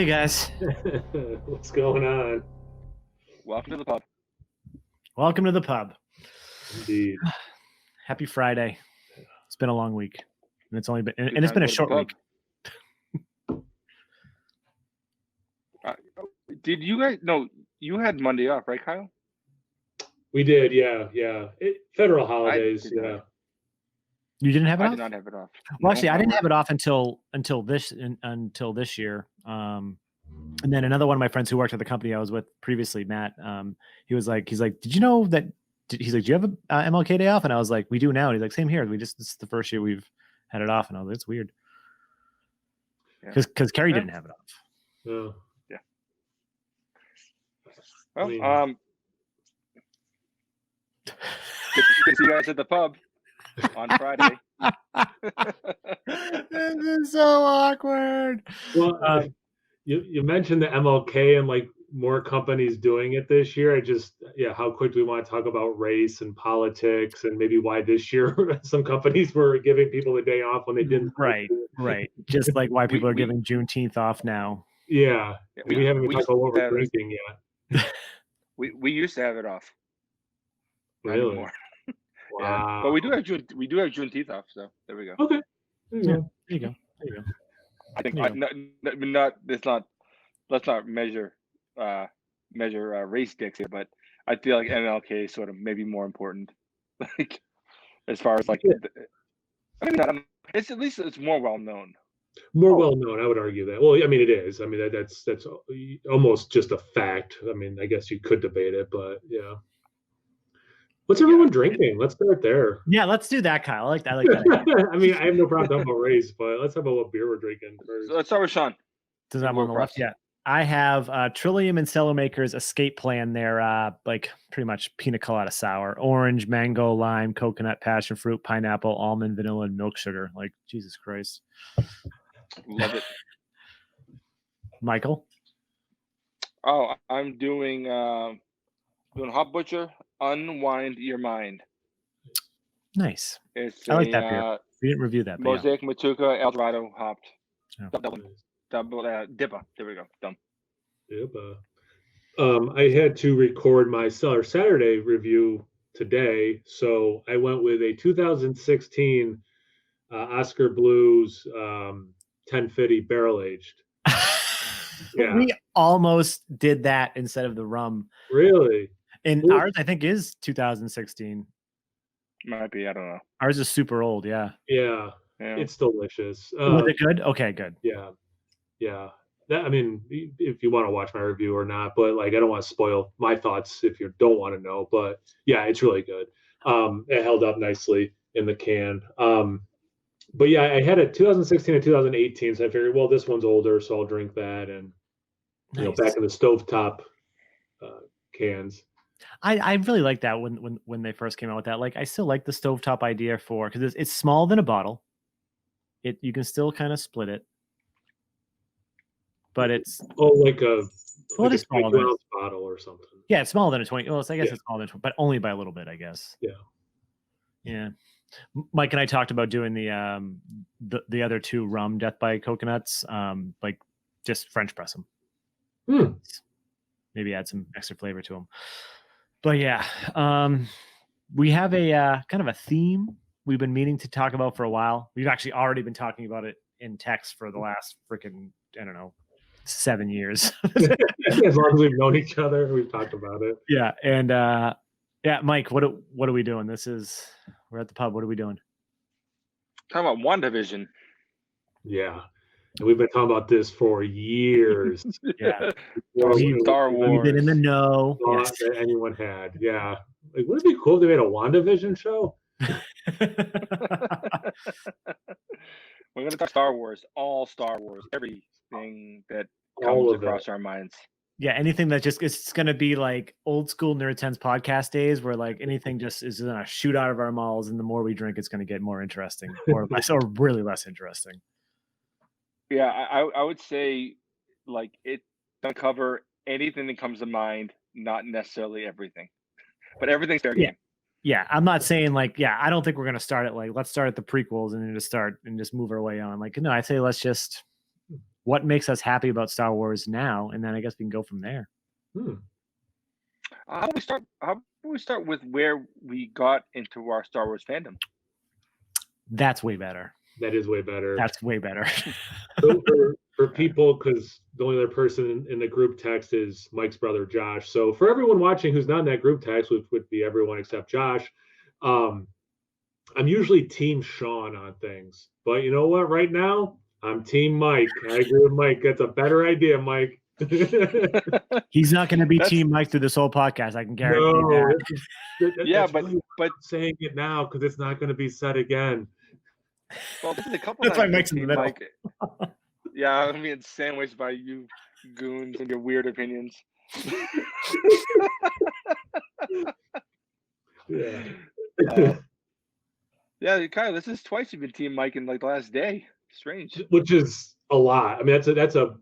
Hey guys. What's going on? Welcome to the pub. Welcome to the pub. Indeed. Happy Friday. It's been a long week. And it's only been Good and it's time been a to go to short the week. pub. Did you guys? No, you had Monday off, right, Kyle? We did, yeah. Federal holidays, did yeah. not. You didn't have it I off? did not have it off. Well, actually, I didn't have it off until this year. And then another one of my friends who worked at the company I was with previously, Matt, he's like, did you know that? He's like, do you have a MLK day off? And I was like, we do now. And he's like, same here. This is the first year we've had it off. And I was like, it's weird. Because Carrie didn't have it off. Oh. Yeah. Well, good to see you guys at the pub on Friday. This is so awkward. Well, you mentioned the MLK and like more companies doing it this year. How quick do we want to talk about race and politics and maybe why this year some companies were giving people the day off when they didn't? Right. Just like why people are giving Juneteenth off now. Yeah. We haven't even talked about what we're drinking yet. We used to have it off. Really? Wow. Yeah. But we do have Juneteenth off, so there we go. Okay. There you go. I think let's not measure race dicks here, but I feel like MLK is sort of maybe more important. Like as far as like, it's at least it's more well known. More well known, I would argue that. Well, I mean, it is. I mean, that's almost just a fact. I mean, I guess you could debate it, but yeah. What's everyone drinking? Let's start there. Yeah, let's do that, Kyle. I like that. I mean, I have no problem talking about race, but let's talk about what beer we're drinking first. So let's start with Shaun. Does that on the left? Yeah. I have Trillium and Cellar Maker's Escape Plan. They're like pretty much pina colada sour, orange, mango, lime, coconut, passion fruit, pineapple, almond, vanilla, and milk sugar. Like, Jesus Christ. Love it. Michael? Oh, I'm doing Hot Butcher, Unwind Your Mind. Nice. I like that beer. We didn't review that. Mosaic Matuka Eldorado hopped. Oh. Double Dipper. There we go. Done. Dipper. I had to record my Cellar Saturday review today, so I went with a 2016 Oscar Blues 1050 barrel aged. Yeah. We almost did that instead of the rum. Really? And ours, I think, is 2016. Might be. I don't know. Ours is super old. Yeah. Yeah. It's delicious. Was it good? Okay, good. Yeah. That, I mean, if you want to watch my review or not, but like, I don't want to spoil my thoughts if you don't want to know. But yeah, it's really good. It held up nicely in the can. But yeah, I had a 2016 and 2018, so I figured, well, this one's older, so I'll drink that. And back in the stovetop cans. I really like that when they first came out with that. Like, I still like the stovetop idea because it's smaller than a bottle. You can still kind of split it, but it's like a 20-ounce bottle or something. Yeah, it's smaller than a 20. Well, I guess it's smaller than 20, but only by a little bit, I guess. Yeah. Mike and I talked about doing the other two rum Death by Coconuts, like just French press them. Maybe add some extra flavor to them. But yeah, we have a kind of a theme we've been meaning to talk about for a while. We've actually already been talking about it in text for the last freaking, I don't know, 7 years. As long as we've known each other, we've talked about it. Yeah, and Mike, what are we doing? We're at the pub. What are we doing? Talking about WandaVision. Yeah. And we've been talking about this for years. Yeah. Star Wars. We've been in the know. Yes. That anyone had. Yeah. Like, wouldn't it be cool if they made a WandaVision show? We're going to talk Star Wars, all Star Wars, everything that comes across our minds. Yeah, anything that it's going to be like old school Nerdsense podcast days where like anything just is going to shoot out of our mouths, and the more we drink, it's going to get more interesting or really less interesting. Yeah, I would say like it doesn't cover anything that comes to mind, not necessarily everything, but everything's fair game. Yeah, I'm not saying like, I don't think we're going to start at like, let's start at the prequels and then just move our way on. Like, no, I say let's just what makes us happy about Star Wars now, and then I guess we can go from there. How about we start with where we got into our Star Wars fandom? That's way better. That is way better. That's way better. So for people, because the only other person in the group text is Mike's brother Josh. So for everyone watching who's not in that group text, which would be everyone except Josh, I'm usually Team Shaun on things. But you know what? Right now, I'm Team Mike. I agree with Mike. That's a better idea, Mike. He's not going to be Team Mike through this whole podcast. I can guarantee that. Yeah, really but saying it now because it's not going to be said again. Well, there's a couple. That's why Mike's in the middle. Mike. Yeah, I'm being sandwiched by you goons and your weird opinions. Yeah, Kyle, this is twice you've been Team Mike in like the last day. Strange. Which is a lot. I mean, that's a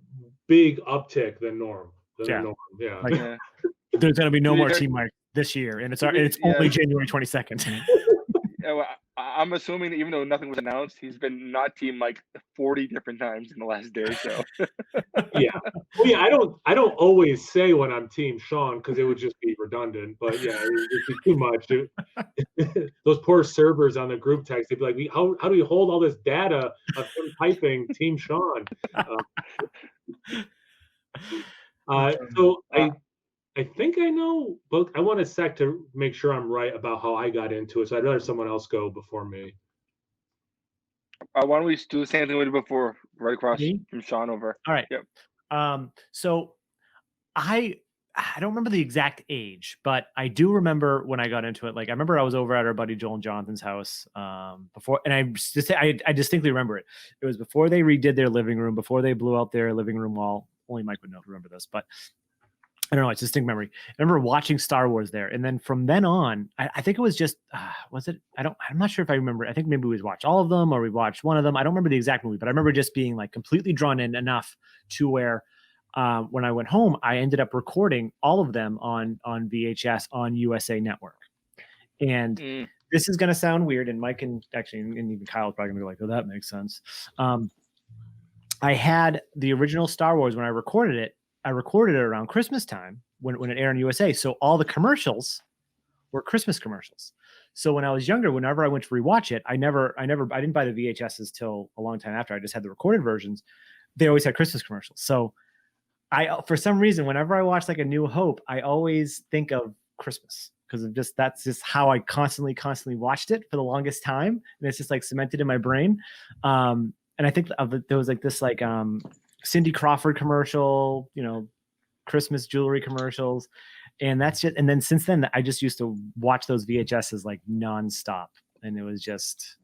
big uptick than norm. Yeah. Like, there's going to be no more Team Mike this year, and it's only January 22nd. Well, I'm assuming that even though nothing was announced, he's been not Team Mike 40 different times in the last day or so. Yeah. Well, yeah, I don't always say when I'm Team Shaun because it would just be redundant. But yeah, it'd be too much. Those poor servers on the group text, they'd be like, how do we hold all this data of him typing Team Shaun? So I think I know, but I want a sec to make sure I'm right about how I got into it. So I'd rather someone else go before me. Why don't we do the same thing we did before, right across from Shaun over? All right. Yep. So I don't remember the exact age, but I do remember when I got into it. Like I remember I was over at our buddy Joel and Jonathan's house before, and I distinctly remember it. It was before they redid their living room, before they blew out their living room wall. Only Mike would remember this, but I don't know. It's a distinct memory. I remember watching Star Wars there. And then from then on, I think it was just, was it? I'm not sure if I remember. I think maybe we watched all of them or we watched one of them. I don't remember the exact movie, but I remember just being like completely drawn in enough to where when I went home, I ended up recording all of them on VHS on USA Network. And this is going to sound weird. And Mike and even Kyle is probably going to be like, oh, that makes sense. I had the original Star Wars when I recorded it. I recorded it around Christmas time when it aired in USA. So all the commercials were Christmas commercials. So when I was younger, whenever I went to rewatch it, I didn't buy the VHSs till a long time after. I just had the recorded versions. They always had Christmas commercials. So for some reason, whenever I watch like A New Hope, I always think of Christmas because that's just how I constantly watched it for the longest time. And it's just like cemented in my brain. And I think there was like this like, Cindy Crawford commercial, Christmas jewelry commercials. And that's just, and then since then I just used to watch those VHSs like nonstop. And it was just,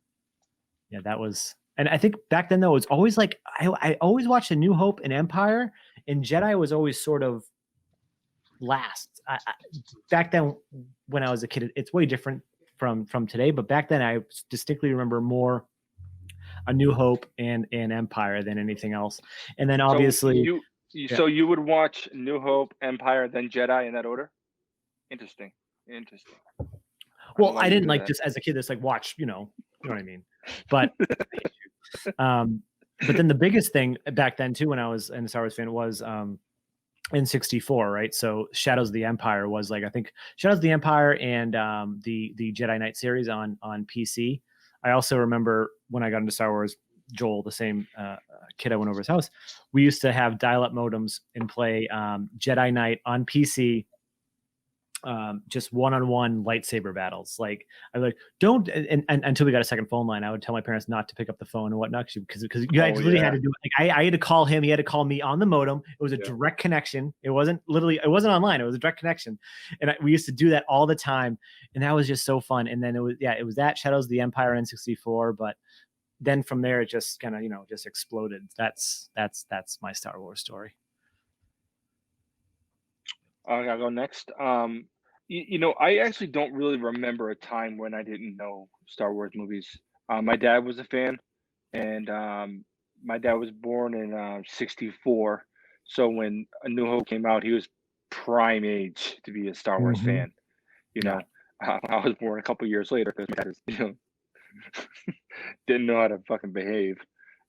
that was, and I think back then though, it was always like, I always watched A New Hope and Empire, and Jedi was always sort of last. Back then when I was a kid, it's way different from today, but back then I distinctly remember more A New Hope and Empire than anything else. And then obviously so you would watch New Hope, Empire, then Jedi in that order? Interesting. Well, I didn't like just as a kid, just like watch, you know what I mean? But but then the biggest thing back then too, when I was in Star Wars fan, was N64, right? So Shadows of the Empire was like, I think Shadows of the Empire and the Jedi Knight series on PC. I also remember when I got into Star Wars, Joel, the same kid I went over his house, we used to have dial-up modems and play Jedi Knight on PC, just one-on-one lightsaber battles. Like I like don't and until we got a second phone line, I would tell my parents not to pick up the phone and whatnot because you guys literally had to do it. Like I had to call him, he had to call me on the modem. It was a direct connection. It wasn't online. It was a direct connection, and we used to do that all the time, and that was just so fun. And then it was that Shadows of the Empire N64, but then from there it just kind of just exploded. That's my Star Wars story. I gotta go next. I actually don't really remember a time when I didn't know Star Wars movies. My dad was a fan, and my dad was born in '64. So when A New Hope came out, he was prime age to be a Star Wars fan. I was born a couple years later because my dad was, didn't know how to fucking behave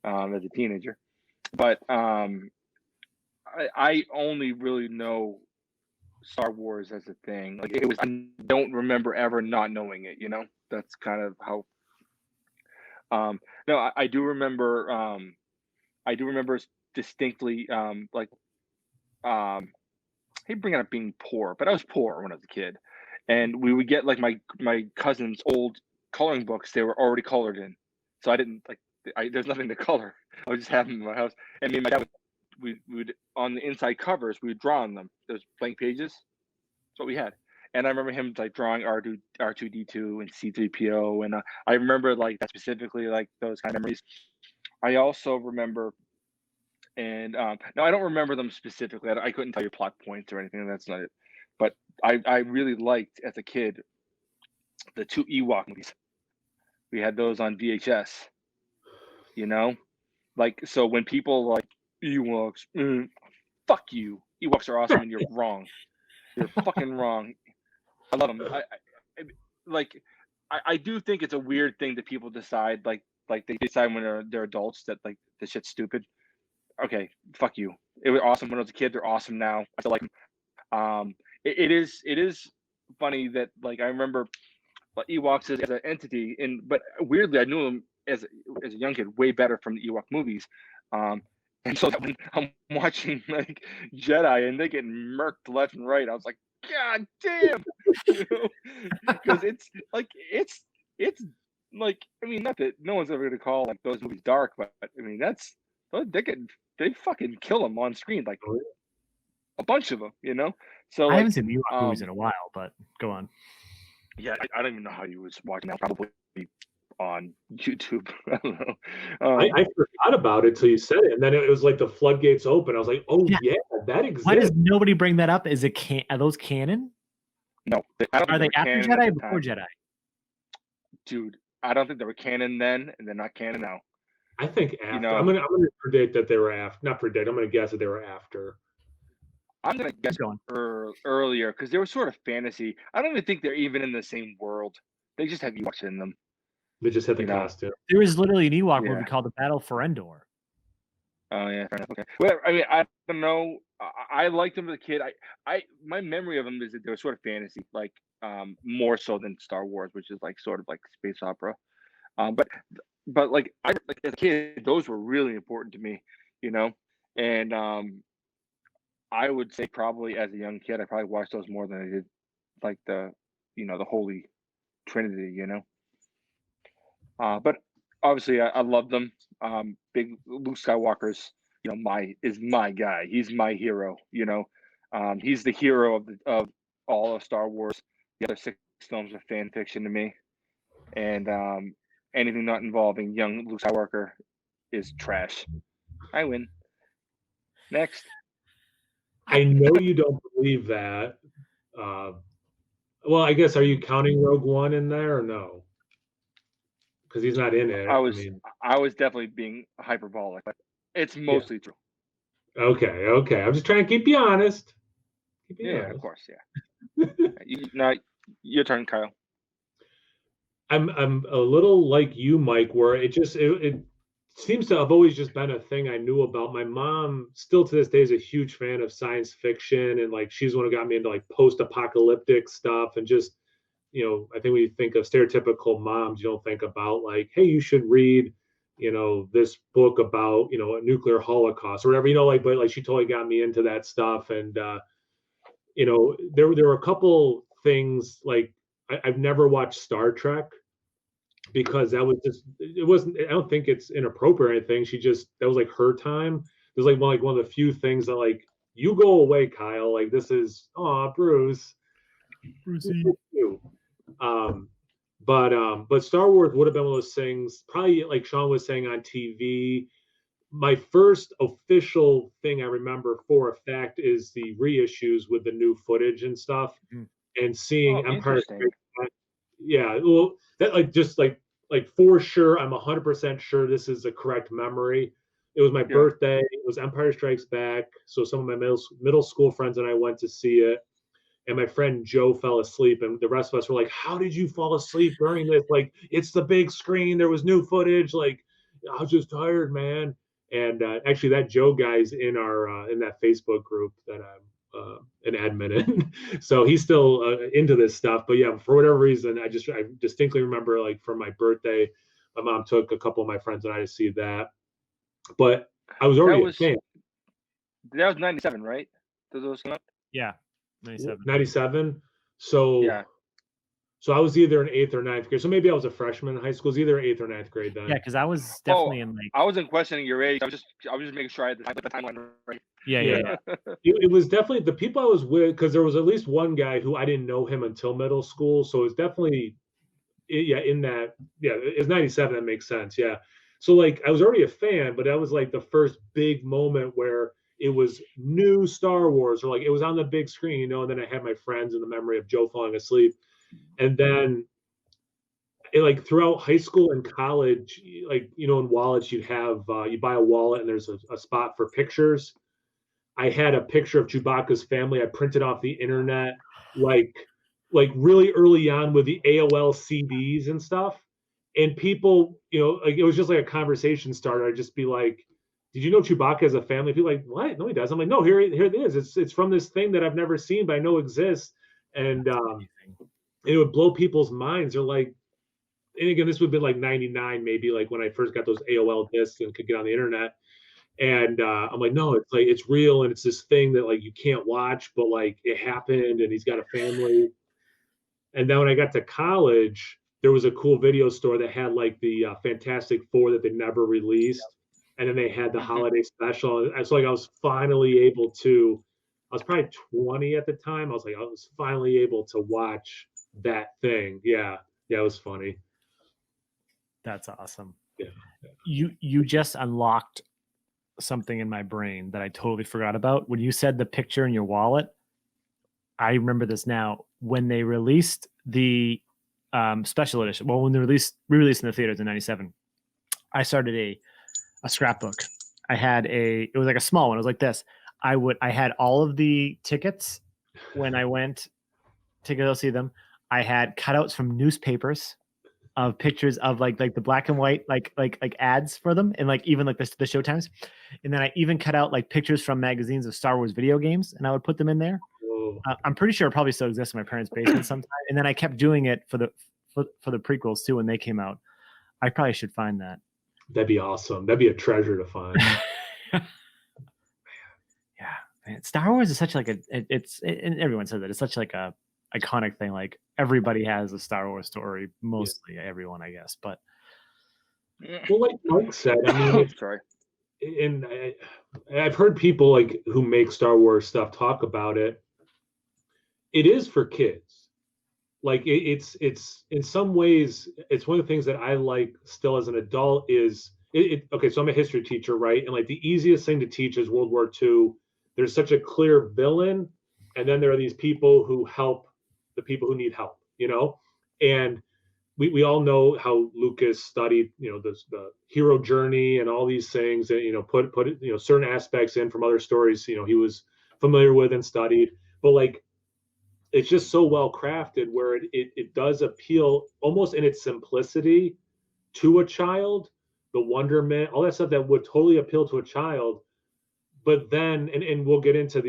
as a teenager. But I only really know Star Wars as a thing. Like it was, I don't remember ever not knowing it. You know, that's kind of how. No, I do remember. I do remember distinctly. I hate bringing up being poor, but I was poor when I was a kid, and we would get like my cousin's old coloring books. They were already colored in, so I didn't like. There's nothing to color. I would just have them in my house, and me and my dad we would on the inside covers we would draw on them. Those blank pages. That's what we had. And I remember him like drawing R2D2 and C3PO, and I remember like that specifically, like those kind of memories. I also remember, and no, I don't remember them specifically. I couldn't tell you plot points or anything. That's not it. But I really liked as a kid the 2 Ewok movies. We had those on VHS. You know, like so when people like Ewoks, fuck you. Ewoks are awesome, and you're wrong. You're fucking wrong. I love them. I do think it's a weird thing that people decide like they decide when they're adults that like this shit's stupid. Okay, fuck you. It was awesome when I was a kid. They're awesome now. I still like them. It is funny that like I remember Ewoks as an entity, but weirdly I knew them as a young kid way better from the Ewok movies. And so when I'm watching like Jedi and they get murked left and right, I was like, God damn, because it's like I mean, not that no one's ever gonna call like those movies dark, but I mean they fucking kill them on screen like a bunch of them, you know. So I haven't seen the Ewok movies in a while, but go on. Yeah, I don't even know how you was watching that. Probably on YouTube. I don't know. I forgot about it till you said it, and then it was like the floodgates open. I was like, "Oh yeah, that exists." Why does nobody bring that up? Are those canon? No, are they after Jedi or before Jedi? Dude, I don't think they were canon then, and they're not canon now. I think after. You know, I'm gonna predict that they were after. Not predict. I'm gonna guess that they were after. I'm gonna guess earlier because they were sort of fantasy. I don't even think they're even in the same world. They just have Ewoks in them. They just had the costume. There was literally an Ewok movie called The Battle for Endor. Oh yeah, fair enough. Okay. Well, I mean, I don't know. I liked them as a kid. My memory of them is that they were sort of fantasy, like more so than Star Wars, which is like sort of like space opera. But like as a kid, those were really important to me, you know. And I would say probably as a young kid, I probably watched those more than I did like the Holy Trinity, you know. But obviously I love them. Big Luke Skywalker's, you know, is my guy. He's my hero, you know. He's the hero of all of Star Wars. The other 6 films are fan fiction to me. And anything not involving young Luke Skywalker is trash. I win. Next. I know you don't believe that. Well, I guess, are you counting Rogue One in there or no? Because he's not in it. I was definitely being hyperbolic, but it's mostly true. Okay. I'm just trying to keep you honest. Honest. Of course, yeah. Now, your turn, Kyle. I'm a little like you, Mike, where it seems to have always just been a thing I knew about. My mom still to this day is a huge fan of science fiction, and like she's the one who got me into like post-apocalyptic stuff. And just, you know, I think when you think of stereotypical moms, you don't think about like, hey, you should read, you know, this book about, you know, a nuclear holocaust or whatever, you know, like, but like she totally got me into that stuff. And you know, there were a couple things like I've never watched Star Trek because that was just, it wasn't, I don't think it's inappropriate or anything. That was like her time. It was like one of the few things that like, you go away, Kyle. Like this is, Brucey. But Star Wars would have been one of those things, probably like Shaun was saying, on TV. My first official thing I remember for a fact is the reissues with the new footage and stuff, and seeing Empire Strikes Back. Yeah, well, that like for sure, I'm 100% sure this is the correct memory. It was my birthday. It was Empire Strikes Back. So some of my middle school friends and I went to see it. And my friend Joe fell asleep, and the rest of us were like, how did you fall asleep during this? Like, it's the big screen. There was new footage. Like, I was just tired, man. And actually, that Joe guy's in our in that Facebook group that I'm an admin in. So he's still into this stuff. But yeah, for whatever reason, I distinctly remember, like, for my birthday, my mom took a couple of my friends and I to see that. But I was already a fan. That was 97, right? Did those come up? Yeah, 97. 97. So yeah. So I was either in 8th or 9th grade. So maybe I was a freshman in high school. It was either 8th or 9th grade then. Yeah, because I was definitely in like. I wasn't questioning your age. I was just making sure I had the timeline right. Yeah. It was definitely the people I was with, because there was at least one guy who I didn't know him until middle school. So it's definitely, in that, it's 97. That makes sense. Yeah. So like I was already a fan, but that was like the first big moment where it was new Star Wars, or like it was on the big screen, and then I had my friends in the memory of Joe falling asleep. And then like throughout high school and college, like, in wallets, you'd have, you buy a wallet and there's a spot for pictures. I had a picture of Chewbacca's family. I printed off the internet, like really early on with the AOL CDs and stuff. And people, like, it was just like a conversation starter. I'd just be like, did you know Chewbacca has a family? People like, what? No, he doesn't. I'm like, no, here it is. It's from this thing that I've never seen, but I know exists. And it would blow people's minds. They're like, and again, this would have been like 99, maybe, like when I first got those AOL discs and could get on the internet. And I'm like, no, it's like, it's real. And it's this thing that like you can't watch, but like it happened and he's got a family. And then when I got to college, there was a cool video store that had like the Fantastic Four that they never released. And then they had the holiday special. And so like I was finally able to, I was probably 20 at the time. I was finally able to watch that thing. Yeah. Yeah, it was funny. That's awesome. Yeah. You just unlocked something in my brain that I totally forgot about. When you said the picture in your wallet, I remember this now. When they released the special edition, when they re-released in the theaters in 97, I started a scrapbook. It was like a small one. It was like this. I had all of the tickets when I went to go see them. I had cutouts from newspapers of pictures of like the black and white like ads for them, and like even like the showtimes. And then I even cut out like pictures from magazines of Star Wars video games, and I would put them in there. I'm pretty sure it probably still exists in my parents' basement sometime. And then I kept doing it for the prequels too when they came out. I probably should find that. That'd be awesome. That'd be a treasure to find. Yeah, man. Star Wars is such like and everyone says that it's such like a iconic thing. Like everybody has a Star Wars story, mostly everyone, I guess. But well, like Mike said, I mean, sorry. And I've heard people like who make Star Wars stuff talk about it. It is for kids. Like it's in some ways, it's one of the things that I like still as an adult is okay. So I'm a history teacher, right? And like the easiest thing to teach is World War II. There's such a clear villain, and then there are these people who help the people who need help, and we all know how Lucas studied, the hero journey and all these things, and put certain aspects in from other stories, he was familiar with and studied. But like, it's just so well crafted where it does appeal almost in its simplicity to a child, the wonderment, all that stuff that would totally appeal to a child. But then, and we'll get into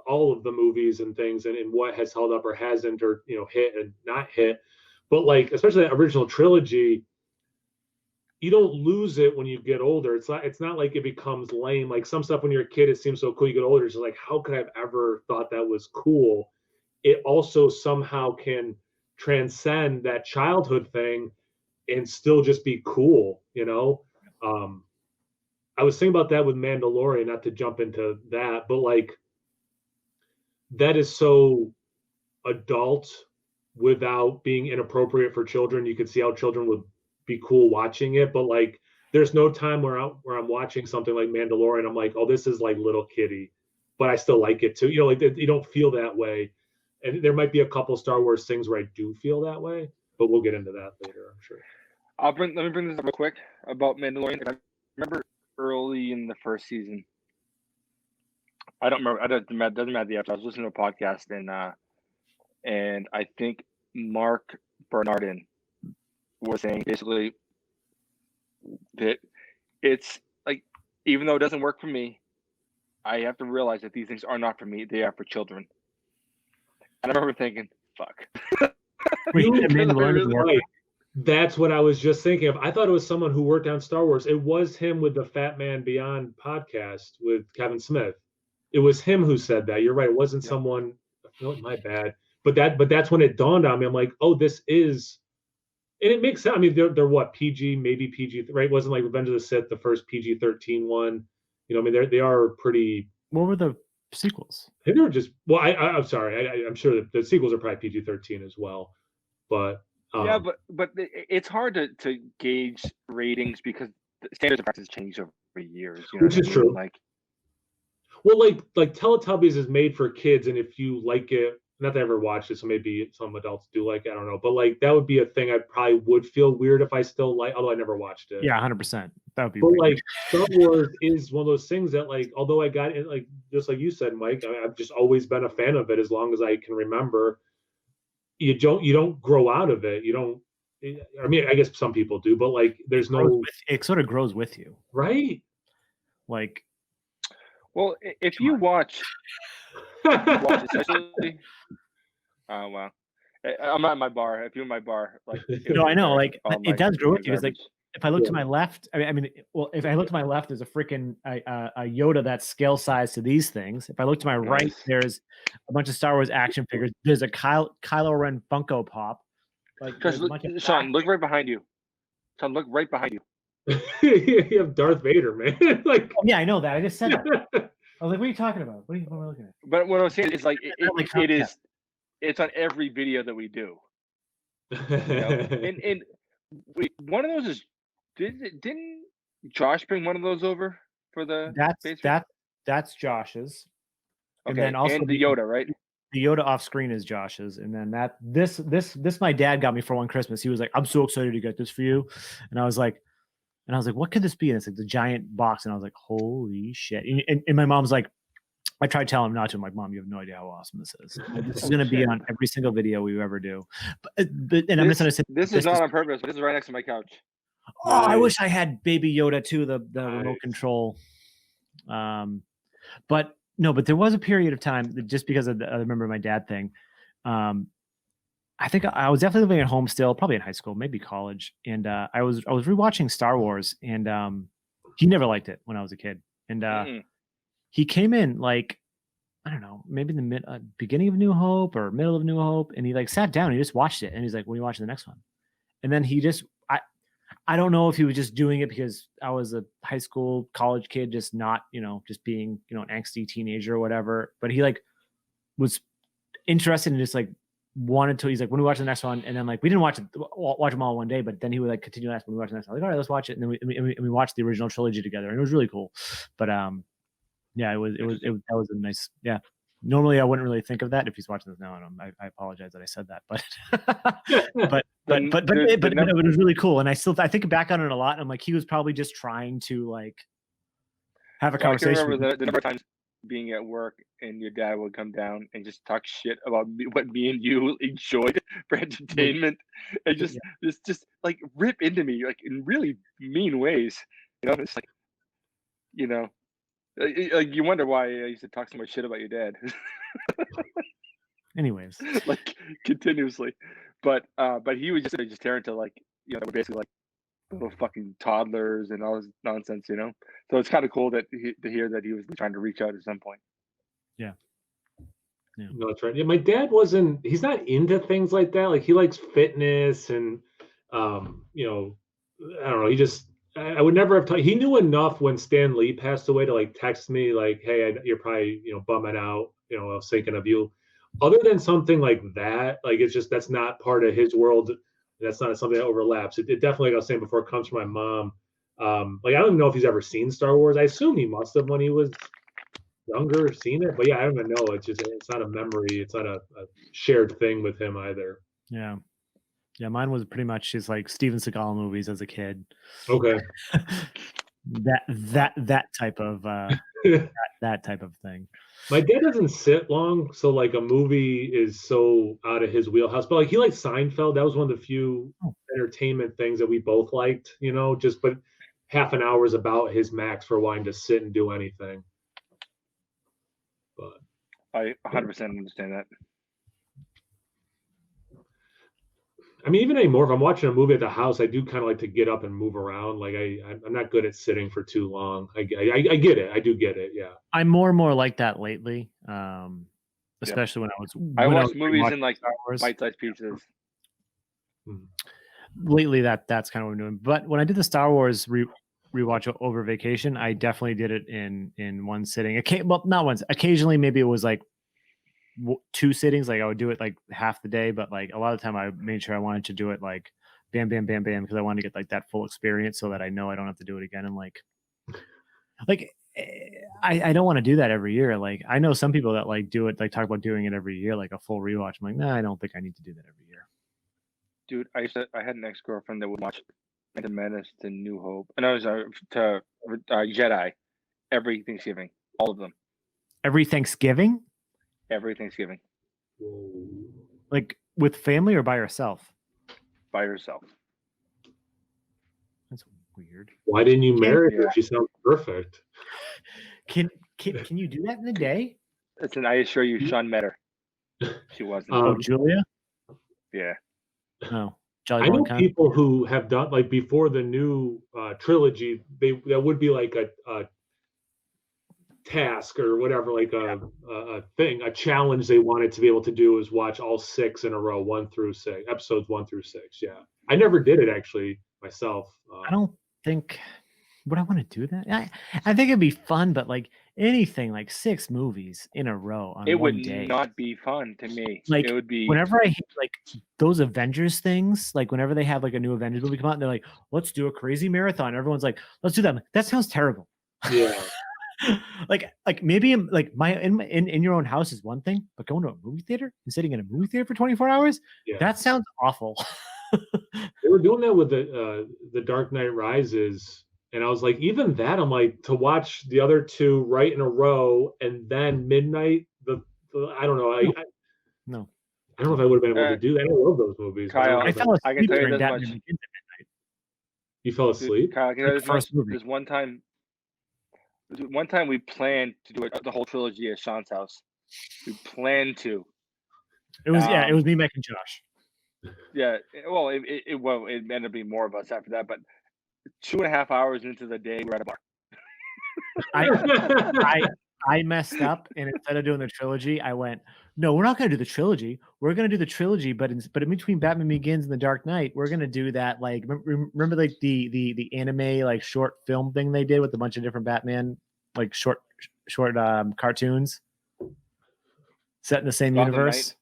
all of the movies and things and what has held up or hasn't, or hit and not hit. But like, especially that original trilogy, you don't lose it when you get older. It's not like it becomes lame. Like some stuff when you're a kid, it seems so cool. You get older, it's just like, how could I have ever thought that was cool? It also somehow can transcend that childhood thing and still just be cool, I was thinking about that with Mandalorian, not to jump into that, but like that is so adult without being inappropriate for children. You could see how children would be cool watching it, but like there's no time where I'm watching something like Mandalorian, I'm like, oh, this is like little kiddie, but I still like it too. Like you don't feel that way. And there might be a couple Star Wars things where I do feel that way, but we'll get into that later, I'm sure. Let me bring this up real quick about Mandalorian. I remember early in the first season, I don't remember. It doesn't matter the episode. I was listening to a podcast and I think Mark Bernardin was saying basically that it's like even though it doesn't work for me, I have to realize that these things are not for me. They are for children. And I remember thinking, fuck. Wait, Mandalorian right. That's what I was just thinking of. I thought it was someone who worked on Star Wars. It was him with the Fat Man Beyond podcast with Kevin Smith. It was him who said that. You're right. It wasn't someone. Oh, my bad. But that's when it dawned on me. I'm like, oh, this is, and it makes sense. I mean, they're what, PG, maybe PG, right? It wasn't like Revenge of the Sith, the first PG-13 one. You know, I mean, they are pretty. What were the sequels? I think they were just. Well, I'm sorry. I'm sure that the sequels are probably PG-13 as well, but. Yeah, but it's hard to gauge ratings because the standards of practice change over years. You know which is true. Like, well, like Teletubbies is made for kids, and if you like it, not that I ever watched it, so maybe some adults do like it, I don't know. But like that would be a thing I probably would feel weird if I still like, although I never watched it. Yeah, 100%. That would be. But weird. Like Star Wars is one of those things that, like, although I got it, like just like you said, Mike, I've just always been a fan of it as long as I can remember. You don't grow out of it. You don't. I mean, I guess some people do, but like, there's it sort of grows with you, right? Like, well, if you watch especially, wow, I'm at my bar. If you're in my bar, like, no, I know, like it does grow with you. It's like if I look to my left, I mean, well, if I look to my left, there's a freaking a Yoda that's scale size to these things. If I look to my right, there's a bunch of Star Wars action figures. There's a Kylo Ren Funko Pop. Like, Sean, look right behind you. Sean, look right behind you. You have Darth Vader, man. Like, yeah, I know that. I just said that. I was like, what are you talking about? What am I looking at? But what I'm saying is, like, it's on every video that we do. You know? and one of those is, didn't Josh bring one of those over for the? That's Josh's. Okay, and then also the Yoda, right? The Yoda off screen is Josh's, and then this my dad got me for one Christmas. He was like, "I'm so excited to get this for you," and I was like, "What could this be?" And it's like the giant box, and I was like, "Holy shit!" And my mom's like, I tried telling him not to. I'm like, Mom, you have no idea how awesome this is. Like, this is going to be on every single video we ever do. But I'm misunderstanding. This is not on purpose. This is right next to my couch. Oh, I wish I had Baby Yoda too, the remote control. But no, but there was a period of time that just because of I remember my dad thing. I think I was definitely living at home still, probably in high school, maybe college, and I was rewatching Star Wars, and he never liked it when I was a kid, and he came in like, I don't know, maybe in the beginning of New Hope or middle of New Hope, and he like sat down and he just watched it, and he's like, "When are you watching the next one?" And then he just I don't know if he was just doing it because I was a high school, college kid, just not, just being, an angsty teenager or whatever. But he like was interested in just like wanted to. He's like, "When we watch the next one," and then like we didn't watch them all one day, but then he would like continue to ask when we watch the next one. Like, all right, let's watch it, and then we watched the original trilogy together, and it was really cool. But yeah, that was a nice, yeah. Normally, I wouldn't really think of that if he's watching this now. I apologize that I said that, but it was really cool. And I think back on it a lot. And I'm like, he was probably just trying to like have a conversation. I remember the number of times being at work and your dad would come down and just talk shit about what me and you enjoyed for entertainment, and just like rip into me like in really mean ways. It's like, like you wonder why I used to talk so much shit about your dad. Anyways, like continuously, but he was just tearing to like, we're basically like little fucking toddlers and all this nonsense, So it's kind of cool to hear that he was trying to reach out at some point. Yeah. No, that's right. Yeah, my dad he's not into things like that. Like he likes fitness and, I don't know. I would never have he knew enough when Stan Lee passed away to like text me like, "Hey, you're probably, bumming out, I was thinking of you." Other than something like that, like it's just, that's not part of his world. That's not something that overlaps. It definitely, like I was saying before, comes from my mom. Like I don't even know if he's ever seen Star Wars. I assume he must have when he was younger, seen it. But yeah, I don't even know. It's not a memory. It's not a shared thing with him either. Yeah. Yeah, mine was pretty much just like Steven Seagal movies as a kid. Okay. that type of that type of thing. My dad doesn't sit long, so like a movie is so out of his wheelhouse. But like he liked Seinfeld. That was one of the few entertainment things that we both liked, but half an hour is about his max for wanting to sit and do anything. But I 100% understand that. I mean, even anymore, if I'm watching a movie at the house, I do kind of like to get up and move around. Like I'm not good at sitting for too long. I get it. I do get it. Yeah. I'm more and more like that lately. Especially when I when watch movies in like Star Wars. bite-sized pieces. Lately, that's kind of what I'm doing. But when I did the Star Wars rewatch over vacation, I definitely did it in one sitting. Well, not once. Occasionally, maybe it was like 2 sittings. Like I would do it like half the day, but like a lot of the time, I made sure I wanted to do it like bam, bam, bam, bam, because I wanted to get like that full experience, so that I know I don't have to do it again. And like I don't want to do that every year. Like I know some people that like do it, like talk about doing it every year, like a full rewatch. I'm like, nah, I don't think I need to do that every year. Dude, I had an ex-girlfriend that would watch The Menace to New Hope, and I was to Jedi every Thanksgiving, all of them. Every Thanksgiving? Every Thanksgiving. Like with family or by yourself? By herself. That's weird. Why didn't you marry her? She sounds perfect. Can you do that in a day? Listen, I assure you, Shaun met her. She wasn't. Oh, Julia? Yeah. No. I know people who have done, like, before the new trilogy, that would be like a task or whatever, like a thing, a challenge they wanted to be able to do is watch all 6 in a row, 1 through 6, episodes 1 through 6. Yeah, I never did it actually myself. I don't think. Would I want to do that? I think it'd be fun, but like anything like 6 movies in a row on one day. It would not be fun to me. Like it would be whenever I hit like those Avengers things, like whenever they have like a new Avengers movie come out, and they're like, let's do a crazy marathon. Everyone's like, let's do that. That sounds terrible. Yeah. like maybe like in your own house is one thing, but going to a movie theater and sitting in a movie theater for 24 hours, that sounds awful. They were doing that with the Dark Knight Rises. And I was like, even that, I'm like, to watch the other 2 right in a row and then midnight, I don't know. I don't know if I would have been able to do that. I love those movies. Kyle, I fell asleep during that much. You fell asleep? Kyle, I can tell you this much. There's one time we planned to do the whole trilogy at Sean's house. We planned to. It was me, Mike, and Josh. Yeah, well, it ended up being more of us after that, but 2.5 hours into the day, we're at a bar. I messed up, and instead of doing the trilogy, I went, no, we're not going to do the trilogy. We're going to do the trilogy, but in between Batman Begins and The Dark Knight, we're going to do that. Like, remember like the anime like short film thing they did with a bunch of different Batman like short cartoons set in the same universe.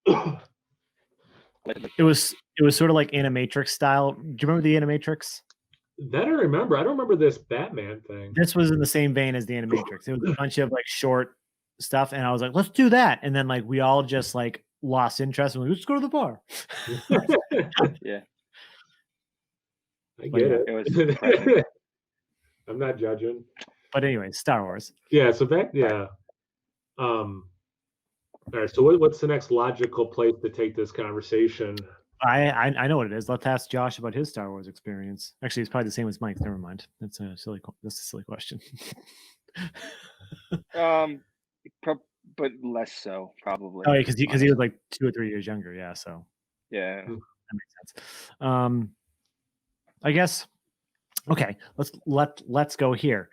It was sort of like Animatrix style. Do you remember the Animatrix? That I remember. I don't remember this Batman thing. This was in the same vein as the Animatrix. It was a bunch of like short stuff, and I was like, let's do that. And then like we all just like lost interest and like, let's go to the bar. Yeah. I get it. It was I'm not judging. But anyway, Star Wars. Yeah, so all right, so what's the next logical place to take this conversation? I know what it is. Let's ask Josh about his Star Wars experience. Actually, it's probably the same as Mike's. Never mind. That's a silly question. But less so probably. Oh, yeah, because he was like 2 or 3 years younger. Yeah, so yeah, that makes sense. I guess. Okay, let's go here.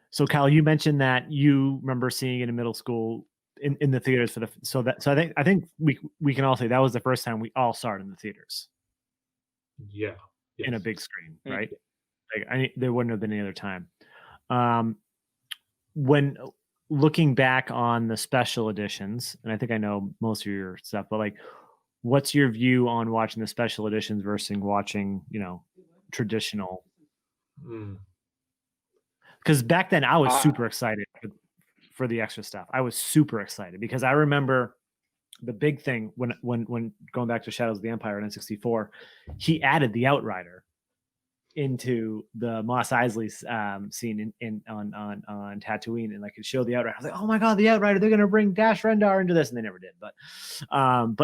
So, Kyle, you mentioned that you remember seeing it in middle school in the theaters so I think we can all say that was the first time we all saw it in the theaters. Yeah. Yes. In a big screen, right? Like there wouldn't have been any other time. When looking back on the special editions, and I think I know most of your stuff, but like, what's your view on watching the special editions versus watching, traditional? Because back then I was super excited for the extra stuff. I was super excited because I remember the big thing when going back to Shadows of the Empire in N64, he added the Outrider. into the Mos Eisley scene on Tatooine, and like it showed the Outrider. I was like, oh my god, the Outrider! They're gonna bring Dash Rendar into this, and they never did. But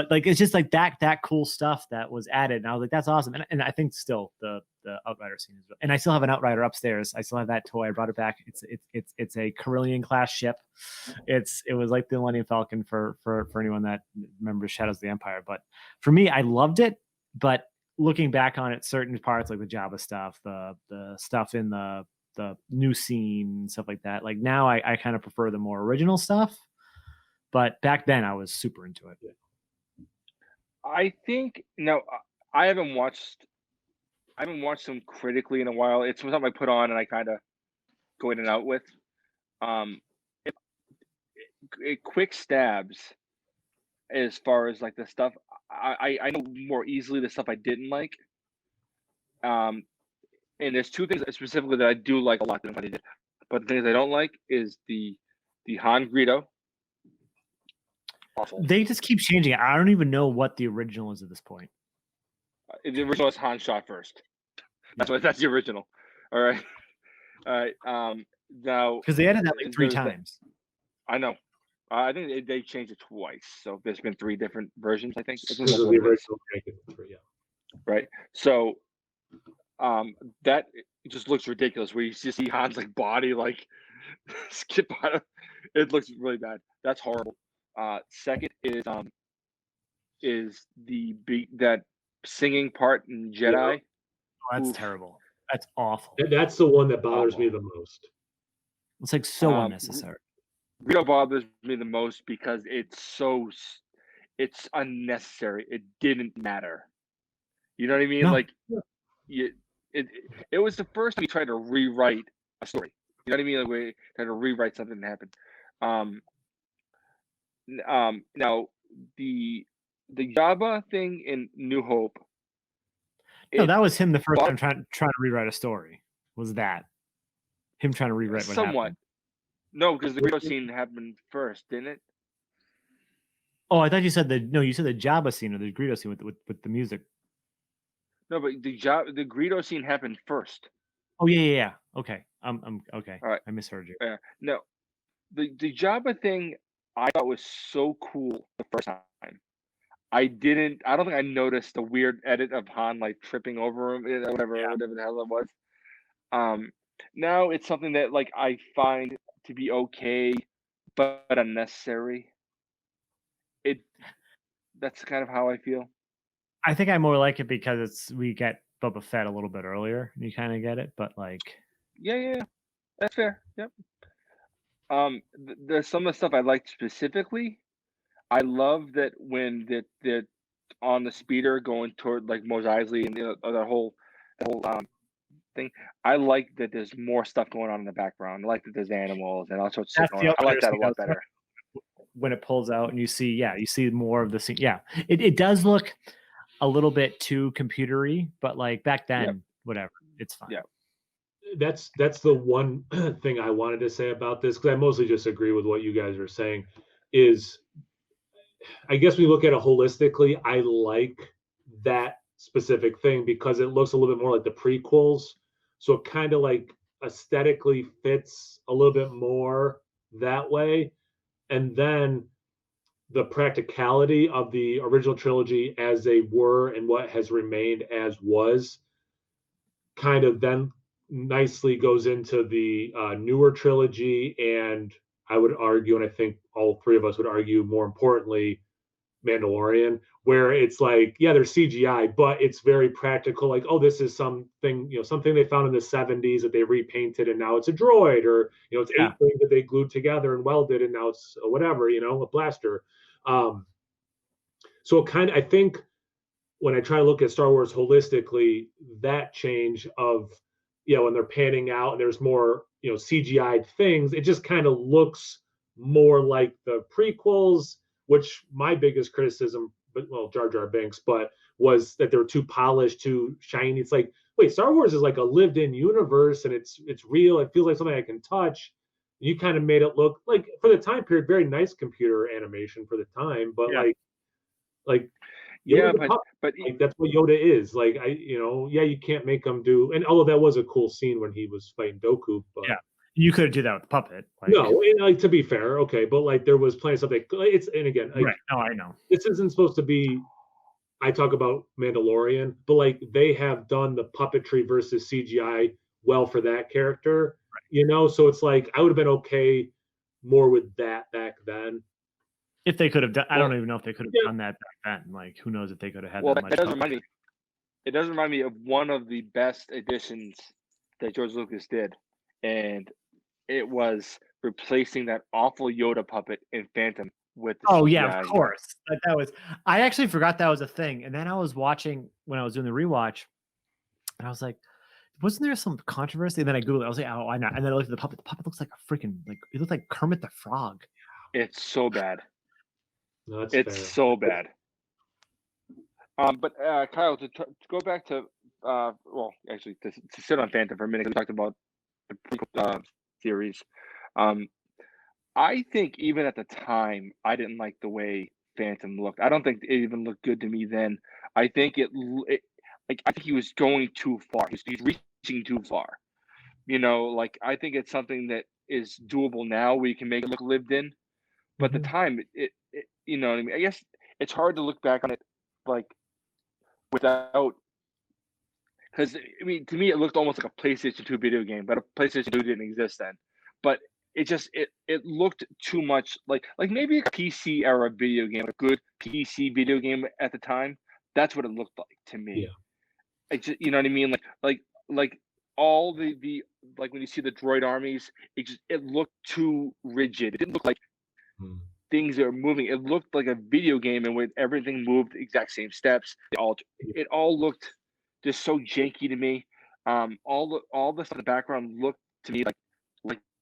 like it's just like that cool stuff that was added, and I was like, that's awesome. And I think still the Outrider scene is, and I still have an Outrider upstairs. I still have that toy. I brought it back. It's a Carillion class ship. It was like the Millennium Falcon for anyone that remembers Shadows of the Empire. But for me, I loved it, but looking back on it, certain parts like the Jabba stuff, the stuff in the new scene, stuff like that. Like now, I kind of prefer the more original stuff, but back then I was super into it. I think I haven't watched them critically in a while. It's something I put on and I kind of go in and out with. Quick stabs as far as like the stuff. I know more easily the stuff I didn't like. And there's two things specifically that I do like a lot than what I did. But the things I don't like is the Han Greedo. Awful. They just keep changing it. I don't even know what the original is at this point. The original is Han shot first. That's the original. All right. Now because they added that like 3 times. I know. I think they changed it twice, so there's been 3 different versions. I think. This is the original. Yeah. Right. So, that just looks ridiculous. Where you just see Han's like body like skip on it. It looks really bad. That's horrible. Second is that singing part in Jedi. Yeah. Oh, that's terrible. That's awful. That's the one that bothers me the most. It's like so unnecessary. Greedo bothers me the most because it's unnecessary. It didn't matter. You know what I mean? No. Like, it was the first time he tried to rewrite a story. You know what I mean? Like, we tried to rewrite something that happened. Now the Jabba thing in New Hope. No, that was him the first time trying to rewrite a story. Was that him trying to rewrite what somewhat happened? No, because the Greedo scene happened first, didn't it? Oh, I thought you said the Jabba scene or the Greedo scene with the music. No, but the Greedo scene happened first. Oh yeah. Okay. I'm okay. All right. I misheard you. Yeah. No, the Jabba thing I thought was so cool the first time. I don't think I noticed the weird edit of Han like tripping over him, whatever the hell it was. Now it's something that like I find to be okay, but unnecessary. That's kind of how I feel. I think I more like it because we get Boba Fett a little bit earlier, and you kind of get it. But like, yeah, that's fair. Yep. There's some of the stuff I liked specifically. I love that when they're on the speeder going toward like Mos Eisley and the whole thing. I like that there's more stuff going on in the background. I like that there's animals and all sorts of stuff. I like that a lot better. When it pulls out and you see more of the scene. Yeah, it does look a little bit too computery, but like back then, whatever, it's fine. Yeah. That's the one thing I wanted to say about this, because I mostly just agree with what you guys are saying. Is I guess we look at it holistically. I like that specific thing because it looks a little bit more like the prequels. So it kind of like aesthetically fits a little bit more that way. And then the practicality of the original trilogy as they were and what has remained as was kind of then nicely goes into the newer trilogy. And I would argue, and I think all 3 of us would argue more importantly, Mandalorian, where it's like, yeah, there's CGI, but it's very practical. Like, oh, this is something they found in the 70s that they repainted and now it's a droid, or it's 8 things that they glued together and welded and now it's whatever, a blaster. So I think when I try to look at Star Wars holistically, that change of when they're panning out and there's more CGI'd things, it just kind of looks more like the prequels. Which my biggest criticism, Jar Jar Binks, but was that they're too polished, too shiny. It's like, wait, Star Wars is like a lived-in universe, and it's real. It feels like something I can touch. You kind of made it look like, for the time period, very nice computer animation for the time, but like Yeah, Yoda's a puppet. but Like that's what Yoda is. Like you can't make him do. And although that was a cool scene when he was fighting Doku, but yeah, you could do that with the puppet. Like, no, and, like to be fair, okay, but like there was plenty of stuff. It's and again, like, right? No, I know this isn't supposed to be. I talk about Mandalorian, but like they have done the puppetry versus CGI well for that character, So it's like I would have been okay more with that back then. if they could have done. I don't even know if they could have done that back then. Like, who knows if they could have had that much. It does remind me of one of the best additions that George Lucas did, and it was replacing that awful Yoda puppet in Phantom with the Oh CGI. yeah, of course. That was. I actually forgot that was a thing, and then I was watching when I was doing the rewatch, and I was like, wasn't there some controversy? And then I googled it. I was like, oh, why not? And then I looked at the puppet. The puppet looks like a freaking it looks like Kermit the Frog. It's so bad. No, it's fair. So bad. But Kyle, to go back to well, actually to sit on Phantom for a minute, we talked about the prequel series. I think even at the time, I didn't like the way Phantom looked. I don't think it even looked good to me then. I think I think he was going too far. He's reaching too far. Like I think it's something that is doable now. We can make it look lived in, but at the time, it you know what I mean. I guess it's hard to look back on it like without, because I mean, to me, it looked almost like a PlayStation 2 video game, but a PlayStation 2 didn't exist then. But it just it looked too much like maybe a PC era video game, a good PC video game at the time. That's what it looked like to me. Yeah. Just, you know what I mean? Like all the like when you see the droid armies, it looked too rigid. It didn't look like things are moving. It looked like a video game, and with everything moved the exact same steps. It all looked just so janky to me. All the stuff in the background looked to me like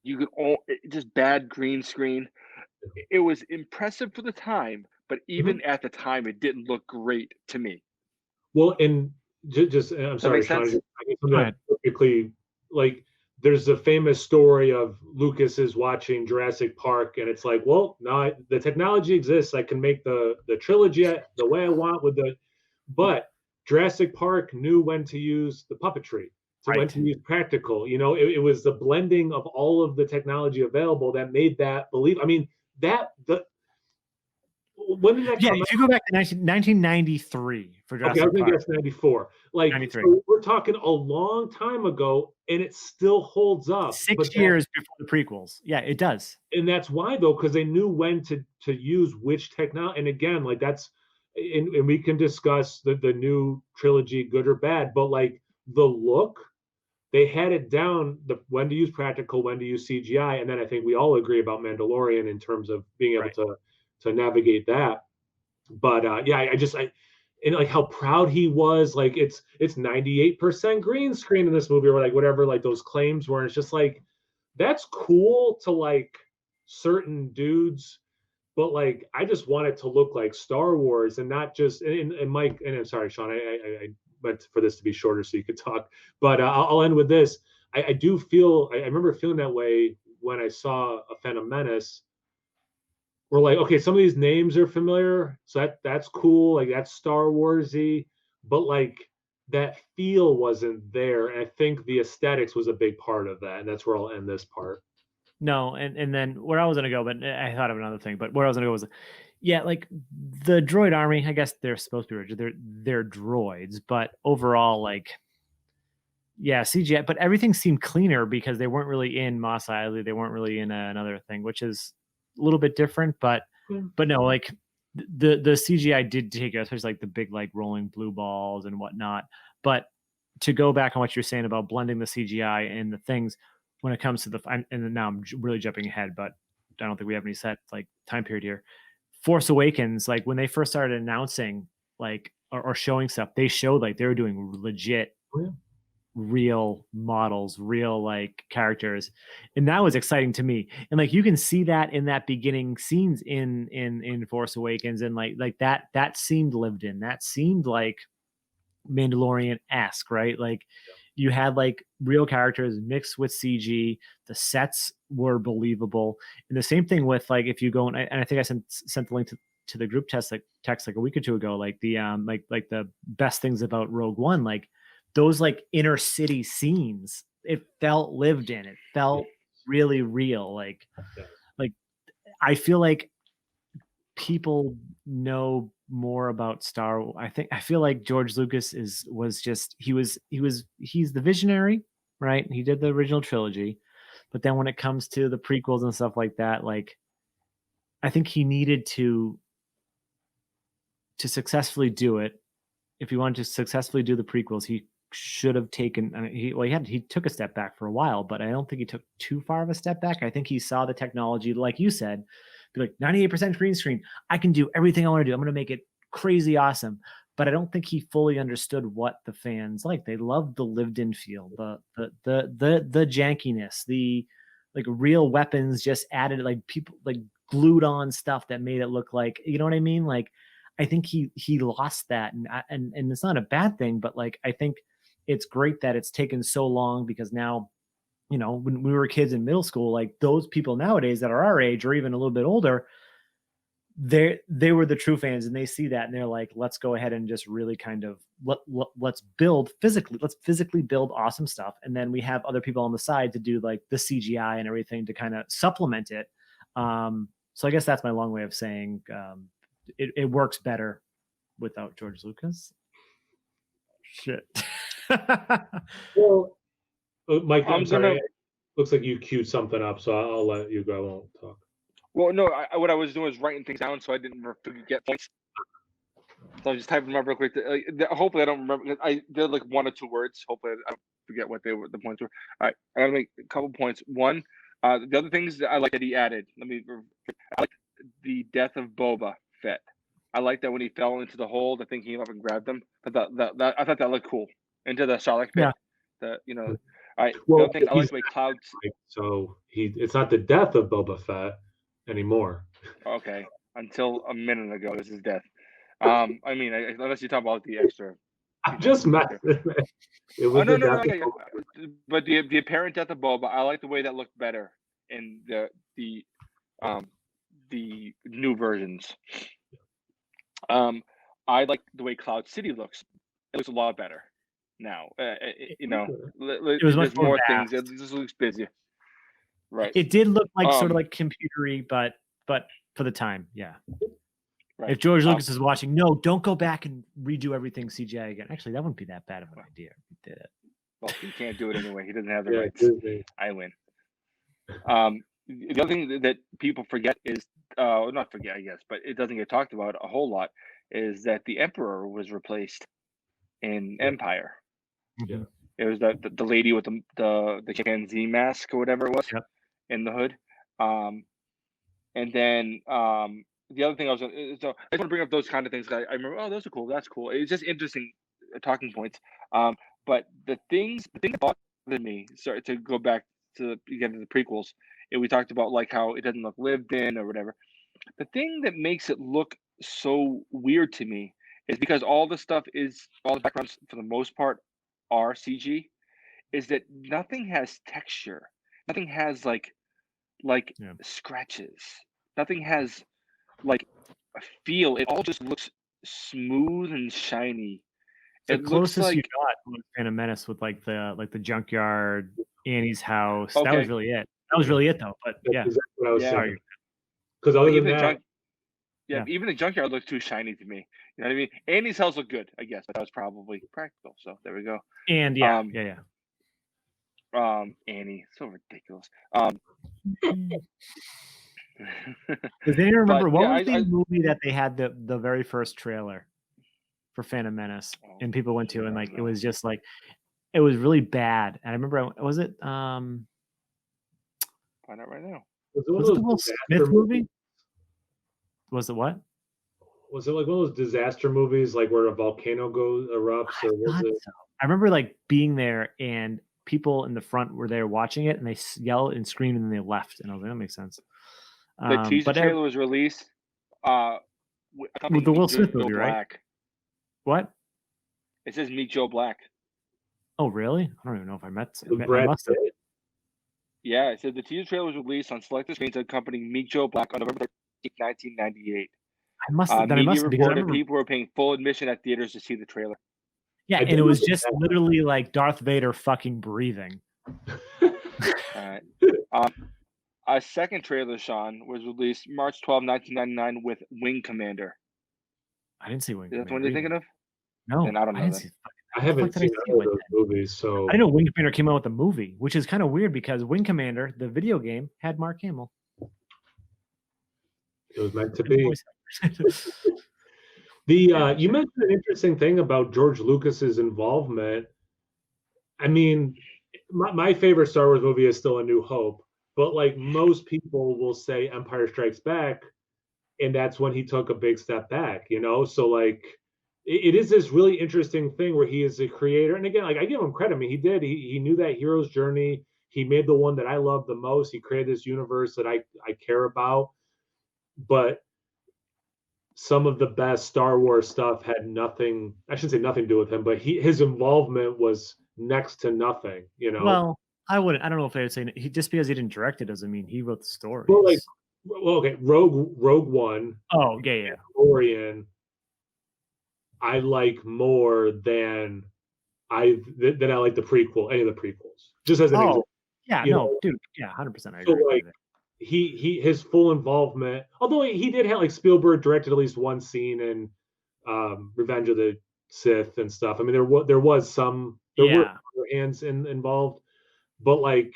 you could just bad green screen. It was impressive for the time, but even at the time, it didn't look great to me. Well, and just I'm sorry, Sean. Typically, like there's a famous story of Lucas is watching Jurassic Park, and it's like, well, now the technology exists. I can make the trilogy the way I want but Jurassic Park knew when to use the puppetry, when to use practical. It was the blending of all of the technology available that made that believe. I mean, when did that come out? If you go back to 1993 for Jurassic Park. I think that's 94. Like, so we're talking a long time ago, and it still holds up. 6 years before the prequels. Yeah, it does. And that's why, though, because they knew when to use which technology. And again, like that's, and we can discuss the new trilogy, good or bad, but like the look, they had it down, when to use practical, when to use CGI. And then I think we all agree about Mandalorian in terms of being able to navigate that. But and like how proud he was. Like it's 98% green screen in this movie, or like whatever, like those claims were. And it's just like, that's cool to like certain dudes, but like I just want it to look like Star Wars and not just. And Mike, and I'm sorry, Sean, I meant for this to be shorter so you could talk, but I'll end with this. I do feel, I remember feeling that way when I saw A Phantom Menace. We're like, okay, some of these names are familiar, so that's cool, like that's Star Warsy, but like that feel wasn't there, and I think the aesthetics was a big part of that, and that's where I'll end this part. No, and then where I was gonna go, but I thought of another thing, but where I was gonna go was, like the droid army, I guess they're supposed to be rigid. They're droids, but overall, like, CGI, but everything seemed cleaner because they weren't really in Mos Eisley, they weren't really in another thing, which is a little bit different, but no, like the CGI did take it, especially like the big like rolling blue balls and whatnot. But to go back on what you're saying about blending the CGI and the things when it comes to and now I'm really jumping ahead, but I don't think we have any set like time period here. Force Awakens, like when they first started announcing like or showing stuff, they showed like they were doing legit real models, real like characters, and that was exciting to me. And like you can see that in that beginning scenes in Force Awakens, and like that seemed lived in. That seemed like Mandalorian-esque, right? Like you had like real characters mixed with CG. The sets were believable, and the same thing with like if you go and I think I sent the link to the group text like a week or two ago, like the like the best things about Rogue One, like those like inner city scenes, it felt lived in. It felt really real. Like I feel like people know more about Star Wars. I feel like George Lucas he's the visionary, right? He did the original trilogy, but then when it comes to the prequels and stuff like that, like I think he needed to successfully do it. If he wanted to successfully do the prequels, he should have taken. I mean, he took a step back for a while, but I don't think he took too far of a step back. I think he saw the technology, like you said, be like 98% green screen. I can do everything I want to do. I'm going to make it crazy awesome. But I don't think he fully understood what the fans like. They loved the lived-in feel, the jankiness, the like real weapons just added, like people like glued on stuff that made it look like, you know what I mean? Like I think he lost that, and it's not a bad thing, but like I think it's great that it's taken so long, because now, you know, when we were kids in middle school, like those people nowadays that are our age or even a little bit older, they were the true fans, and they see that and they're like, let's go ahead and just really kind of let's physically build awesome stuff, and then we have other people on the side to do like the CGI and everything to kind of supplement it. So I guess that's my long way of saying it works better without George Lucas. Shit. Well, Mike, I'm sorry. Looks like you queued something up, so I'll let you go. I won't talk. Well, no, what I was doing was writing things down so I didn't forget points. So I was just typing them up real quick. Hopefully I don't remember. I did like 1 or 2 words. Hopefully I don't forget what the points were. All right, I gotta make a couple points. One, the other things that I like that he added. I like the death of Boba Fett. I like that when he fell into the hole, the thing came up and grabbed him. I thought that looked cool. Into the Sarlacc pit. Yeah. All right. Well, the other thing, I like the way clouds. So it's not the death of Boba Fett anymore. Okay. Until a minute ago, this is death. I mean, unless you talk about the extra. I'm just messing. It was no. But the apparent death of Boba, I like the way that looked better in the new versions. I like the way Cloud City looks. It looks a lot better now. You know, there's more things. It just looks busy. Right. It did look like sort of like computery, but for the time, yeah. Right. If George Lucas is watching, no, don't go back and redo everything CGI again. Actually, that wouldn't be that bad of an idea if he did it. Well, he can't do it anyway. He doesn't have the rights. I win. The other thing that people forget is, not forget, I guess, but it doesn't get talked about a whole lot, is that the Emperor was replaced in Empire. Yeah. It was the lady with the chimpanzee mask or whatever it was in the hood. And then the other thing so I just want to bring up those kind of things. I remember, oh, those are cool. That's cool. It's just interesting talking points. But the thing that bothered me, sorry, to go back to again to the prequels, and we talked about like how it doesn't look lived in or whatever. The thing that makes it look so weird to me is because all the backgrounds for the most part are CG, is that nothing has texture. Nothing has like scratches. Nothing has like a feel. It all just looks smooth and shiny. The closest you got was Phantom Menace with like the junkyard, Annie's house. Okay. That was really it. That was really it though. But yeah, exactly what I was saying. Because other than that, even the junkyard looks too shiny to me. You know what I mean? Annie's house looked good, I guess, but that was probably practical. So there we go. And Annie, so ridiculous. Does anyone remember what was the movie that they had the very first trailer for Phantom Menace and people went to, and like it was just like it was really bad. And I remember, was it find out right now. Was it the Will Smith movie? Was it what? Was it like one of those disaster movies, like where a volcano erupts? Or was it? So. I remember like being there and people in the front were there watching it, and they yelled and screamed, and then they left. And I was like, that makes sense. The teaser trailer was released with the Will Smith movie, right? What? It says Meet Joe Black. Oh, really? I don't even know if I met. Yeah, it said the teaser trailer was released on selected screens accompanying Meet Joe Black on November 13, 1998. I must because Media I reported remember. people were paying full admission at theaters to see the trailer. Yeah, and it was just literally like Darth Vader fucking breathing. All right. A second trailer, Sean, was released March 12, 1999 with Wing Commander. I didn't see Wing Is that Commander. the one you're thinking of? No, then I don't know. I haven't seen either of those movies, so I didn't know Wing Commander came out with a movie, which is kind of weird because Wing Commander, the video game, had Mark Hamill. It was meant to be. You mentioned an interesting thing about George Lucas's involvement. I mean, my favorite Star Wars movie is still A New Hope, but like most people will say Empire Strikes Back, and that's when he took a big step back, you know? So like it is this really interesting thing where he is a creator. And again, like I give him credit. I mean, he knew that hero's journey. He made the one that I love the most. He created this universe that I care about. But some of the best Star Wars stuff had nothing, I shouldn't say nothing to do with him, but his involvement was next to nothing, you know? Well, I don't know if I would say just because he didn't direct it doesn't mean he wrote the story. Well, okay, Rogue One. Oh, yeah. Mandalorian, I like more than I like the prequel, any of the prequels. Just as an example. Yeah, dude, yeah, 100%. I agree. So like his full involvement, although he did have like Spielberg directed at least one scene in Revenge of the Sith and stuff. I mean, there was some were hands involved, but like,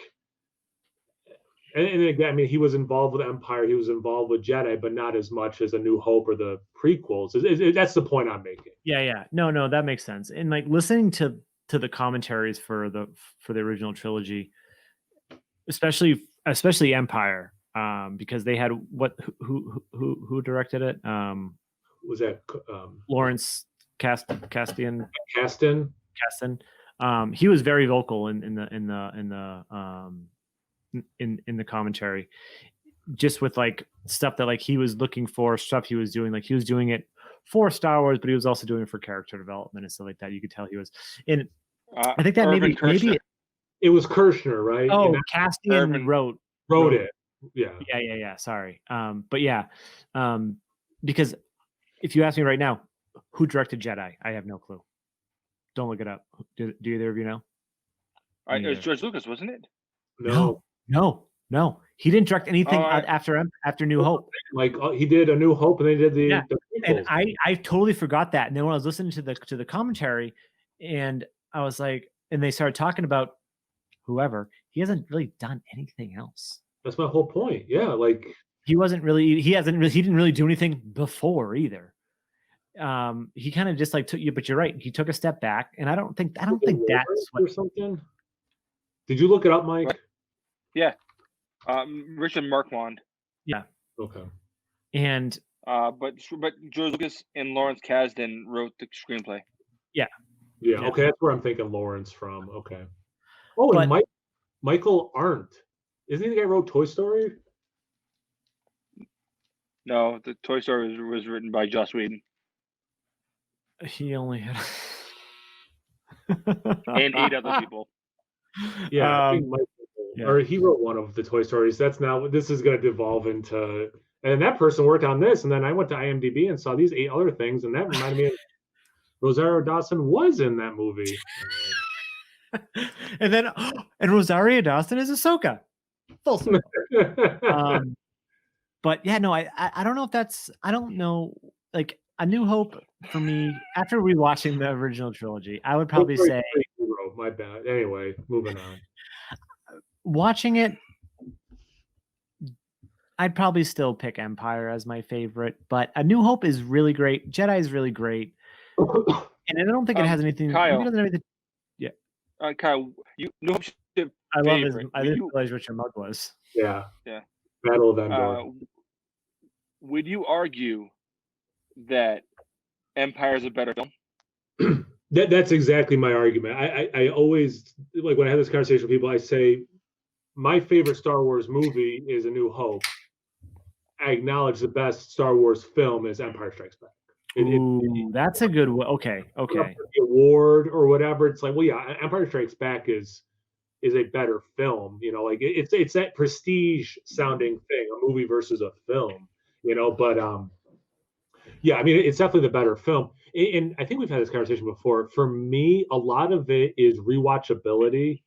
and again, I mean, he was involved with Empire, he was involved with Jedi, but not as much as A New Hope or the prequels. That's the point I'm making. Yeah. No, that makes sense. And like listening to the commentaries for the original trilogy, especially Empire, because they had who directed it? Was that Lawrence Kasdan? He was very vocal in the commentary, just with like stuff that like he was looking for, stuff he was doing. Like he was doing it for Star Wars, but he was also doing it for character development and stuff like that. You could tell he was in. I think that maybe it was Kirshner, right? Oh, Kasdan wrote it. Yeah. Sorry. But yeah, because if you ask me right now, who directed Jedi? I have no clue. Don't look it up. Do either of you know? It was George Lucas, wasn't it? No. He didn't direct anything after New Hope. Like he did A New Hope, and they did the and I totally forgot that. And then when I was listening to the commentary, and I was like, and they started talking about whoever, he hasn't really done anything else. That's my whole point. Yeah, like he didn't really do anything before either. He kind of just like took you, but you're right. He took a step back, and I don't think that's what, or something. Did you look it up, Mike? Yeah. Richard Marquand. Yeah. Okay. And but George Lucas and Lawrence Kasdan wrote the screenplay. Yeah. Okay, that's where I'm thinking Lawrence from. Okay. Oh, and Michael Arndt. Isn't he the guy who wrote Toy Story? No, the Toy Story was written by Joss Whedon. He only had and 8 other people. Yeah, I think or he wrote one of the Toy Stories. That's now, this is going to devolve into, and that person worked on this, and then I went to IMDb and saw these 8 other things, and that reminded me of Rosario Dawson was in that movie. and Rosario Dawson is Ahsoka. Full circle. But yeah, no, I don't know if that's, I don't know, like A New Hope for me, after rewatching the original trilogy, I would probably say, my bad. Anyway, moving on. Watching it, I'd probably still pick Empire as my favorite, but A New Hope is really great. Jedi is really great, and I don't think it has anything. Kyle, maybe it doesn't have anything. Yeah. Kyle, you know. I love his. I didn't realize what your mug was. Yeah. Battle of Endor. Would you argue that Empire is a better film? That's exactly my argument. I always, like when I have this conversation with people, I say my favorite Star Wars movie is A New Hope. I acknowledge the best Star Wars film is Empire Strikes Back. That's a good one. Okay. The award or whatever. It's like, well, yeah, Empire Strikes Back is a better film. You know, like it's that prestige sounding thing, a movie versus a film. You know, but Yeah, I mean, it's definitely the better film. And I think we've had this conversation before. For me, a lot of it is rewatchability.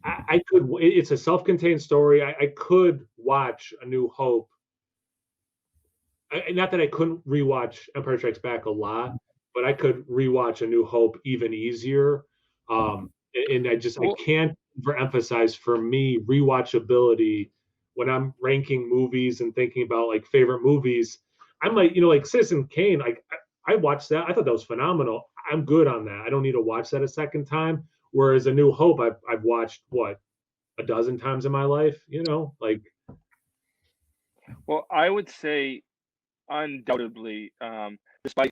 I could, it's a self-contained story. I could watch A New Hope. Not that I couldn't rewatch Empire Strikes Back a lot, but I could rewatch A New Hope even easier. And I can't overemphasize, for me, rewatchability when I'm ranking movies and thinking about like favorite movies. I might, like Citizen Kane, like I watched that. I thought that was phenomenal. I'm good on that. I don't need to watch that a second time. Whereas A New Hope, I've watched what, a dozen times in my life, like. Well, I would say undoubtedly, despite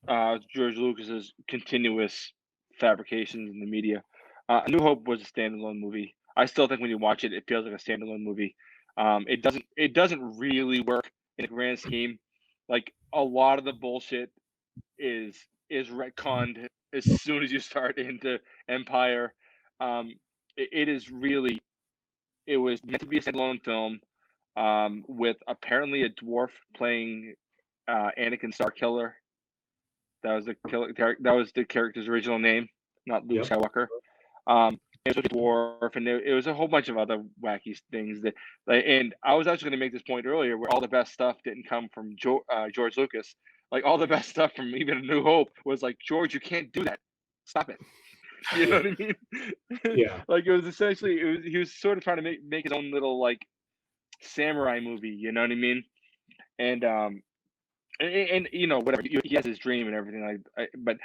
George Lucas's continuous fabrications in the media, A New Hope was a standalone movie. I still think when you watch it, it feels like a standalone movie. It doesn't really work in the grand scheme. Like a lot of the bullshit is retconned as soon as you start into Empire. It is really, it was meant to be a standalone film, with apparently a dwarf playing Anakin Starkiller. That was the character's original name, not Luke Skywalker. It was a dwarf, and it was a whole bunch of other wacky things that. And I was actually going to make this point earlier, where all the best stuff didn't come from George Lucas. Like all the best stuff from even A New Hope was like, George, you can't do that. Stop it. You know what I mean? Yeah. Like it was essentially, he was sort of trying to make his own little like samurai movie. You know what I mean? And whatever, he has his dream and everything, but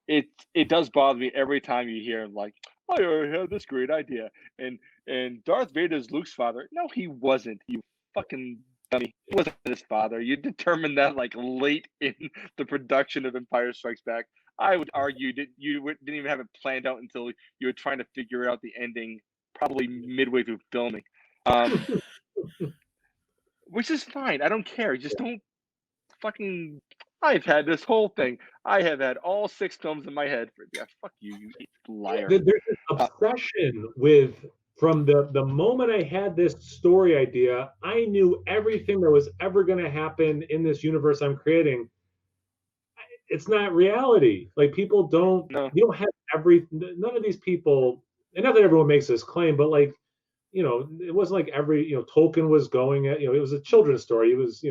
it does bother me every time you hear him like, I had this great idea, and Darth Vader's Luke's father. No, he wasn't, you fucking dummy. He wasn't his father. You determined that like late in the production of Empire Strikes Back. I would argue that you didn't even have it planned out until you were trying to figure out the ending, probably midway through filming, which is fine. I don't care. Just don't fucking. I've had this whole thing. I have had all 6 films in my head. Fuck you, you liar. There's this obsession with, from the moment I had this story idea, I knew everything that was ever going to happen in this universe I'm creating. It's not reality. Like people don't, you don't have none of these people, and not that everyone makes this claim, but like, it wasn't like Tolkien was going at, it was a children's story. It was,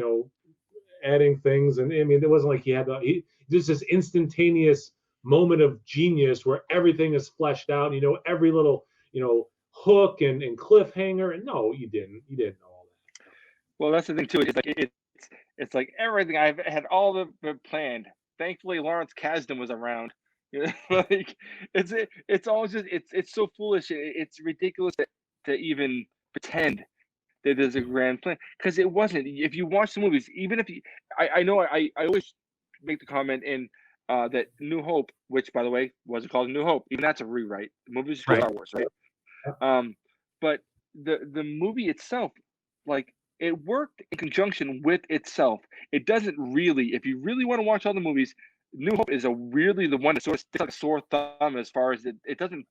adding things, and I mean, it wasn't like he had just this instantaneous moment of genius where everything is fleshed out. Every little hook and cliffhanger. And no, you didn't know all that. Well, that's the thing too. It's like it's like everything I've had all the planned. Thankfully, Lawrence Kasdan was around. Like it's all just it's so foolish. It's ridiculous to even pretend that there's a grand plan, because it wasn't. If you watch the movies, even if you, I know I always make the comment in that New Hope, which by the way wasn't called New Hope, even that's a rewrite. The movie is called Star Wars, right? But the movie itself, like it worked in conjunction with itself. It doesn't really, if you really want to watch all the movies, New Hope is really the one that sort of sticks like a sore thumb as far as it doesn't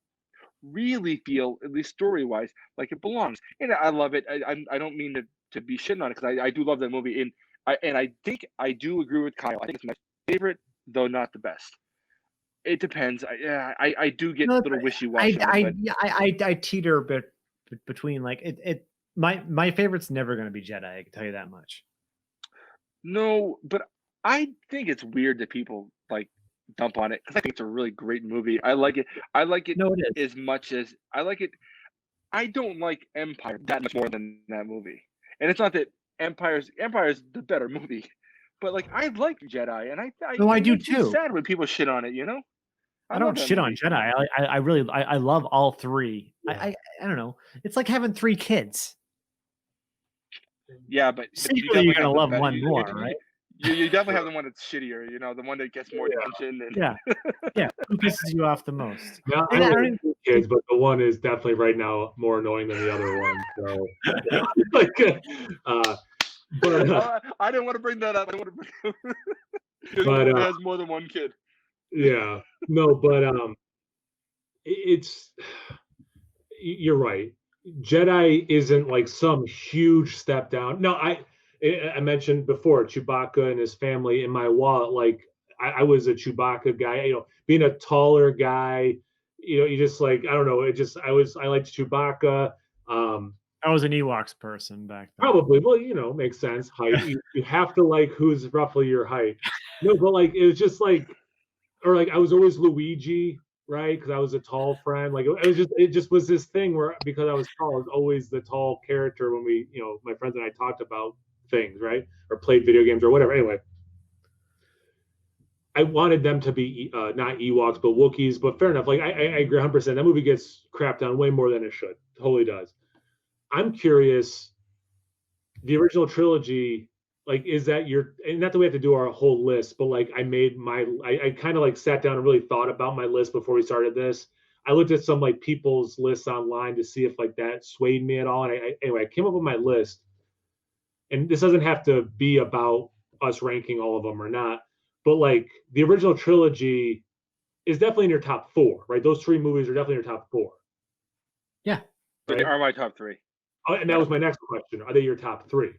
really feel, at least story-wise, like it belongs. And I love it. I don't mean to be shitting on it, because I do love that movie. And I think I do agree with Kyle. I think it's my favorite, though not the best. It depends. I do get a little wishy-washy. I teeter a bit between like it. My favorite's never going to be Jedi. I can tell you that much. No, but I think it's weird that people like dump on it, because I think it's a really great movie. I like it. No, it is. As much as I like it. I don't like Empire that much more than that movie. And it's not that Empire's the better movie, but like I like Jedi, and I do too. Sad when people shit on it, I don't shit on Jedi. I really love all 3. Yeah. I don't know. It's like having 3 kids. Yeah, but you're gonna love one more, right? You definitely have the one that's shittier, the one that gets more attention. And... Yeah. Who pisses you off the most? Now, I don't have kids, but the one is definitely right now more annoying than the other one. So, I didn't want to bring that up. But it has more than one kid. Yeah, no, but you're right. Jedi isn't like some huge step down. No, I mentioned before Chewbacca and his family in my wallet. Like I was a Chewbacca guy. You know, being a taller guy. You know, you just like I don't know. I liked Chewbacca. I was an Ewoks person back then. Probably. Well, you know, makes sense. Height. You have to like who's roughly your height. No, but like it was just like, or like I was always Luigi, right? Because I was a tall friend. Like it just was this thing where because I was tall, I was always the tall character when we, you know, my friends and I talked about things, right? Or played video games or whatever. Anyway, I wanted them to be not Ewoks but Wookiees. But fair enough. Like I agree 100%. That movie gets crapped on way more than it should. Totally does. I'm curious. The original trilogy, like, is that your? And not that we have to do our whole list, but like, I kind of like sat down and really thought about my list before we started this. I looked at some like people's lists online to see if like that swayed me at all. And anyway, I came up with my list, and this doesn't have to be about us ranking all of them or not, but like the original trilogy is definitely in your top 4, right? Those 3 movies are definitely in your top 4. Yeah, They are my top 3. Oh, and that was my next question. Are they your top 3?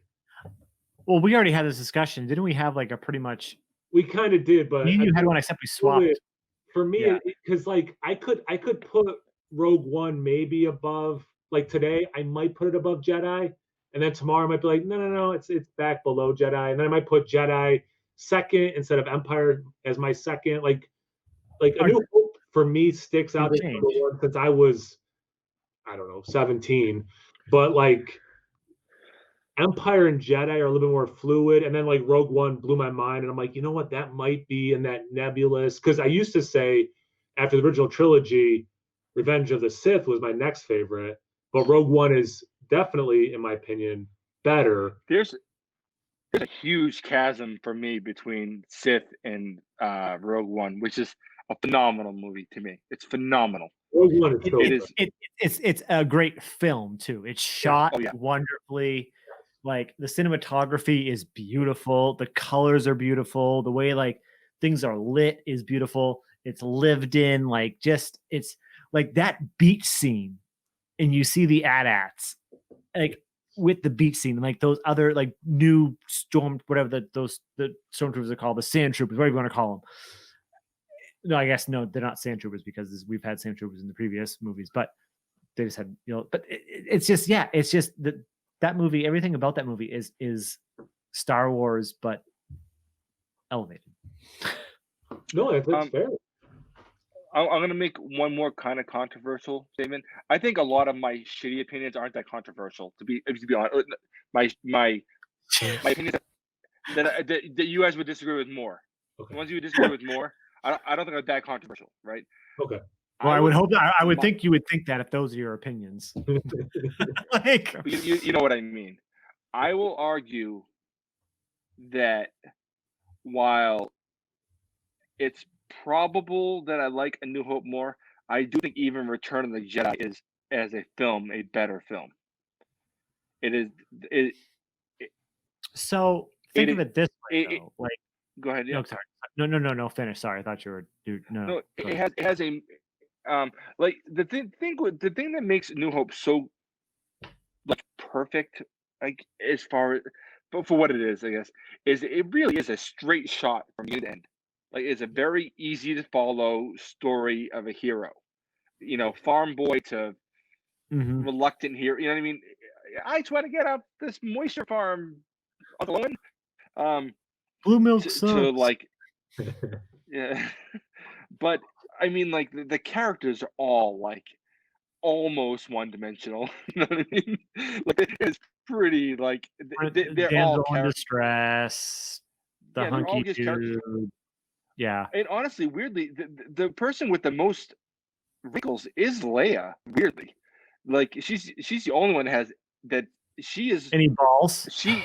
Well, we already had this discussion. Didn't we have like a pretty much? We kind of did, but you had one except we swapped. For me, because like I could put Rogue One maybe above. Like today, I might put it above Jedi, and then tomorrow I might be like, no, it's back below Jedi, and then I might put Jedi second instead of Empire as my second. Like A New Hope for me sticks out as number 1 since I was, I don't know, 17, but like Empire and Jedi are a little bit more fluid, and then like Rogue One blew my mind, and I'm like, you know what, that might be in that nebulous. Because I used to say after the original trilogy, Revenge of the Sith was my next favorite, but Rogue One is definitely, in my opinion, better. There's a huge chasm for me between Sith and Rogue One, which is a phenomenal movie to me. It's phenomenal. Rogue One is it's a great film too. It's shot wonderfully. Like the cinematography is beautiful, the colors are beautiful, the way like things are lit is beautiful. It's lived in, like just it's like that beach scene, and you see the AT-ATs like with the beach scene, like those other like new whatever the stormtroopers are called, the sand troopers, whatever you want to call them. No, I guess no, they're not sand troopers because we've had sand troopers in the previous movies, but they just had, you know, but it's just it's just that movie, everything about that movie is Star Wars, but elevated. No, that's fair. I'm going to make one more kind of controversial statement. I think a lot of my shitty opinions aren't that controversial. To be honest, my opinions that you guys would disagree with more. Okay. The ones you would disagree with more, I don't think are that controversial, right? Okay. Well, I would think you would think that if those are your opinions. Like you know what I mean. I will argue that while it's probable that I like A New Hope more, I do think even Return of the Jedi is, as a film, a better film. So think of it this way, though. Like, go ahead. Yeah. No, sorry. No. Finish. Sorry, I thought you were. No, it has a like the thing that makes New Hope so like perfect, like as far as, but for what it is, I guess, is it really is a straight shot from beginning to end. Like it's a very easy to follow story of a hero, you know, farm boy to reluctant hero. You know what I mean? I try to get out this moisture farm alone. Blue milk to like, yeah. But I mean, like the characters are all like almost one-dimensional. You know what I mean? Like it's pretty like they're all in distress. The hunky dude. Yeah. And honestly, weirdly, the person with the most wrinkles is Leia. Weirdly, like she's the only one that has that. She is any balls. She,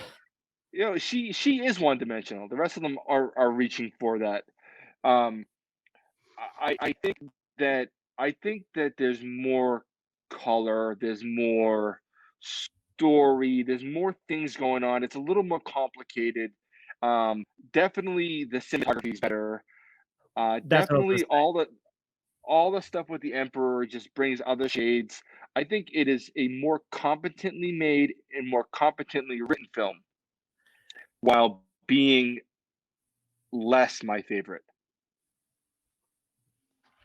you know, she is one-dimensional. The rest of them are reaching for that. I think that there's more color, there's more story, there's more things going on. It's a little more complicated. Definitely the cinematography is better. Definitely all the stuff with the Emperor just brings other shades. I think it is a more competently made and more competently written film while being less my favorite.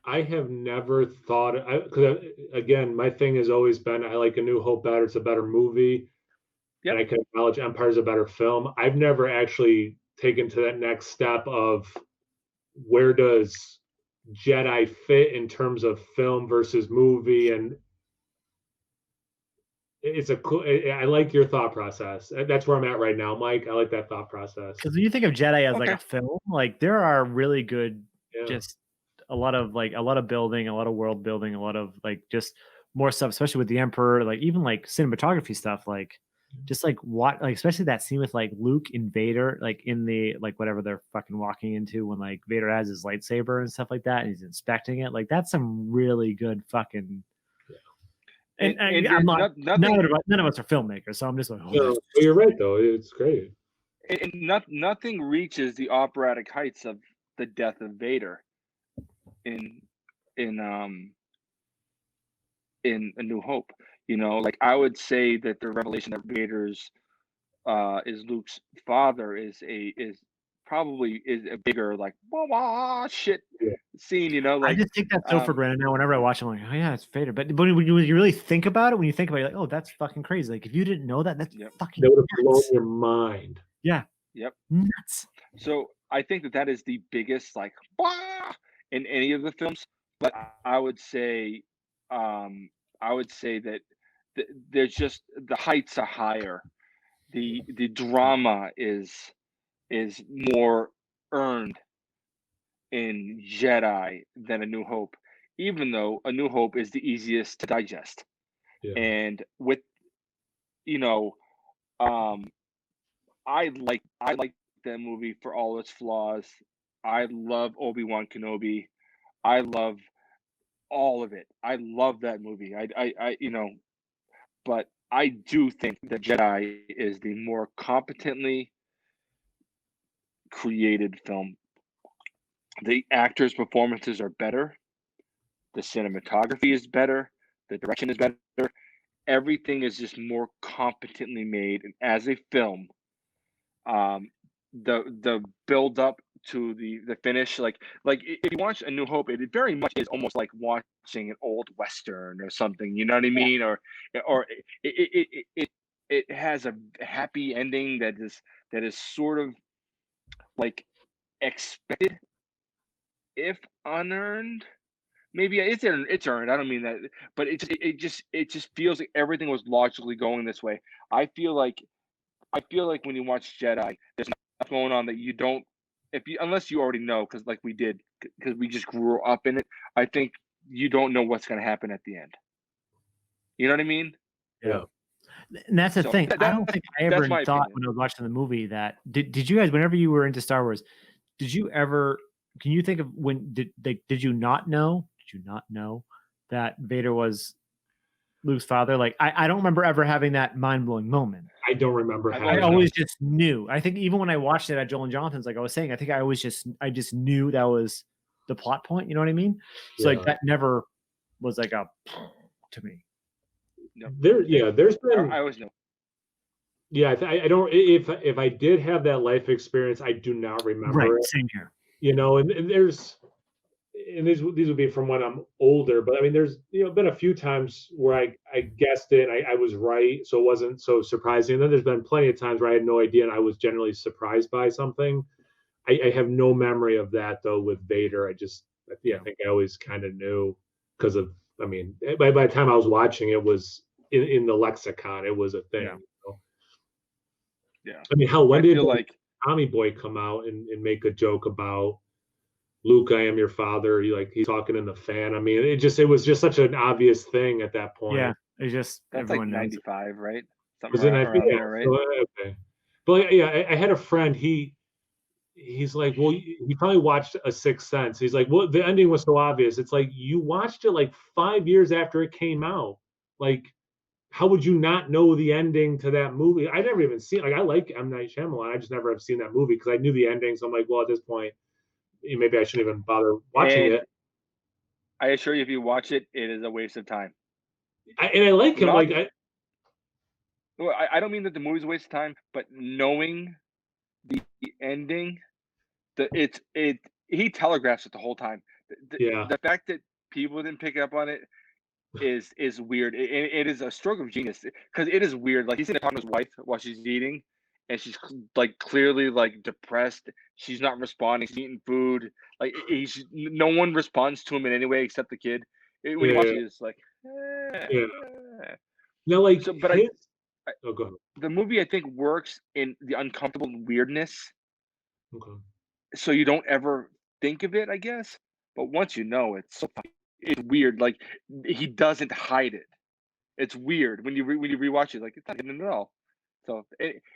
I have never thought, because again, my thing has always been I like A New Hope better. It's a better movie. Yep. And I can acknowledge Empire's a better film. I've never actually taken to that next step of where does Jedi fit in terms of film versus movie. And it's a cool, I like your thought process. That's where I'm at right now, Mike. I like that thought process. Because when you think of Jedi as like Okay. a film, like there are really good, Yeah. just a lot of building, a lot of world building, a lot of like just more stuff, especially with the Emperor, like even like cinematography stuff, like just like what, like especially that scene with like Luke and Vader, like in the like whatever they're fucking walking into when like Vader has his lightsaber and stuff like that, and he's inspecting it. Like that's some really good fucking. And I'm not, none of us are filmmakers, so I'm just like, but you're right though. It's great. And nothing reaches the operatic heights of the death of Vader in A New Hope. You know, like I would say that the revelation that Vader's is Luke's father is probably a bigger like shit scene. You know, like I just take that so for granted now. Whenever I watch, I'm like, oh yeah, it's Vader. But when you really think about it, when you think about it, you're like, oh, that's fucking crazy. Like if you didn't know that, that's fucking. That would have blown your mind. Yeah. Yep. Nuts. So I think that is the biggest like in any of the films. But I would say that there's just the heights are higher. The drama is more earned in Jedi than A New Hope, even though A New Hope is the easiest to digest. Yeah. And with I like that movie for all its flaws. I love Obi-Wan Kenobi. I love all of it. I love that movie. I but I do think that Jedi is the more competently created film. The actors' performances are better. The cinematography is better. The direction is better. Everything is just more competently made. And as a film, the build up to the finish, like if you watch A New Hope, it very much is almost like watching an old Western or something. You know what I mean? Or it has a happy ending that is sort of like expected, if unearned. Maybe it's earned. I don't mean that, but it just feels like everything was logically going this way. I feel like when you watch Jedi, there's nothing going on that you don't, unless you already know, because like we did, because we just grew up in it. I think you don't know what's going to happen at the end. You know what I mean? Yeah. And that's the thing. I don't think I ever thought when I was watching the movie that did you guys, whenever you were into Star Wars, did you ever? Can you think of when did you not know? Did you not know that Vader was Luke's father? Like I don't remember ever having that mind-blowing moment. I don't remember. I always just knew. I think even when I watched it at Joel and Jonathan's, like I was saying, I think I just knew that was the plot point. You know what I mean? So like that never was like a to me. No. There's been. I always know. Yeah, I don't. If I did have that life experience, I do not remember it. Same here. You know, and these would be from when I'm older, but I mean, there's been a few times where I guessed it, and I was right, so it wasn't so surprising. And then there's been plenty of times where I had no idea, and I was generally surprised by something. I have no memory of that though with Vader. I think I always kind of knew because of. I mean, by the time I was watching, it was in the lexicon. It was a thing. Yeah. Yeah. I mean, when did Tommy Boy come out and make a joke about Luke, I am your father? He's talking in the fan. I mean, it was just such an obvious thing at that point. Yeah, it's just that's everyone like knows 95, right? Was it 95? Yeah, right? Okay. But yeah, I had a friend. He's like, well, he probably watched A Sixth Sense. He's like, well, the ending was so obvious. It's like you watched it like 5 years after it came out. Like, how would you not know the ending to that movie? I never even seen. Like, I like M. Night Shyamalan. I just never have seen that movie because I knew the ending. So I'm like, well, at this point, maybe I shouldn't even bother watching it. I assure you, if you watch it, it is a waste of time. I like him. I don't mean that the movie's a waste of time, but knowing the ending, he telegraphs it the whole time. Yeah. The fact that people didn't pick up on it is weird. It is a stroke of genius because it is weird. Like he's sitting there talking to his wife while she's eating, and she's like clearly like depressed. She's not responding. She's eating food. Like no one responds to him in any way except the kid. When you watch it, it's like, yeah. Now, like, so, but oh, go ahead. The movie I think works in the uncomfortable weirdness. Okay. So you don't ever think of it, I guess. But once you know, it's weird. Like he doesn't hide it. It's weird when you rewatch it. Like it's not hidden at all. So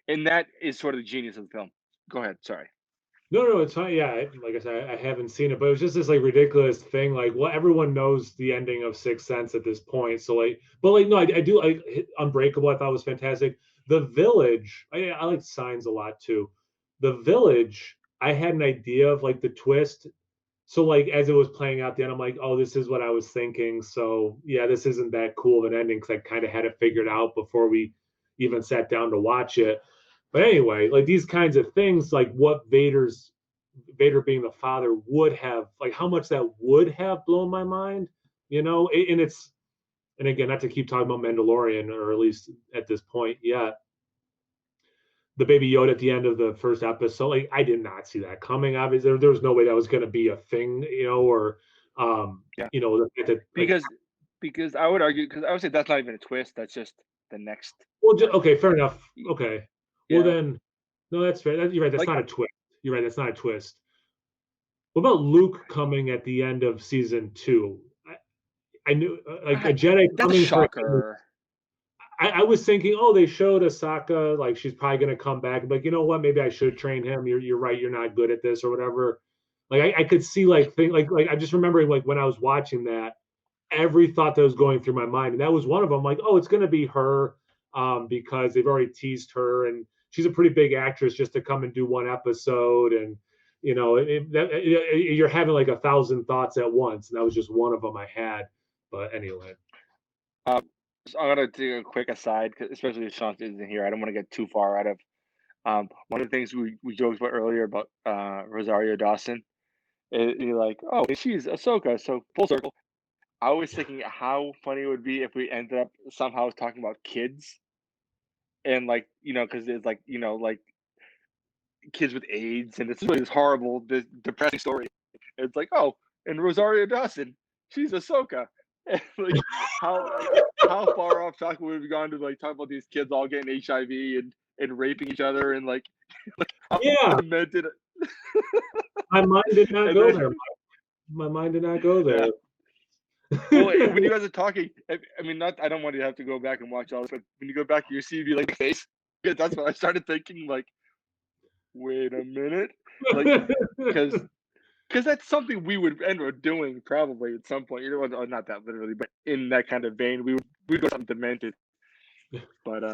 and that is sort of the genius of the film. Go ahead. Sorry. No, it's fine. Yeah, like I said, I haven't seen it, but it was just this like ridiculous thing. Like, well, everyone knows the ending of Sixth Sense at this point. So like, but like, no, I do. Unbreakable, I thought was fantastic. The Village, I like Signs a lot too. The Village, I had an idea of like the twist. So like as it was playing out, then I'm like, oh, this is what I was thinking. So yeah, this isn't that cool of an ending because I kind of had it figured out before we even sat down to watch it. But anyway, like these kinds of things, like what Vader being the father would have, like how much that would have blown my mind, and it's, and again, not to keep talking about Mandalorian, or at least at this point yet, the baby Yoda at the end of the first episode, like I did not see that coming. Obviously, there was no way that was going to be a thing, or, the fact that, because I would argue, because I would say that's not even a twist. That's just the next. Well, okay, fair enough. Okay, yeah. Well then, no, that's fair. You're right. That's like, not a twist. You're right. That's not a twist. What about Luke coming at the end of season 2? I knew like a Jedi coming. That's a shocker. I was thinking, oh, they showed Ahsoka, like she's probably going to come back. Like, you know what? Maybe I should train him. You're right. You're not good at this or whatever. Like I could see like I'm just remembering like when I was watching that, every thought that was going through my mind, and that was one of them. Like, oh, it's going to be her, because they've already teased her, and she's a pretty big actress just to come and do one episode, and you're having like 1,000 thoughts at once, and that was just one of them I had. But anyway. I'm gonna do a quick aside, especially if Shaun isn't here. I don't want to get too far out of. One of the things we joked about earlier about Rosario Dawson, you're like, oh, she's Ahsoka, so full circle. I was thinking how funny it would be if we ended up somehow talking about kids, and like because it's like like kids with AIDS, and it's really this horrible, this depressing story. It's like, oh, and Rosario Dawson, she's Ahsoka. Like how far off topic would we gone to like talk about these kids all getting HIV and raping each other, and like yeah, demented. My mind did not go there. My mind did not go there. Well, when you guys are talking, I mean, I don't want you to have to go back and watch all this, but when you go back to your CV, like the face, that's what I started thinking. Like, wait a minute, like because that's something we would end up doing probably at some point. Not that literally, but in that kind of vein, we'd go something demented. But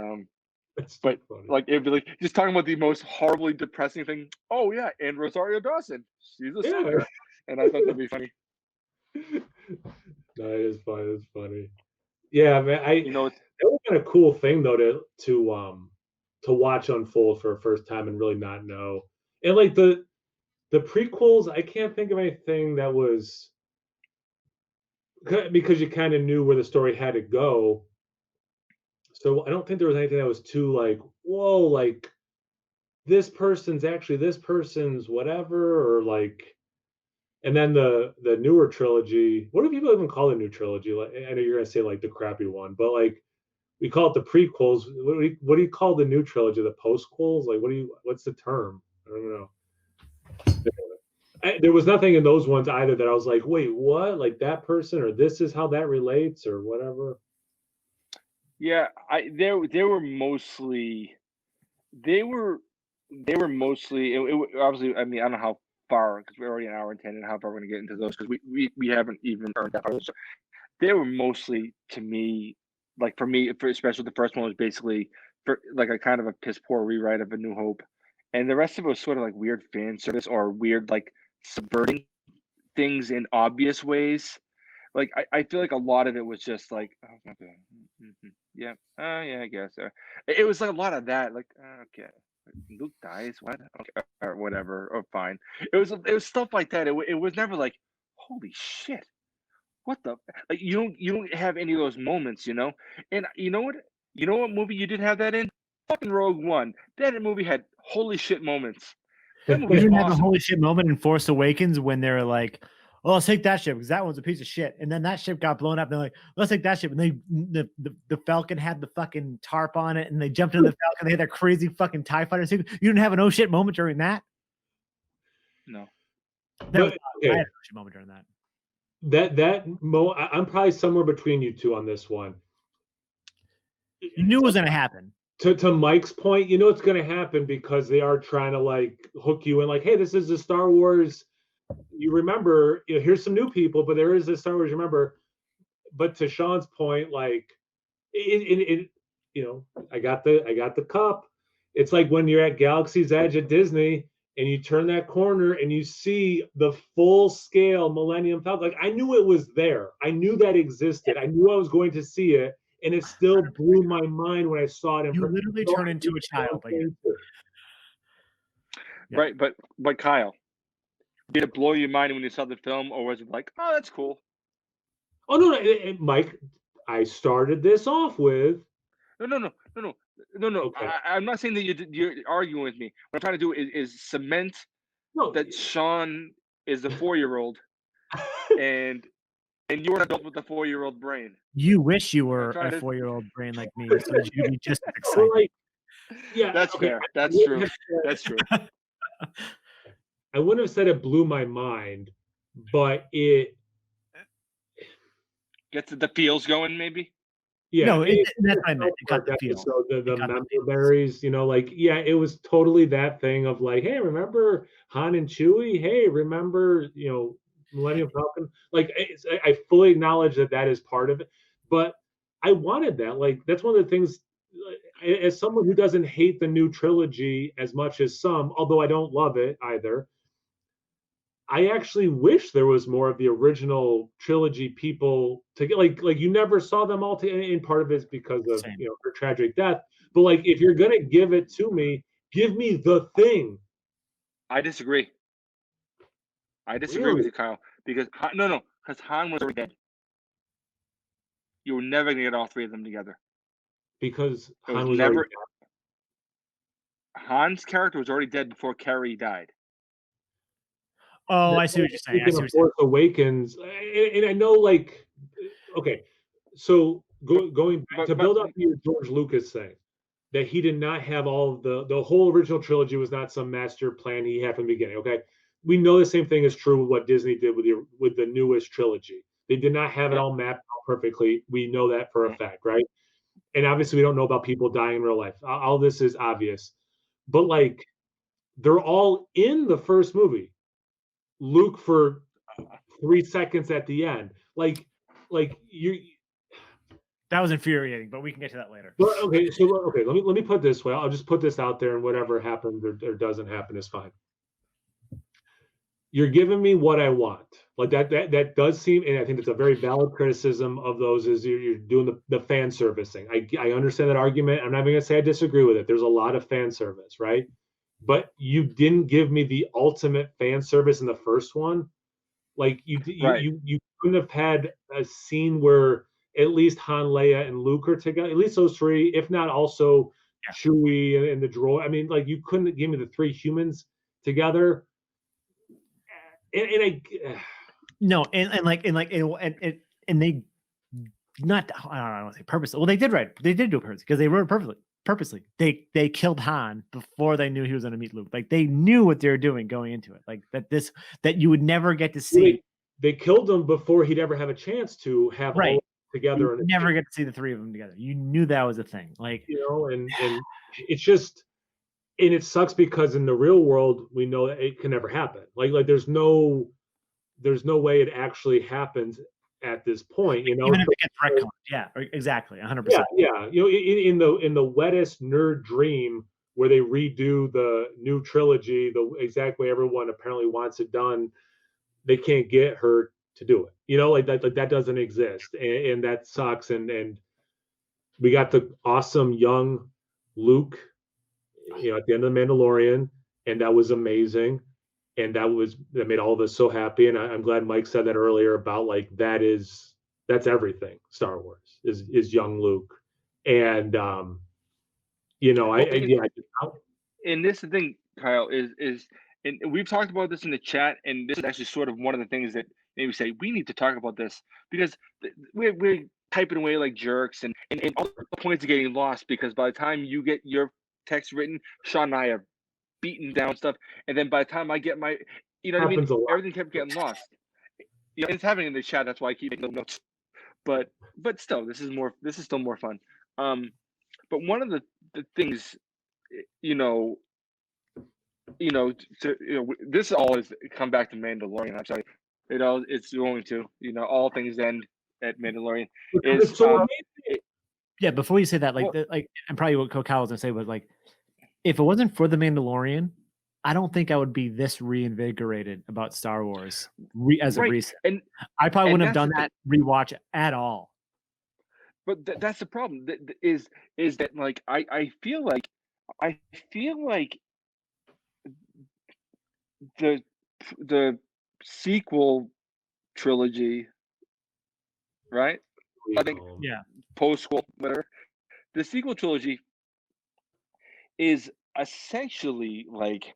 like it'd be like just talking about the most horribly depressing thing. Oh yeah, and Rosario Dawson, she's a sucker, and I thought that'd be funny. No, it is funny. It's funny. Yeah, man. It was kind of cool thing though to watch unfold for a first time and really not know. And like the prequels, I can't think of anything that was, because you kind of knew where the story had to go. So I don't think there was anything that was too like, whoa, like this person's actually this person's whatever, or like. And then the newer trilogy, what do people even call the new trilogy? Like, I know you're gonna say like the crappy one, but like we call it the prequels. What do you call the new trilogy? The postquels? Like what's the term? I don't know. There was nothing in those ones either that I was like, wait, what? Like that person, or this is how that relates, or whatever. Yeah, they were mostly obviously. I mean, I don't know how far, because we're already an hour and 10, and how far we're gonna get into those, because we haven't even earned that part. So they were mostly, to me, like for me, especially the first one was basically for like a kind of a piss poor rewrite of A New Hope, and the rest of it was sort of like weird fan service or weird like subverting things in obvious ways. Like I feel like a lot of it was just like, oh, okay, yeah, yeah, I guess. It was like a lot of that, like, okay, Luke dies, what? Okay, or whatever, or fine. It was stuff like that. It was never like, holy shit, what the, like, you don't have any of those moments, you know. And you know what movie you did have that in? Fucking Rogue One. That movie had holy shit moments. That movie You was didn't have a awesome. holy shit moment in Force Awakens when they're like, "Oh, let's take that ship because that one's a piece of shit," and then that ship got blown up. And they're like, "Let's take that ship," and the Falcon had the fucking tarp on it, and they jumped into the Falcon. They had that crazy fucking TIE fighter sequence. You didn't have an oh shit moment during that. No, I had an oh shit moment during that. I'm probably somewhere between you two on this one. You knew it was gonna happen. To Mike's point, you know it's going to happen because they are trying to like hook you in, like, hey, this is the Star Wars. You remember, you know, here's some new people, but there is a Star Wars. Remember, but to Sean's point, like, you know, I got the cup. It's like when you're at Galaxy's Edge at Disney and you turn that corner and you see the full scale Millennium Falcon. Like, I knew it was there. I knew that existed. I knew I was going to see it. And it still blew my mind when I saw it. You literally turn into a child. Right, but Kyle, did it blow your mind when you saw the film, or was it like, oh, that's cool? Oh no, Mike, I started this off with. No. Okay. I'm not saying that you're arguing with me. What I'm trying to do is cement that Shaun is a 4-year-old, and you're an adult with a 4-year-old brain. You wish you were a 4-year-old brain like me, so that you'd be just as excited. Like, yeah, that's fair. That's true. That's true. I wouldn't have said it blew my mind, but it gets the feels going, maybe. Yeah, no, that's what I meant. It got the feels. So the member berries, you know, like, yeah, it was totally that thing of like, hey, remember Han and Chewie? Hey, remember, you know, Millennium Falcon? Like, I fully acknowledge that is part of it, but I wanted that. Like, that's one of the things. As someone who doesn't hate the new trilogy as much as some, although I don't love it either, I actually wish there was more of the original trilogy people to get, like you never saw them all and part of it's because of you know, her tragic death. But like, if you're gonna give it to me, give me the thing. I disagree. With you, Kyle, because because Han was already dead. You were never gonna get all three of them together. Because Han was never. Han's character was already dead before Carrie died. Oh, I see what you're saying. I see what Force Awakens, and I know, like, okay, so going to build up your George Lucas thing, that he did not have all of the whole original trilogy was not some master plan he had from the beginning. Okay, we know the same thing is true with what Disney did with the newest trilogy. They did not have it all mapped out perfectly. We know that for a fact, right? And obviously, we don't know about people dying in real life. All this is obvious, but like, they're all in the first movie. Luke for 3 seconds at the end, like you. That was infuriating, but we can get to that later. Well, okay, let me put it this way. I'll just put this out there, and whatever happens or doesn't happen is fine. You're giving me what I want, like that does seem, and I think it's a very valid criticism of those, is you're doing the fan servicing. I understand that argument. I'm not even gonna say I disagree with it. There's a lot of fan service, right? But you didn't give me the ultimate fan service in the first one. Like, you couldn't have had a scene where at least Han, Leia, and Luke are together. At least those three, if not also Chewie and the droid. I mean, like, you couldn't give me the three humans together. And they not, I don't want to say purposely. Well, they did do it purposely because they wrote it purposely. They killed Han before they knew he was going to meet Luke. Like, they knew what they were doing going into it. Like, that you would never get to see. They killed him before he'd ever have a chance to have all together. You never get to see the three of them together. You knew that was a thing. Like, you know, and it's just, and it sucks because in the real world we know that it can never happen. Like there's no way it actually happens at this point, you know. Even if it gets retconned, yeah, exactly, 100%. Yeah. You know, in the wettest nerd dream where they redo the new trilogy the exact way everyone apparently wants it done, they can't get her to do it. You know, like that doesn't exist, and that sucks. And we got the awesome young Luke at the end of the Mandalorian, and that was amazing, and that made all of us so happy. And I'm glad Mike said that earlier about like that's everything. Star Wars is young Luke, and and this is the thing, Kyle, is and we've talked about this in the chat, and this is actually sort of one of the things that maybe say we need to talk about this, because we're typing away like jerks, and all the points are getting lost, because by the time you get your text written, Sean and I are beating down stuff, and then by the time I get my, what I mean, everything kept getting lost. It's happening in the chat. That's why I keep making notes. But still, this is still more fun. But one of the things, this all is come back to Mandalorian. I'm sorry, it's going to, all things end at Mandalorian. Yeah, before you say that, and probably what Kyle was gonna say was like, if it wasn't for the Mandalorian, I don't think I would be this reinvigorated about Star Wars as a recent. And I probably wouldn't have done that rewatch at all. But that's the problem. Is that like I feel like the sequel trilogy, right? I think post-sequel, whatever. The sequel trilogy is essentially like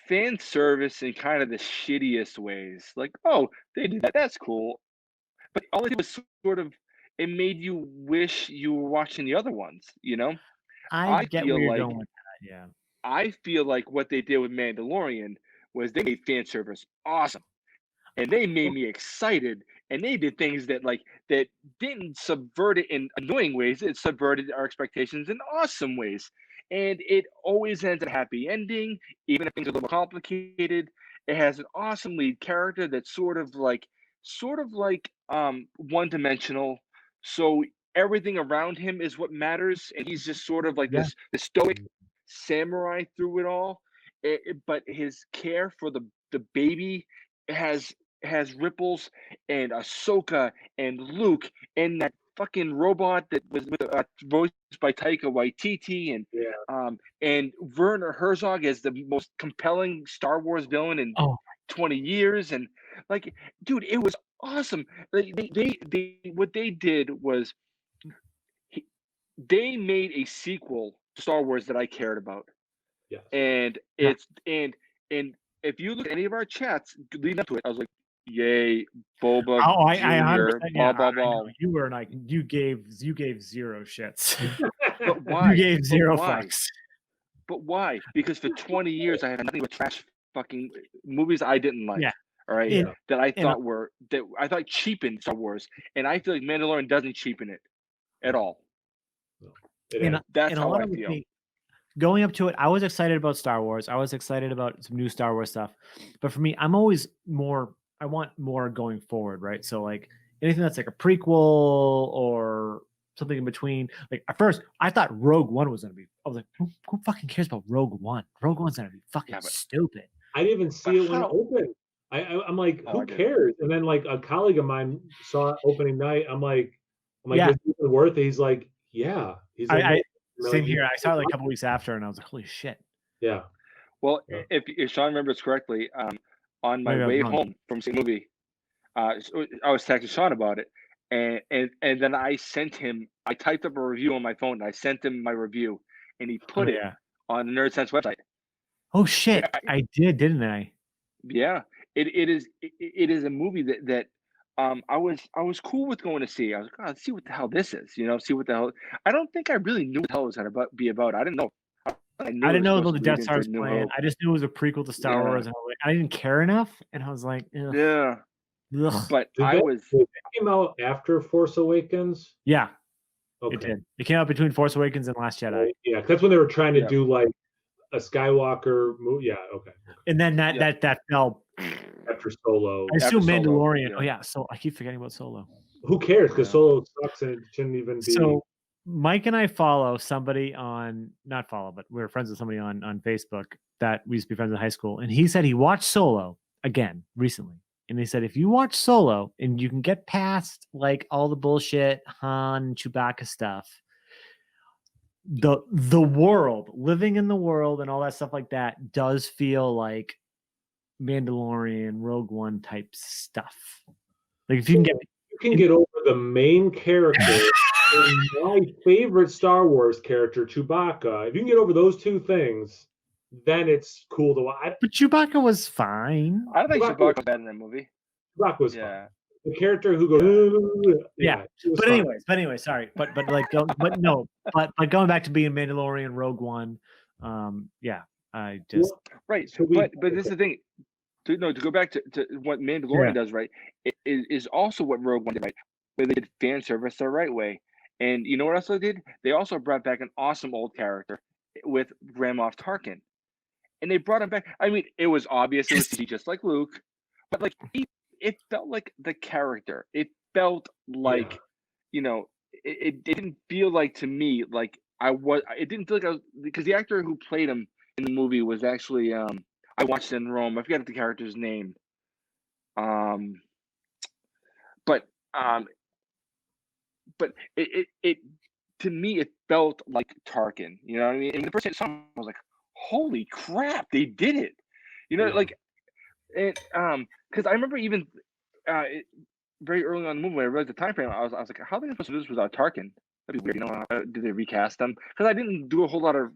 fan service in kind of the shittiest ways. Like, oh, they did that. That's cool. But all it did was sort of, it made you wish you were watching the other ones, I get where you're going with that, yeah. I feel like what they did with Mandalorian was they made fan service awesome. And they made me excited. And they did things that didn't subvert it in annoying ways. It subverted our expectations in awesome ways. And it always ends a happy ending, even if things are a little complicated. It has an awesome lead character that's sort of like one-dimensional. So everything around him is what matters, and he's just sort of like this stoic samurai through it all. But his care for the baby has ripples, and Ahsoka and Luke and that fucking robot that was voiced by Taika Waititi, and Werner Herzog as the most compelling Star Wars villain in 20 years, and like, dude, it was awesome. They what they did was they made a sequel to Star Wars that I cared about. Yes. And it's and if you look at any of our chats leading up to it, I was like, yay, Boba Jr. Blah. You were like, you gave zero shits. But why? You gave zero fucks. But why? Because for 20 years I had nothing but trash fucking movies I didn't like. Yeah. All right. That I thought cheapened Star Wars. And I feel like Mandalorian doesn't cheapen it at all. That's how I feel. Going up to it, I was excited about Star Wars. I was excited about some new Star Wars stuff. But for me, I want more going forward, right? So like anything that's like a prequel or something in between. Like at first, I thought Rogue One was gonna be. I was like, who fucking cares about Rogue One? Rogue One's gonna be fucking stupid. I didn't even see it when it opened. I'm like, who cares? And then like a colleague of mine saw it opening night. I'm like, is it even worth it? He's like, yeah. He's like, same here. I saw it like a couple weeks after, and I was like, holy shit. Yeah. Well, if Sean remembers correctly, on my way home from seeing the movie, I was texting Sean about it, and then I typed up a review on my phone, and I sent him my review, and he put it on the Nerdsense website. Oh shit! I did, didn't I? Yeah, it is a movie that I was cool with going to see. I was like, let's see what the hell this is, see what the hell. I don't think I really knew what the hell it was going to be about. I didn't know. I didn't know about the Death Star's plan. I just knew it was a prequel to Star Wars, and I didn't care enough. And I was like, ugh. Yeah. Ugh. But it came out after Force Awakens. Yeah. Okay. It did. It came out between Force Awakens and Last Jedi. Yeah, that's when they were trying to do like a Skywalker movie. Yeah. Okay. And then that fell after Solo. I assume Mandalorian. Yeah. Oh yeah. So I keep forgetting about Solo. Who cares? Because Solo sucks and it shouldn't even be. So Mike and I follow somebody but we were friends with somebody on Facebook that we used to be friends in high school. And he said he watched Solo again recently. And he said, if you watch Solo and you can get past like all the bullshit Han, Chewbacca stuff, the world, living in the world and all that stuff like that does feel like Mandalorian, Rogue One type stuff. Like if you can get over the main character and my favorite Star Wars character, Chewbacca, if you can get over those two things, then it's cool to watch. But Chewbacca was fine. I think Chewbacca was bad in that movie. Chewbacca was fine. The character who goes, But anyway, sorry, but like, but going back to being Mandalorian, Rogue One, I just right. But this is the thing. To go back to what Mandalorian does right, it is also what Rogue One did right, where they did fan service the right way. And you know what else they did? They also brought back an awesome old character with Grand Moff Tarkin, and they brought him back. I mean, it was obvious it was just like Luke, but like it felt like the character. It felt like, it didn't feel like to me like it didn't feel like I was, because the actor who played him in the movie was actually I watched it in Rome. I forget the character's name. But it to me it felt like Tarkin. You know what I mean? And the first time I saw him, I was like, "Holy crap, they did it!" Like, and because I remember even very early on in the movie when I read the time frame, I was like, "How are they supposed to do this without Tarkin? That'd be weird." Did they recast them? Because I didn't do a whole lot of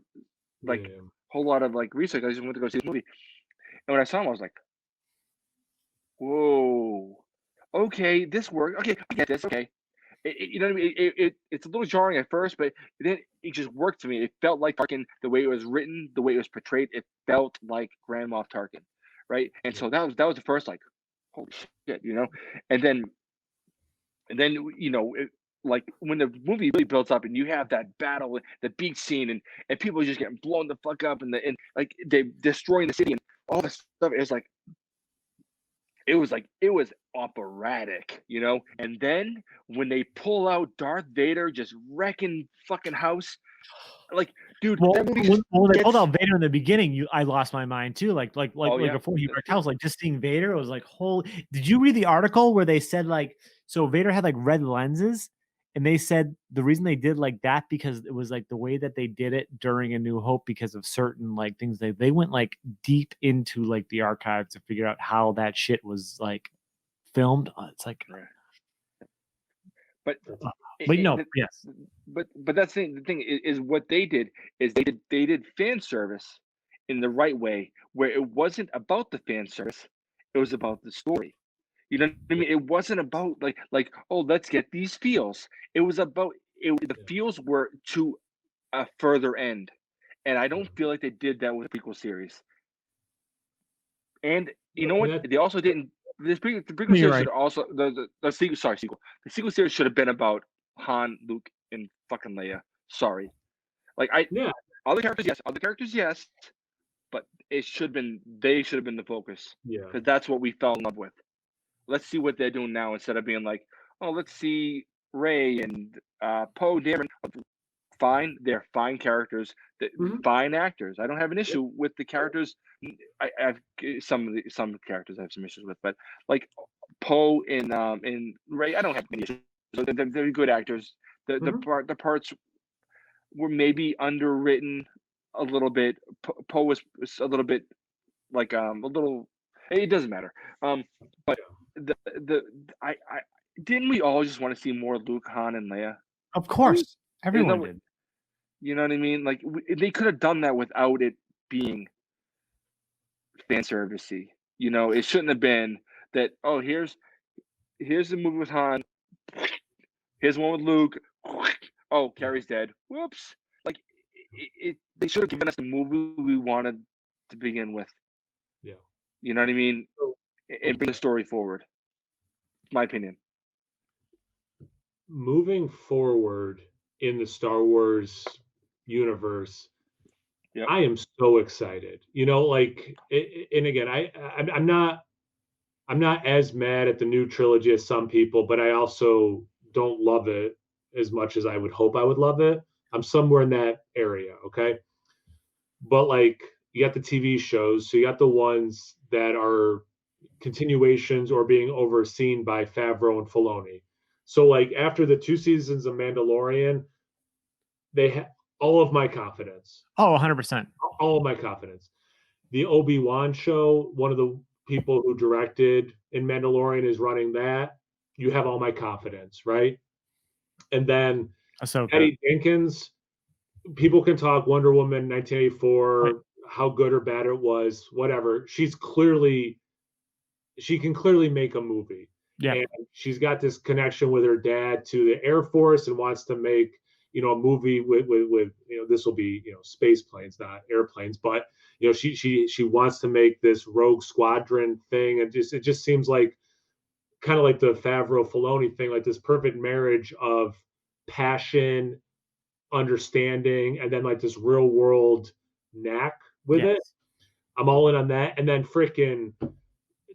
research. I just went to go see the movie. And when I saw him, I was like, whoa, okay, this worked. Okay, I get this. Okay. You know what I mean? It's a little jarring at first, but then it just worked to me. It felt like Tarkin, the way it was written, the way it was portrayed, it felt like Grand Moff Tarkin, right? And so that was the first, like, holy shit, And then like when the movie really builds up and you have that battle, the beach scene, and people just getting blown the fuck up, and like they destroying the city and all this stuff, it was operatic, And then when they pull out Darth Vader just wrecking fucking house, like, dude. Well, when they pulled out Vader in the beginning, I lost my mind too. Like before he wrecked house, like just seeing Vader, it was like, holy. Did you read the article where they said like, so Vader had like red lenses, and they said the reason they did like that because it was like the way that they did it during A New Hope because of certain like things they went like deep into like the archives to figure out how that shit was like filmed. It's like, but that's the thing is what they did is they did fan service in the right way, where it wasn't about the fan service, it was about the story. You know what I mean? It wasn't about like oh, let's get these feels. It was about the feels were to a further end, and I don't feel like they did that with the prequel series. And you know what? They also didn't. The prequel series should also the sequel. The sequel series should have been about Han, Luke, and fucking Leia. Sorry, other characters yes, but they should have been the focus. Because that's what we fell in love with. Let's see what they're doing now instead of being like, oh, let's see Rey and Poe Dameron. Fine, they're fine characters, fine actors. I don't have an issue with the characters. I have some characters I have some issues with, but like Poe and Rey, I don't have any issues. They're good actors. The parts were maybe underwritten a little bit. Poe was a little bit like a little. It doesn't matter. But I didn't we all just want to see more Luke, Han, and Leia? Of course, everyone did. You know what I mean? Like they could have done that without it being fan servicey. It shouldn't have been that. Oh, here's the movie with Han. Here's one with Luke. Oh, Carrie's dead. Whoops! Like they should have given us the movie we wanted to begin with. Yeah. You know what I mean? And bring the story forward. My opinion. Moving forward in the Star Wars universe, I am so excited. And again, I'm not as mad at the new trilogy as some people, but I also don't love it as much as I would hope I would love it. I'm somewhere in that area, okay? But like you got the TV shows, so you got the ones that are continuations or being overseen by Favreau and Filoni. So like after the 2 seasons of Mandalorian, all of my confidence. Oh, 100%. All of my confidence. The Obi-Wan show, one of the people who directed in Mandalorian is running that. You have all my confidence, right? And then Patty Jenkins, people can talk Wonder Woman 1984, right, how good or bad it was, whatever. She can clearly make a movie. Yeah. And she's got this connection with her dad to the Air Force and wants to make, a movie with this will be, space planes, not airplanes, but she wants to make this Rogue Squadron thing, and it just seems like kind of like the Favreau Filoni thing, like this perfect marriage of passion, understanding, and then like this real world knack with it. I'm all in on that. And then freaking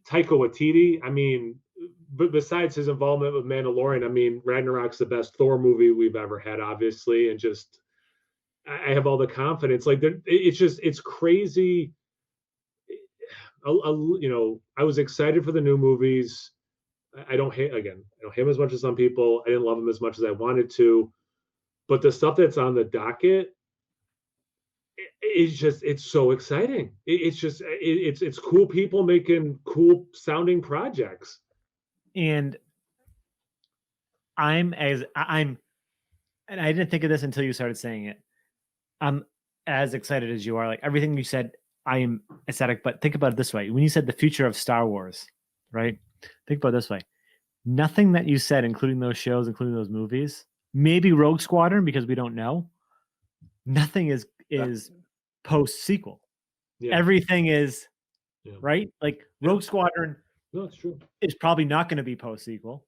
Taika Waititi, I mean, but besides his involvement with Mandalorian, I mean, Ragnarok's the best Thor movie we've ever had, obviously, and just I have all the confidence. Like, it's crazy. I was excited for the new movies. I don't hate him as much as some people. I didn't love him as much as I wanted to, but the stuff that's on the docket, it's so exciting. It's cool people making cool sounding projects. And and I didn't think of this until you started saying it. I'm as excited as you are. Like everything you said, I am ecstatic. But think about it this way: when you said the future of Star Wars, right? Think about it this way: nothing that you said, including those shows, including those movies, maybe Rogue Squadron, because we don't know. Nothing is post sequel. Yeah. Everything is right. Like Rogue Squadron. No, it's true. It's probably not going to be post sequel.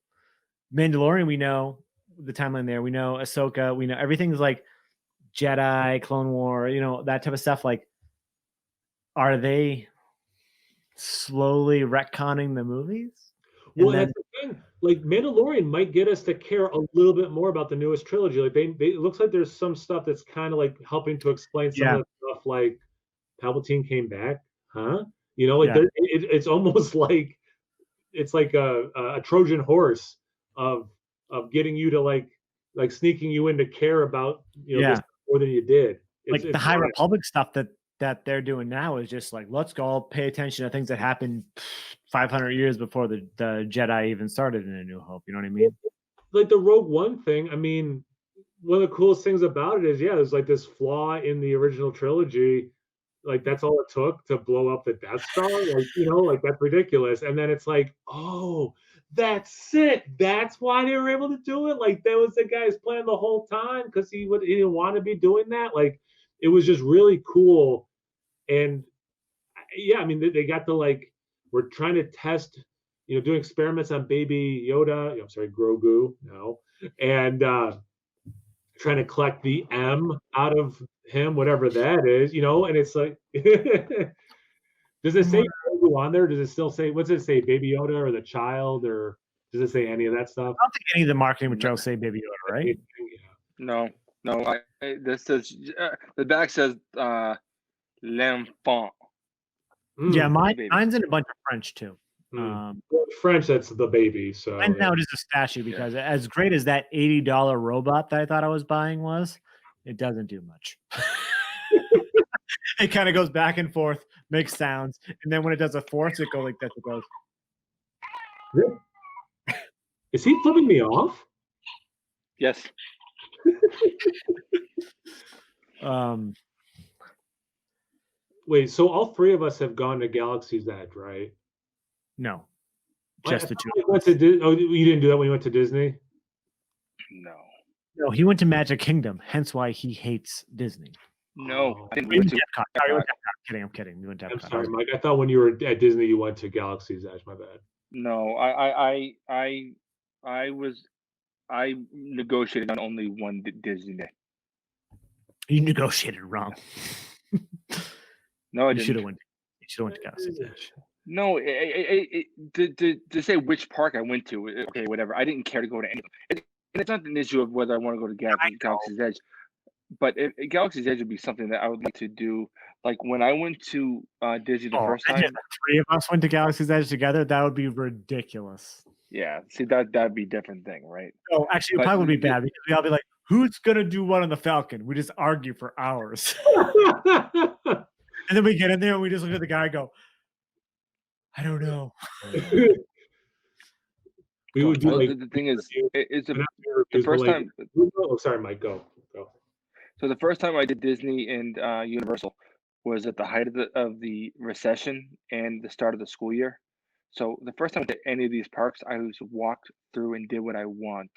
Mandalorian, we know the timeline there. We know Ahsoka. We know everything's like Jedi, Clone War. That type of stuff. Like, are they slowly retconning the movies? Well, that's the thing. Like Mandalorian might get us to care a little bit more about the newest trilogy. Like it looks like there's some stuff that's kind of like helping to explain some of the stuff. Like Palpatine came back, huh? It's almost like it's like a Trojan horse of getting you to like sneaking you in to care about this more than you did. It's the High Republic stuff that they're doing now is just like, let's go pay attention to things that happened 500 years before the Jedi even started in A New Hope. You know what I mean? Like the Rogue One thing. I mean, one of the coolest things about it is, there's like this flaw in the original trilogy. Like that's all it took to blow up the Death Star. Like that's ridiculous. And then it's like, oh, that's sick. That's why they were able to do it. Like that was the guy's plan the whole time because he didn't want to be doing that. Like it was just really cool. And I mean, they got the we're trying to test, doing experiments on baby Yoda. I'm sorry, Grogu now, and trying to collect the M out of him, whatever that is, and it's like, does it say Grogu on there? Does it still say, what's it say, Baby Yoda or the child, or does it say any of that stuff? I don't think any of the marketing materials say Baby Yoda, right? No. This says the back says l'enfant. Yeah, mine's in a bunch of French too. French, that's the baby. So and now it is a statue because as great as that $80 robot that I thought I was buying was, it doesn't do much. It kind of goes back and forth, makes sounds, and then when it does a force, it goes like that. It goes. Is he flipping me off? Yes. Wait, so all three of us have gone to Galaxy's Edge, right? No, just the two. You didn't do that when you went to Disney? No, he went to Magic Kingdom, hence why he hates Disney. No, I didn't. I'm kidding. You went to Epcot. I'm sorry, Mike. I thought when you were at Disney, you went to Galaxy's Edge. My bad. No, I negotiated on only one Disney day. You negotiated wrong. No, I you didn't. Should have went to Galaxy's Edge. No, to say which park I went to, okay, whatever. I didn't care to go to any. And it's not an issue of whether I want to go to Galaxy's Edge, but Galaxy's Edge would be something that I would like to do. Like when I went to Disney the first time, the three of us went to Galaxy's Edge together. That would be ridiculous. Yeah, see that'd be a different thing, right? No, actually, it probably would be bad because we'd all be like, who's gonna do what on the Falcon? We just argue for hours. And then we get in there and we just look at the guy and go, I don't know. We would do well, like the thing is, it's the first like, time. Oh, sorry, Mike. Go. So the first time I did Disney and Universal was at the height of the recession and the start of the school year. So the first time I did any of these parks, I just walked through and did what I want.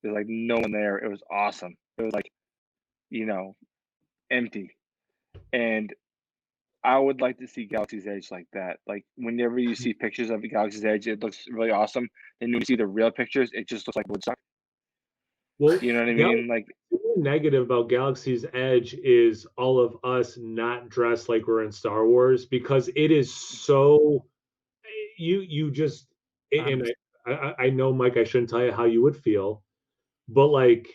There's like no one there. It was awesome. It was like, empty. And I would like to see Galaxy's Edge like that. Like whenever you see pictures of the Galaxy's Edge, it looks really awesome. Then when you see the real pictures, it just looks like Woodstock. Well, you know what I mean? Like the negative about Galaxy's Edge is all of us not dressed like we're in Star Wars, because it is so you just and I know, Mike, I shouldn't tell you how you would feel, but like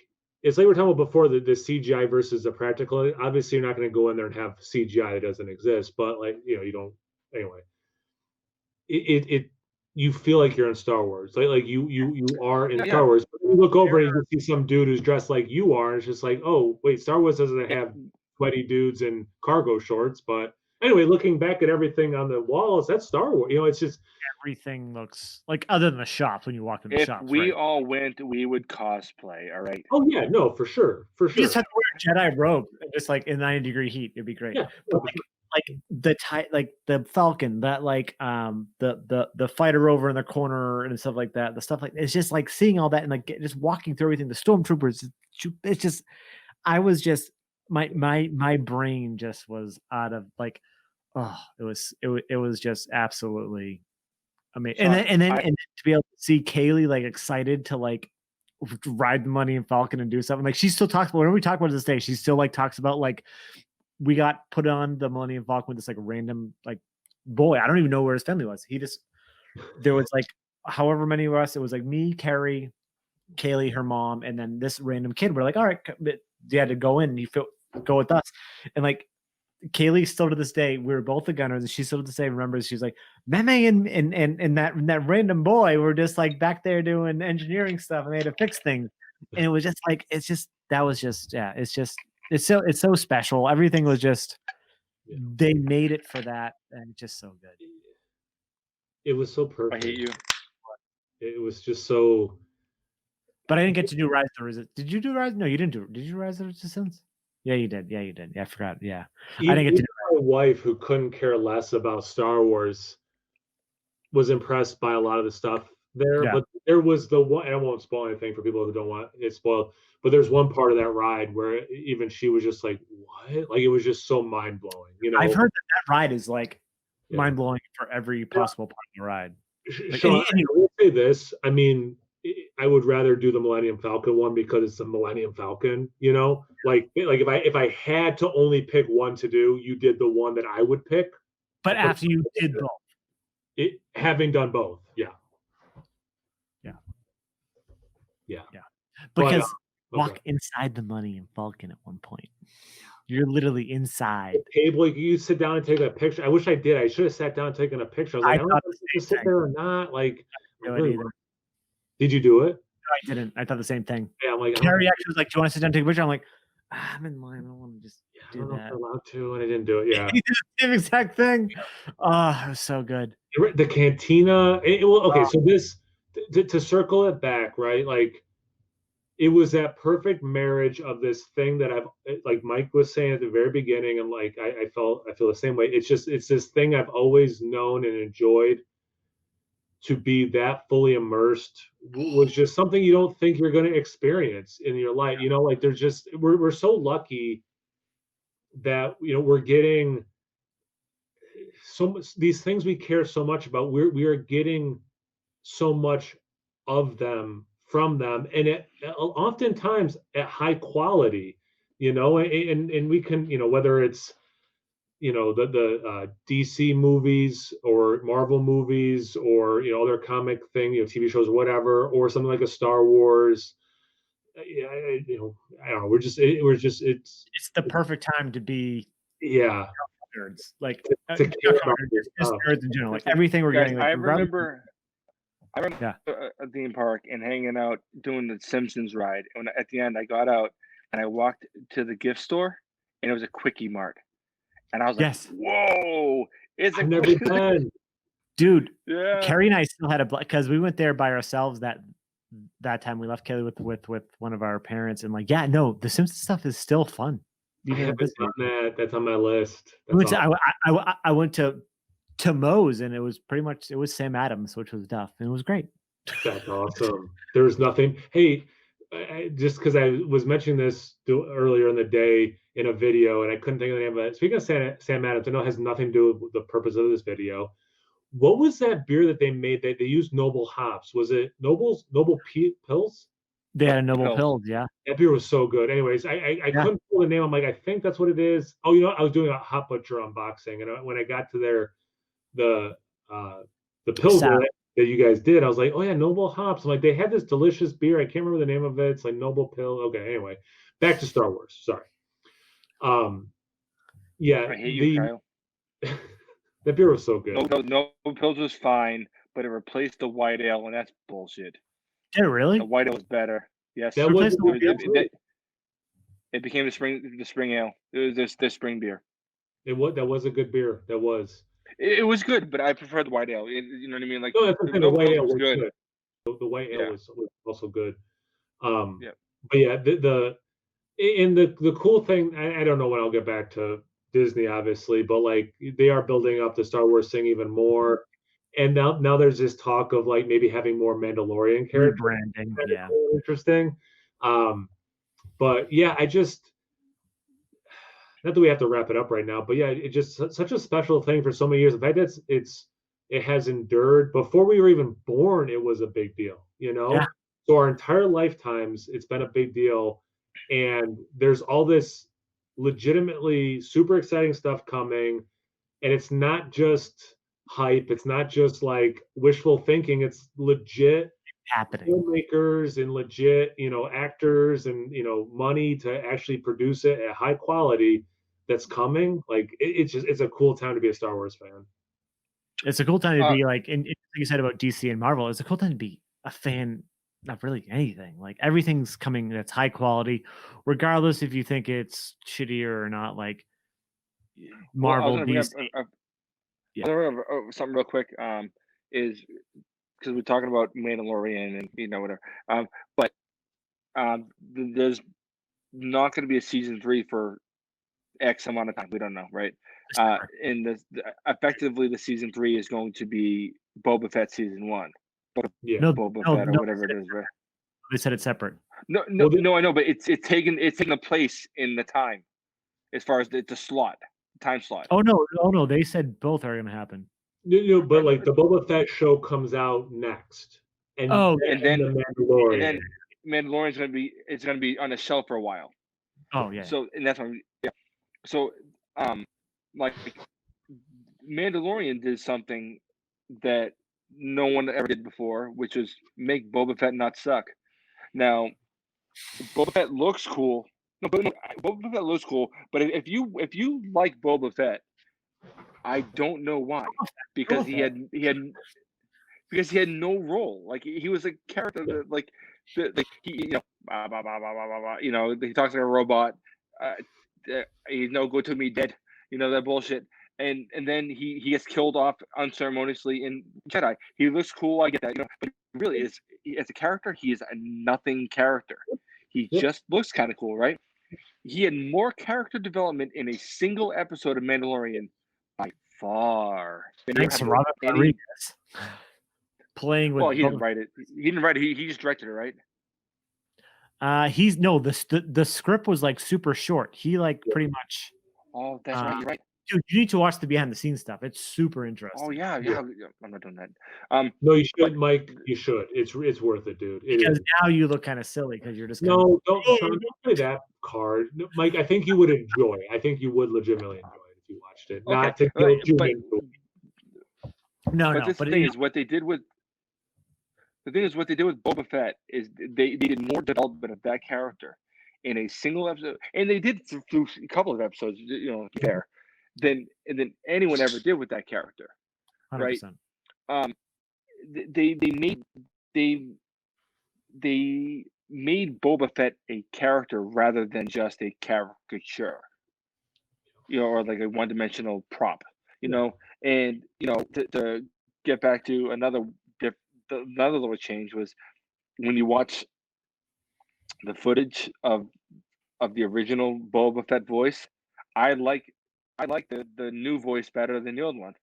it's like we we're talking about before, the CGI versus the practical. Obviously, you're not going to go in there and have CGI that doesn't exist, but like you don't anyway. It you feel like you're in Star Wars, like you are in Star Wars. But you look over and you see some dude who's dressed like you are, and it's just like, oh wait, Star Wars doesn't have sweaty dudes and cargo shorts. But anyway, looking back at everything on the walls, that's Star Wars. It's just everything looks like, other than the shops when you walk in the shops. If we all went, we would cosplay. All right. Oh yeah, no, for sure. You just have to wear a Jedi robe, just like in 90-degree heat. It'd be great. Yeah. But like the Falcon, that like the fighter over in the corner and stuff like that. The stuff like, it's just like seeing all that and like just walking through everything. The stormtroopers, it's just, I was just my brain just was out of like, it was just absolutely amazing. And then to be able to see Kaylee like excited to like ride the Millennium Falcon and do something, like she still talks about, whenever we talk about it this day, she still like talks about like, we got put on the Millennium Falcon with this like random like boy. I don't even know where his family was. There was like however many of us. It was like me, Carrie, Kaylee, her mom, and then this random kid. We're like, all right, you had to go in. And go with us, and like Kaylee still to this day, we were both the gunners, and she still to this day remembers. She's like, Meme and that random boy were just like back there doing engineering stuff, and they had to fix things, and it was just like it's so special. Everything was just, they made it for that, and it's just so good. It was so perfect. I hate you. It was just so. But I didn't get to do Rise of the Resistance. Did you do Rise? No, you didn't do. Did you Rise of the Resistance? Yeah, you did. Yeah, you did. Yeah, I forgot. Yeah, I didn't get to do. My wife, who couldn't care less about Star Wars, was impressed by a lot of the stuff there. Yeah. But there was the one, and I won't spoil anything for people who don't want it spoiled, but there's one part of that ride where even she was just like, what? Like, it was just so mind-blowing. I've heard that ride is like mind-blowing for every possible part of the ride. Sean, I will say this. I mean, I would rather do the Millennium Falcon one because it's the Millennium Falcon, like if I had to only pick one to do, you did the one that I would pick. But after you did both. Having done both. Yeah. Because walk inside the Millennium Falcon at one point. You're literally inside. The table, you sit down and take a picture. I wish I did. I should have sat down and taken a picture. I was like, I don't know if I sit there or not. Like, did you do it? No, I didn't. I thought the same thing. Yeah, I'm like, Carrie actually was like, "Do you want to sit down and take a picture?" I'm like, "I'm in line. I don't want to just do that." I don't know if I'm allowed to, and I didn't do it. Yeah, he did the same exact thing. Oh, it was so good. The cantina. So this to circle it back, right? Like, it was that perfect marriage of this thing that I've, like Mike was saying at the very beginning, and like I feel the same way. It's this thing I've always known and enjoyed. To be that fully immersed was just something you don't think you're going to experience in your life. Like there's just, we're so lucky that, we're getting so much, these things we care so much about, we are getting so much of them from them. And it oftentimes at high quality, and we can, whether it's, the DC movies or Marvel movies or other comic thing, TV shows or whatever, or something like a Star Wars. I don't know. It's the perfect time to be nerds, like nerds in general, like everything we're getting. Like, I remember I remember a theme park and hanging out doing the Simpsons ride. And at the end, I got out and I walked to the gift store, and it was a Quickie Mart, and I was like, "Whoa, it's a never been." Dude, Yeah. Carrie and I still had because we went there by ourselves that time. We left Kelly with one of our parents, and like, yeah, no, the Simpsons stuff is still fun. That's on my list. I went to Moe's, and it was pretty much Sam Adams, which was Duff, and it was great. That's awesome. There's nothing. Hey, just because I was mentioning this earlier in the day in a video, and I couldn't think of the name of it. Speaking of Sam Adams, I know it has nothing to do with the purpose of this video. What was that beer that they made that they used noble hops? Was it Noble Pills? They had a Noble Pills, yeah. That beer was so good. Anyways, I couldn't pull the name. I'm like, I think that's what it is. Oh, I was doing a Hot Butcher unboxing, and when I got to the pills that you guys did, I was like, oh yeah, Noble Hops. I'm like, they had this delicious beer. I can't remember the name of it. It's like Noble Pill. Okay, anyway, back to Star Wars. Sorry. Yeah, I hate you, Kyle. That beer was so good. No Pills was fine, but it replaced the white ale, and that's bullshit. Did it really? The white ale was better. Yes. That was it became the spring ale. It was the spring beer. That was a good beer. That was. It was good, but I prefer the white ale. You know what I mean? Like, the white ale was good. The white ale was also good. But yeah, the cool thing, I don't know when I'll get back to Disney, obviously, but like they are building up the Star Wars thing even more, and now there's this talk of like maybe having more Mandalorian characters. Branding, yeah, interesting. But yeah, I just, not that we have to wrap it up right now, but yeah, it's just such a special thing for so many years. The fact that it has endured before we were even born, it was a big deal, Yeah. So our entire lifetimes, it's been a big deal, and there's all this legitimately super exciting stuff coming, and it's not just hype, it's not just like wishful thinking, it's legit happening. Filmmakers and legit actors and money to actually produce it at high quality that's coming. Like it's a cool time to be a Star Wars fan. It's a cool time to be like, and like you said about DC and Marvel, it's a cool time to be a fan. Not really anything. Like everything's coming that's high quality, regardless if you think it's shittier or not. Like Marvel, DC. Something real quick. Is because we're talking about Mandalorian and whatever. But there's not going to be a season 3 for X amount of time. We don't know, right? Effectively, the season 3 is going to be Boba Fett season 1. Boba Fett or whatever it is, right? They said it's separate. No, I know, but it's taken a place in the time, as far as the time slot. Oh no, they said both are going to happen. But like the Boba Fett show comes out next, and then the Mandalorian. And then Mandalorian's going to be on the shelf for a while. Oh yeah. So and that's when So like Mandalorian did something that no one ever did before, which was make Boba Fett not suck. Now, Boba Fett looks cool. Boba Fett looks cool, but if you like Boba Fett, I don't know why. Because he had no role. Like he was a character that he blah, blah, blah, blah, blah, blah, he talks like a robot. Go to me dead. That bullshit. And then he gets killed off unceremoniously in Jedi. He looks cool, I get that, but really is as a character, he is a nothing character. He just looks kind of cool, right? He had more character development in a single episode of Mandalorian by far. Thanks to Robert Rodriguez. Playing with. Well, he didn't write it. He didn't write it. He just directed it, right? The script was like super short. He pretty much. Oh, that's right. You're right. Dude, you need to watch the behind the scenes stuff. It's super interesting. Oh yeah. I'm not doing that. No, you should, Mike. You should. It's worth it, dude. Because now you look kind of silly because you're just. Don't play that card, Mike. I think you would enjoy. I think you would legitimately enjoy it if you watched it. Okay. Not to guilt you into it. No. But the thing is, what they did with Boba Fett is they did more development of that character in a single episode, and they did through a couple of episodes, there, than anyone ever did with that character, 100%. Right? they made Boba Fett a character rather than just a caricature, or like a one-dimensional prop, and to get back to another little change was when you watch the footage of the original Boba Fett voice, I like the new voice better than the old one.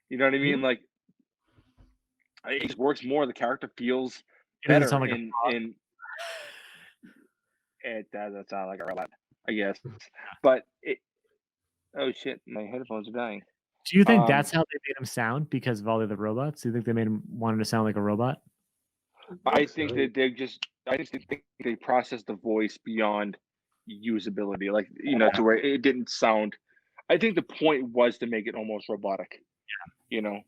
You know what I mean? Like, it just works more. The character feels better. Sound like in it doesn't sound like a robot, I guess. But oh shit, my headphones are dying. Do you think that's how they made him sound because of all the other robots? Do you think they made him wanted to sound like a robot? I think that I just think they processed the voice beyond usability, like to where it didn't sound. I think the point was to make it almost robotic. Yeah.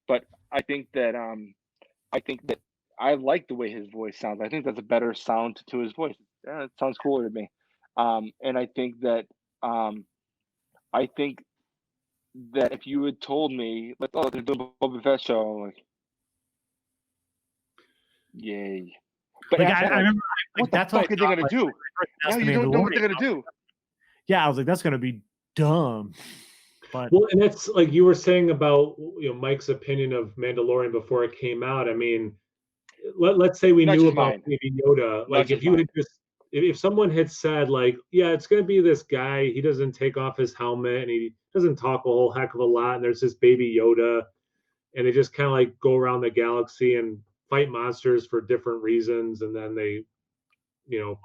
But I think that I like the way his voice sounds. I think that's a better sound to his voice. Yeah, it sounds cooler to me. And I think that if you had told me, like, oh, they're doing a Boba Fett show, I'm like, yay. But like, I remember, what the fuck are they gonna do? Now you don't know what they're gonna do. Yeah, I was like, that's gonna be dumb. But well, and that's like you were saying about Mike's opinion of Mandalorian before it came out. I mean, let's say we knew about Baby Yoda. Like, if someone had said, like, yeah, it's going to be this guy, he doesn't take off his helmet and he doesn't talk a whole heck of a lot, and there's this Baby Yoda, and they just kind of like go around the galaxy and fight monsters for different reasons, and then they,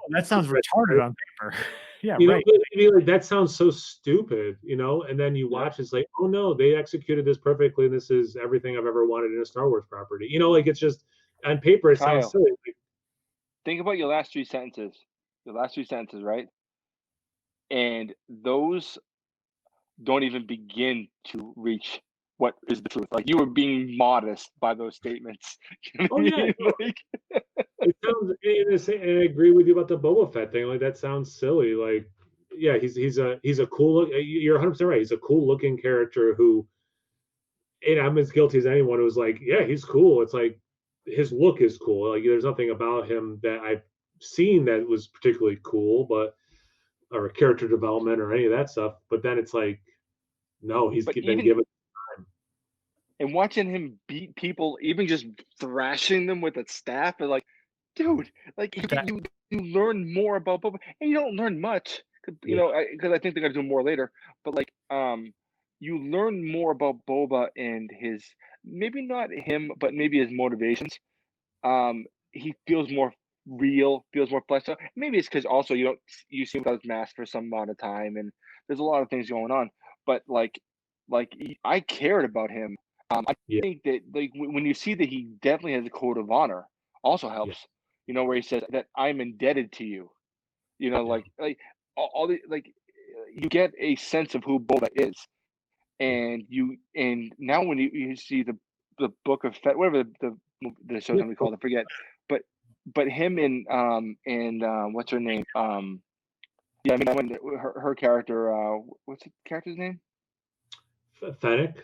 that sounds retarded on paper. Yeah, right. Like, that sounds so stupid, and then you watch, it's like, oh no, they executed this perfectly, and this is everything I've ever wanted in a Star Wars property. Like, it's just on paper it sounds silly. Like, think about your last three sentences, right? And those don't even begin to reach what is the truth. Like, you were being modest by those statements. Oh yeah. Like, it sounds, and I agree with you about the Boba Fett thing. Like, that sounds silly. Like, yeah, he's a cool. You're 100% right. He's a cool looking character who, and I'm as guilty as anyone who's like, yeah, he's cool. It's like his look is cool. Like, there's nothing about him that I've seen that was particularly cool, or character development or any of that stuff. But then it's like, no, he's been given time. And watching him beat people, even just thrashing them with a staff, is like, dude, like, you learn more about Boba, and you don't learn much, because I think they're gonna do more later. But like, you learn more about Boba and his, maybe not him, but maybe his motivations. He feels more real, feels more fleshed out. Maybe it's because also you see him without his mask for some amount of time, and there's a lot of things going on. But like I cared about him. I think that, like, when you see that he definitely has a code of honor, also helps. Where he says that I'm indebted to you. Like all the, like, you get a sense of who Boba is, and now when you see the Book of Fett, whatever the show's gonna be called, I forget, but him and what's her name? Yeah, I mean, when her character, what's the character's name? Fennec.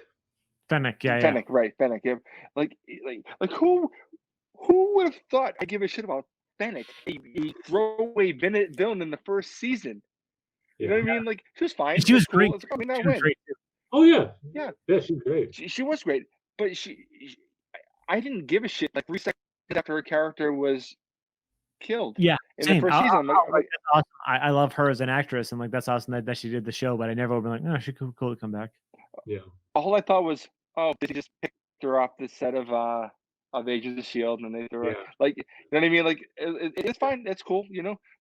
Yeah. Fennec, right? Fennec. Yeah. Like who would have thought I give a shit about Fennec, a throwaway villain in the first season? You know what I mean? Like, she was fine. She was great. Cool. I mean, that win. Oh yeah, yeah, she's great. She was great, but I didn't give a shit. Like, 3 seconds after her character was killed. Yeah, in the first season, I'm like, that's awesome. I love her as an actress, and like, that's awesome that she did the show. But I never would be like, oh, she cool to come back. Yeah. All I thought was, oh, did he just pick her off the set of Agents of S.H.I.E.L.D. and they threw her, like, you know what I mean? Like, it's fine, that's cool,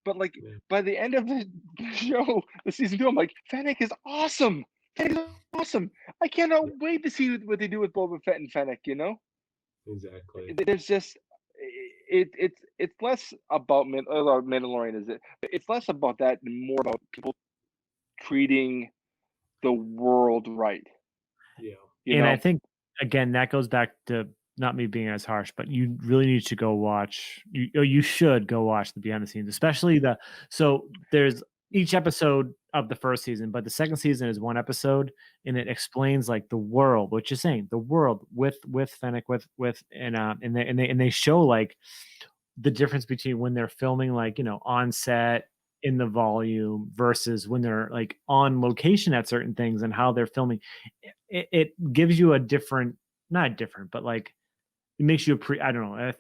But like, by the end of the show, the season 2, I'm like, Fennec is awesome. Fennec is awesome. I cannot wait to see what they do with Boba Fett and Fennec. Exactly. There's just it's less about Mandalorian, is it? It's less about that and more about people treating the world right. Yeah. And I think, again, that goes back to not me being as harsh, but you really need to go watch. You should go watch the behind the scenes, especially so there's each episode of the first season, but the second season is one episode, and it explains like the world, what you're saying, the world with Fennec, and they show like the difference between when they're filming, like, you know, on set in the volume versus when they're like on location at certain things and how they're filming. It gives you a different, not different, but like it makes you I don't know,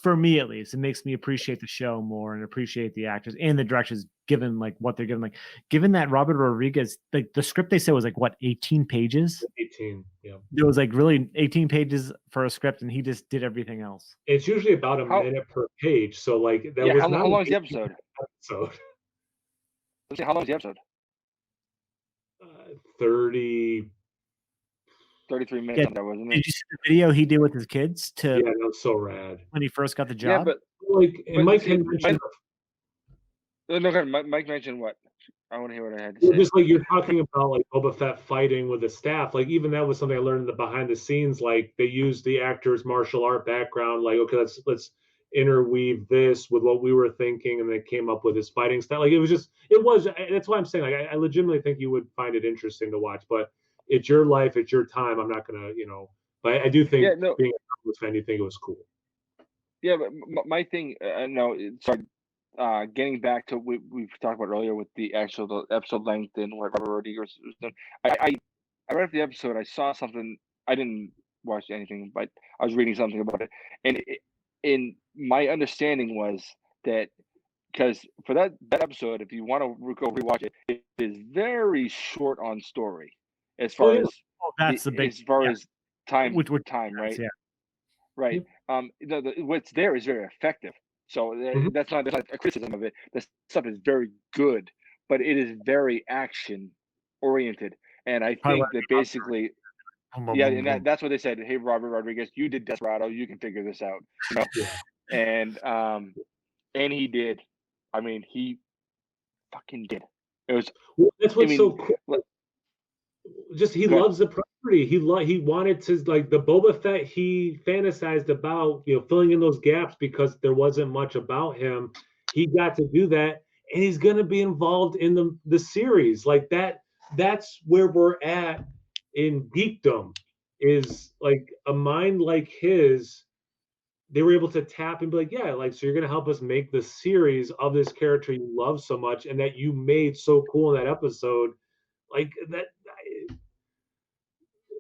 for me at least, it makes me appreciate the show more and appreciate the actors and the directors, given like what they're given. Like, given that Robert Rodriguez, like the script they said was like what, 18 pages? 18, yeah. There was like really 18 pages for a script, and he just did everything else. It's usually about a minute per page, so like that was how not long is the episode? How long is the episode? 33 minutes. Yeah, wasn't it? did you see the video he did with his kids? Yeah, that was so rad. When he first got the job. Yeah, but like, and Mike had mentioned. Mike mentioned what? I want to hear what I had to say. Just like you're talking about, like Boba Fett fighting with the staff, like even that was something I learned in the behind the scenes. Like they used the actor's martial art background. Like, okay, let's interweave this with what we were thinking, and they came up with his fighting style. Like that's why I'm saying, like, I legitimately think you would find it interesting to watch, but it's your life, it's your time. I'm not gonna, but I do think being a Star Wars fan, you think it was cool. Yeah, but my thing, sorry, getting back to what we've talked about earlier with the episode length and what Robert Rodriguez was doing. I read the episode. I saw something. I didn't watch anything, but I was reading something about it, and in my understanding was that because for that episode, if you want to go rewatch it, it is very short on story as far as that's the big, as far as time, right? Yeah. Right. What's there is very effective. So that's not a criticism of it. The stuff is very good, but it is very action oriented. And I think that basically, and that's what they said. Hey, Robert Rodriguez, you did Desperado. You can figure this out. And he did. I mean, he fucking did. It was. That's what's so cool. Just he loves the property. He wanted to, like, the Boba Fett he fantasized about, filling in those gaps because there wasn't much about him. He got to do that, and he's gonna be involved in the series. Like that's where we're at in geekdom, is like a mind like his. They were able to tap and be like, yeah, like, so you're gonna help us make the series of this character you love so much and that you made so cool in that episode. Like that.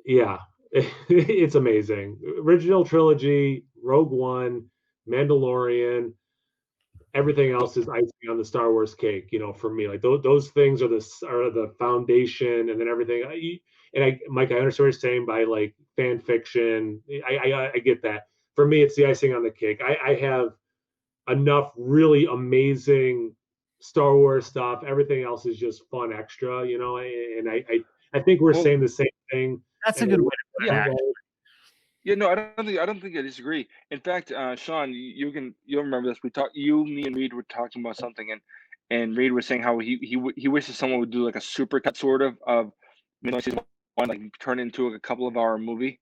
Yeah, it's amazing. Original trilogy, Rogue One, Mandalorian, everything else is icing on the Star Wars cake. For me, like those things are the foundation, and then everything. Mike, I understand what you're saying by like fan fiction. I get that. For me, it's the icing on the cake. I have enough really amazing Star Wars stuff. Everything else is just fun extra, and I think we're saying the same thing. That's a good way to put it. Yeah, no, I don't think I disagree. In fact, Shaun, you'll remember this. Me and Reed were talking about something, and Reed was saying how he wishes someone would do like a supercut sort of season 1, like turn it into a couple of hour movie,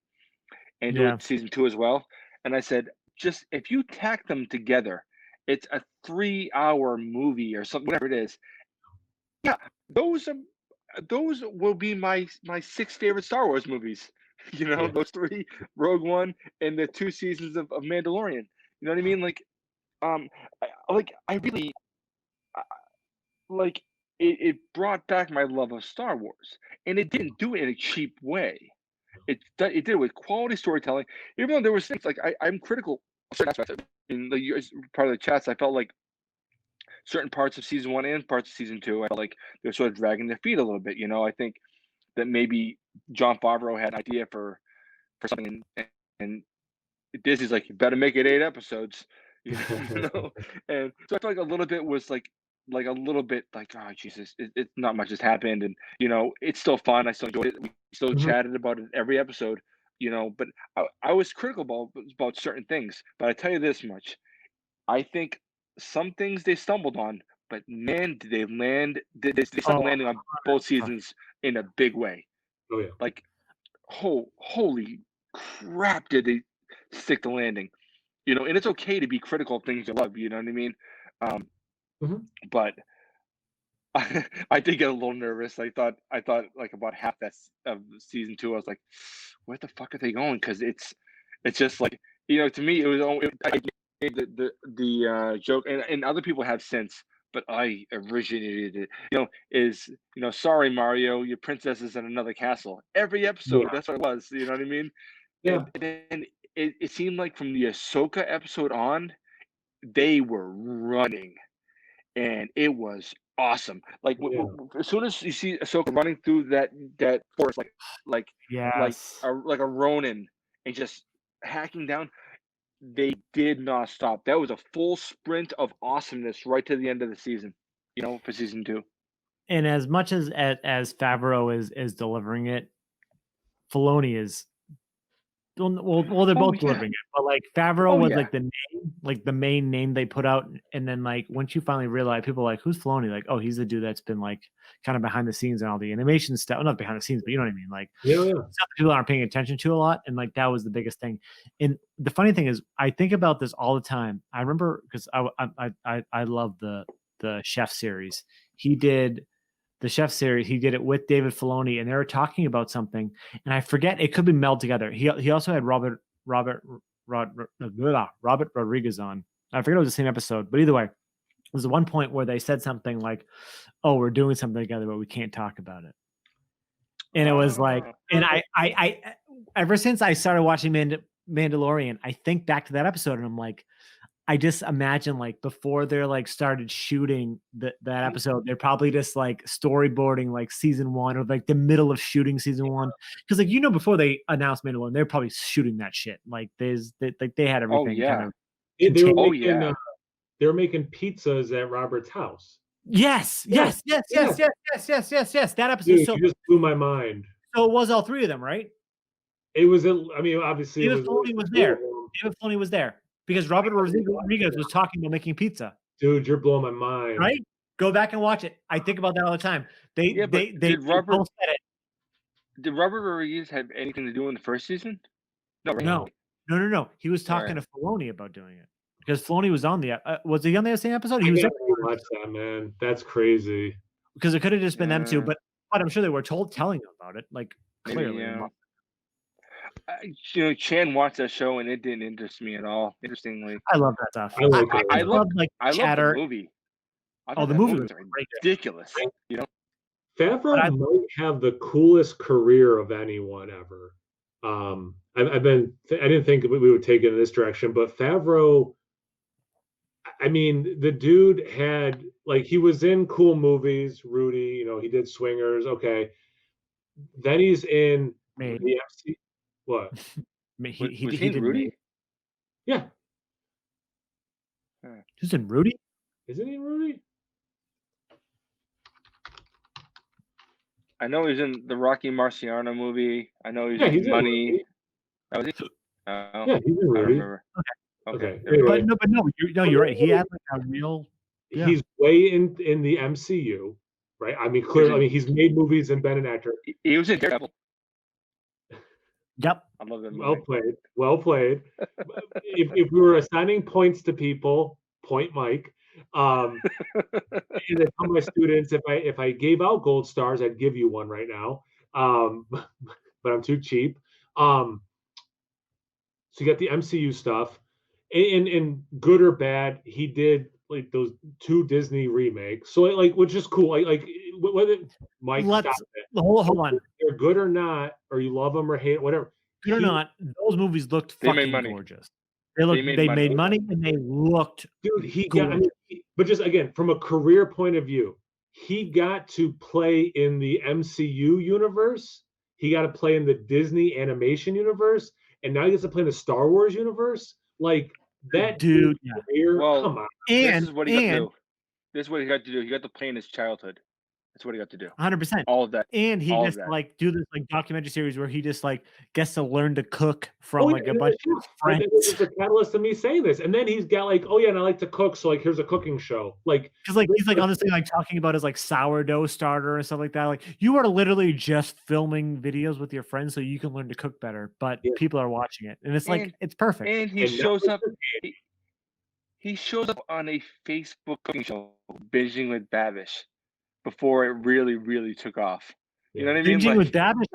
and do it season 2 as well. And I said, just if you tack them together, it's a 3-hour movie or something, whatever it is. Yeah, those will be my 6 favorite Star Wars movies. Those 3, Rogue One and the 2 seasons of Mandalorian. You know what I mean? Like, I really like it brought back my love of Star Wars, and it didn't do it in a cheap way. It did it with quality storytelling, even though there was things like I'm critical of certain aspects. In part of the chats, I felt like certain parts of season 1 and parts of season 2, I felt like they're sort of dragging their feet a little bit. I think that maybe Jon Favreau had an idea for something, and Disney's like, you better make it 8 episodes, and so I feel like a little bit was like a little bit like, oh Jesus, it's not much has happened, and it's still fun. I still enjoyed it. We still chatted about it every episode, but I was critical about certain things. But I tell you this much, I think some things they stumbled on, but man, did they land? They started landing on both seasons in a big way. Oh yeah. Like, holy crap, did they stick the landing? And it's okay to be critical of things you love. You know what I mean? But I did get a little nervous. I thought like about half of season 2, I was like, where the fuck are they going? Because it's just like, to me, it was only I made the joke, and other people have since, but I originated it. Is sorry Mario, your princess is in another castle. Every episode, Yeah. that's what it was. You know what I mean? Yeah. And then it seemed like from the Ahsoka episode on, they were running, and it was awesome. Like as soon as you see Ahsoka running through that forest, like Yes. like a Ronin, and just hacking down, they did not stop. That was a full sprint of awesomeness right to the end of the season. For season 2. And as much as Favreau is delivering it, Filoni is. Well, they're both delivering it, but like Favreau was like the name, like the main name they put out, and then like once you finally realize, people are like, who's Filoni? Like, oh, he's the dude that's been like kind of behind the scenes and all the animation stuff. Well, not behind the scenes, but you know what I mean. Like, stuff that people aren't paying attention to a lot, and like that was the biggest thing. And the funny thing is, I think about this all the time. I remember because I love the Chef series. He did the Chef series. He did it with David Filoni, and they were talking about something, and I forget. It could be melded together. He also had Robert Rodriguez on. I forget it was the same episode, but either way, there was one point where they said something like, "Oh, we're doing something together, but we can't talk about it." And it was like, and I ever since I started watching Mandalorian, I think back to that episode, and I'm like, I just imagine like before they're like started shooting that episode, they're probably just like storyboarding like season 1 or like the middle of shooting season 1. Cause like, before they announced Mandalorian, they're probably shooting that shit. Like they had everything kind of. They were making pizzas at Robert's house. Yes. That episode. Dude, you just blew my mind. So it was all 3 of them, right? It was, obviously David Filoni was there. David Filoni was there. Because Robert Rodriguez was talking about making pizza. Dude, you're blowing my mind. Right? Go back and watch it. I think about that all the time. Did Robert Rodriguez have anything to do in the first season? No. He was talking to Filoni about doing it because Filoni was on the. Was he on the same episode? He was. Watch that, man. That's crazy. Because it could have just been them two, but I'm sure they were telling them about it. Like clearly. Chan watched that show and it didn't interest me at all. Interestingly, I love that stuff. I love the movie. The movie was ridiculous. Favreau might have the coolest career of anyone ever. I didn't think we would take it in this direction, but Favreau, I mean, the dude had he was in cool movies. Rudy, he did Swingers. Okay, then he's in the FC. What? He did Rudy? Yeah. He's in Rudy? Isn't he in Rudy? I know he's in the Rocky Marciano movie. I know he's in Money. Yeah, he's in Rudy. Okay. But no, you're right. He had a real. Yeah. He's way in the MCU, right? I mean, clearly, he's made movies and been an actor. He was in Daredevil. Yep. I love that movie. Well played. if we were assigning points to people, point Mike. And I tell my students, if I gave out gold stars, I'd give you one right now. But I'm too cheap. So you got the MCU stuff, and good or bad, he did those 2 Disney remakes. So which is cool. Whether Mike, hold on. They're good or not, or you love them or hate whatever. Good or not, those movies looked fucking gorgeous. They made money and they looked. Dude, but just again, from a career point of view, he got to play in the MCU universe. He got to play in the Disney animation universe, and now he gets to play in the Star Wars universe. That dude. Career, come on. This is what he got to do. This is what he got to do. He got to play in his childhood. That's what he got to do. 100%. All of that. And he just do this documentary series where he just gets to learn to cook from a bunch of friends. This is the catalyst of me saying this. And then he's got and I like to cook, so here's a cooking show. Because he's on this thing talking about his sourdough starter and stuff like that. You are literally just filming videos with your friends so you can learn to cook better, but people are watching it. And it's it's perfect. And he shows up. He shows up on a Facebook cooking show, binging with Babish. before it really took off. You know what I mean? Binging with Babish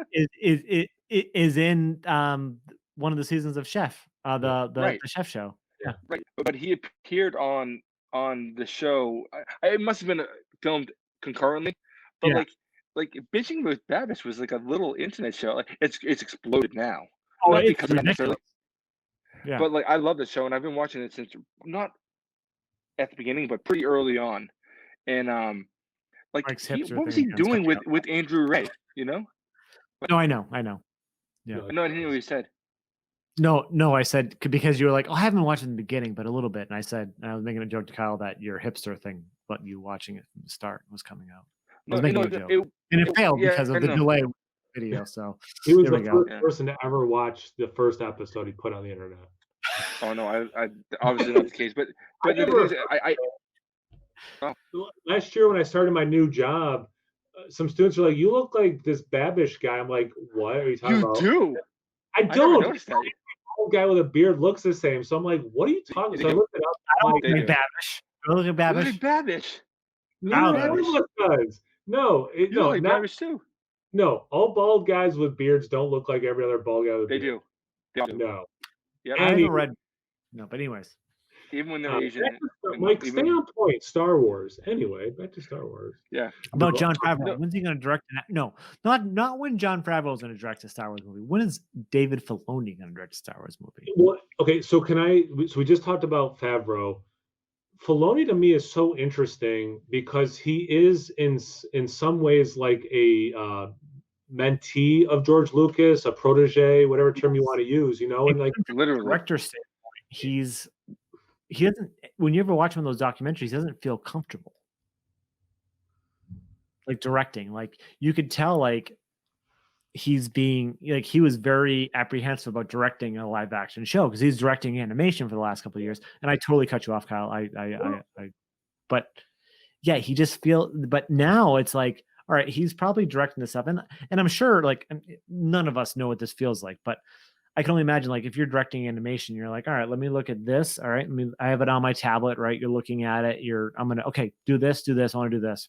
is in one of the seasons of Chef, the chef show. Yeah. Right, but he appeared on the show. It must have been filmed concurrently, but Yeah. like Bitching with Babish was like a little internet show. Like it's exploded now, Oh, not it's because of necessarily, yeah. but like I love the show and I've been watching it since not at the beginning, but pretty early on. And like Mike's he, hipster what was thing he against doing catching with Andrew Ray? You know? No, I know. Yeah. No, I didn't know what he said. No, I said because you were like, oh, I haven't watched it in the beginning, but a little bit. And I said, and I was making a joke to Kyle that your hipster thing, but you watching it from the start was coming out. I was making a joke. And it failed because of the delay video. So he was the first person to ever watch the first episode he put on the internet. Oh no, I obviously not the case, but the thing is, last year when I started my new job, some students were like, "You look like this Babish guy." I'm like, "What are you talking about?" You do. I don't. Never noticed that. Old guy with a beard looks the same. So I'm like, "What are you talking?" So I looked it up. I don't look like Babish. I look like Babish. You look like Babish. Neither one of us does. No, you look like Babish too. No, all bald guys with beards don't look like every other bald guy with They beard. do. No. Yeah. I haven't read. No, but anyways. Even when they're Asian. Mike, stay on point. Star Wars. Anyway, back to Star Wars. Yeah. About Jon Favreau. When's he going to direct? No, not when Jon Favreau is going to direct a Star Wars movie. When is David Filoni going to direct a Star Wars movie? Well, okay, so we just talked about Favreau. Filoni to me is so interesting because he is in some ways like a mentee of George Lucas, a protege, whatever term you want to use, and like literally director standpoint, he doesn't. When you ever watch one of those documentaries, he doesn't feel comfortable like directing. Like you could tell, like he's being like he was very apprehensive about directing a live action show because he's directing animation for the last couple of years. And I totally cut you off, Kyle. But yeah, he just but now it's like, all right, he's probably directing this up, and I'm sure like none of us know what this feels like, but I can only imagine like if you're directing animation, you're like, all right, let me look at this. All right, I have it on my tablet, right? You're looking at it. Okay, do this. I want to do this.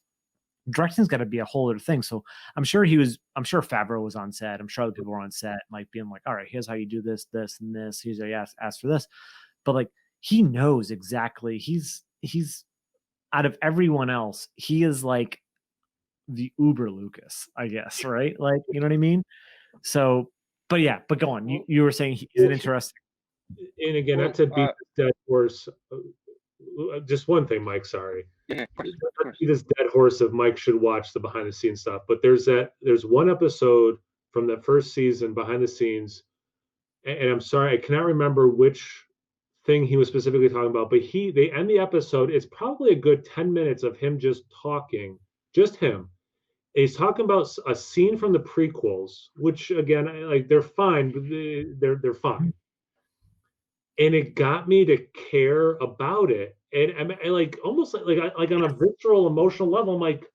Directing's got to be a whole other thing. So I'm sure Favreau was on set. I'm sure other people were on set, like being like, all right, here's how you do this, this, and this. He's like, ask for this. But like he knows exactly. He's out of everyone else, he is like the Uber Lucas, I guess, right? Like, you know what I mean? So, but go on. You were saying he's an interesting. And again, not to beat the dead horse. Just one thing, Mike. Sorry. Yeah, this dead horse of Mike should watch the behind the scenes stuff. But there's one episode from the first season behind the scenes, and I'm sorry, I cannot remember which thing he was specifically talking about. But they end the episode. It's probably a good 10 minutes of him just talking, just him. And he's talking about a scene from the prequels, which again, like they're fine, but they're fine. And it got me to care about it, and I like almost like on a visceral, emotional level. I'm like,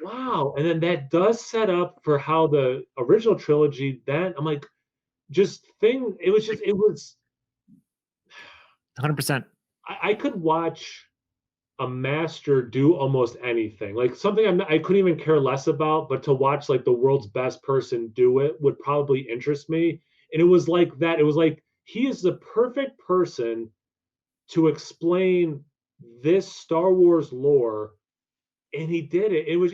wow. And then that does set up for how the original trilogy. Then I'm like, it was 100%. I could watch a master do almost anything, like something I couldn't even care less about, but to watch like the world's best person do it would probably interest me. And it was like that. It was like he is the perfect person to explain this Star Wars lore, and he did it. It was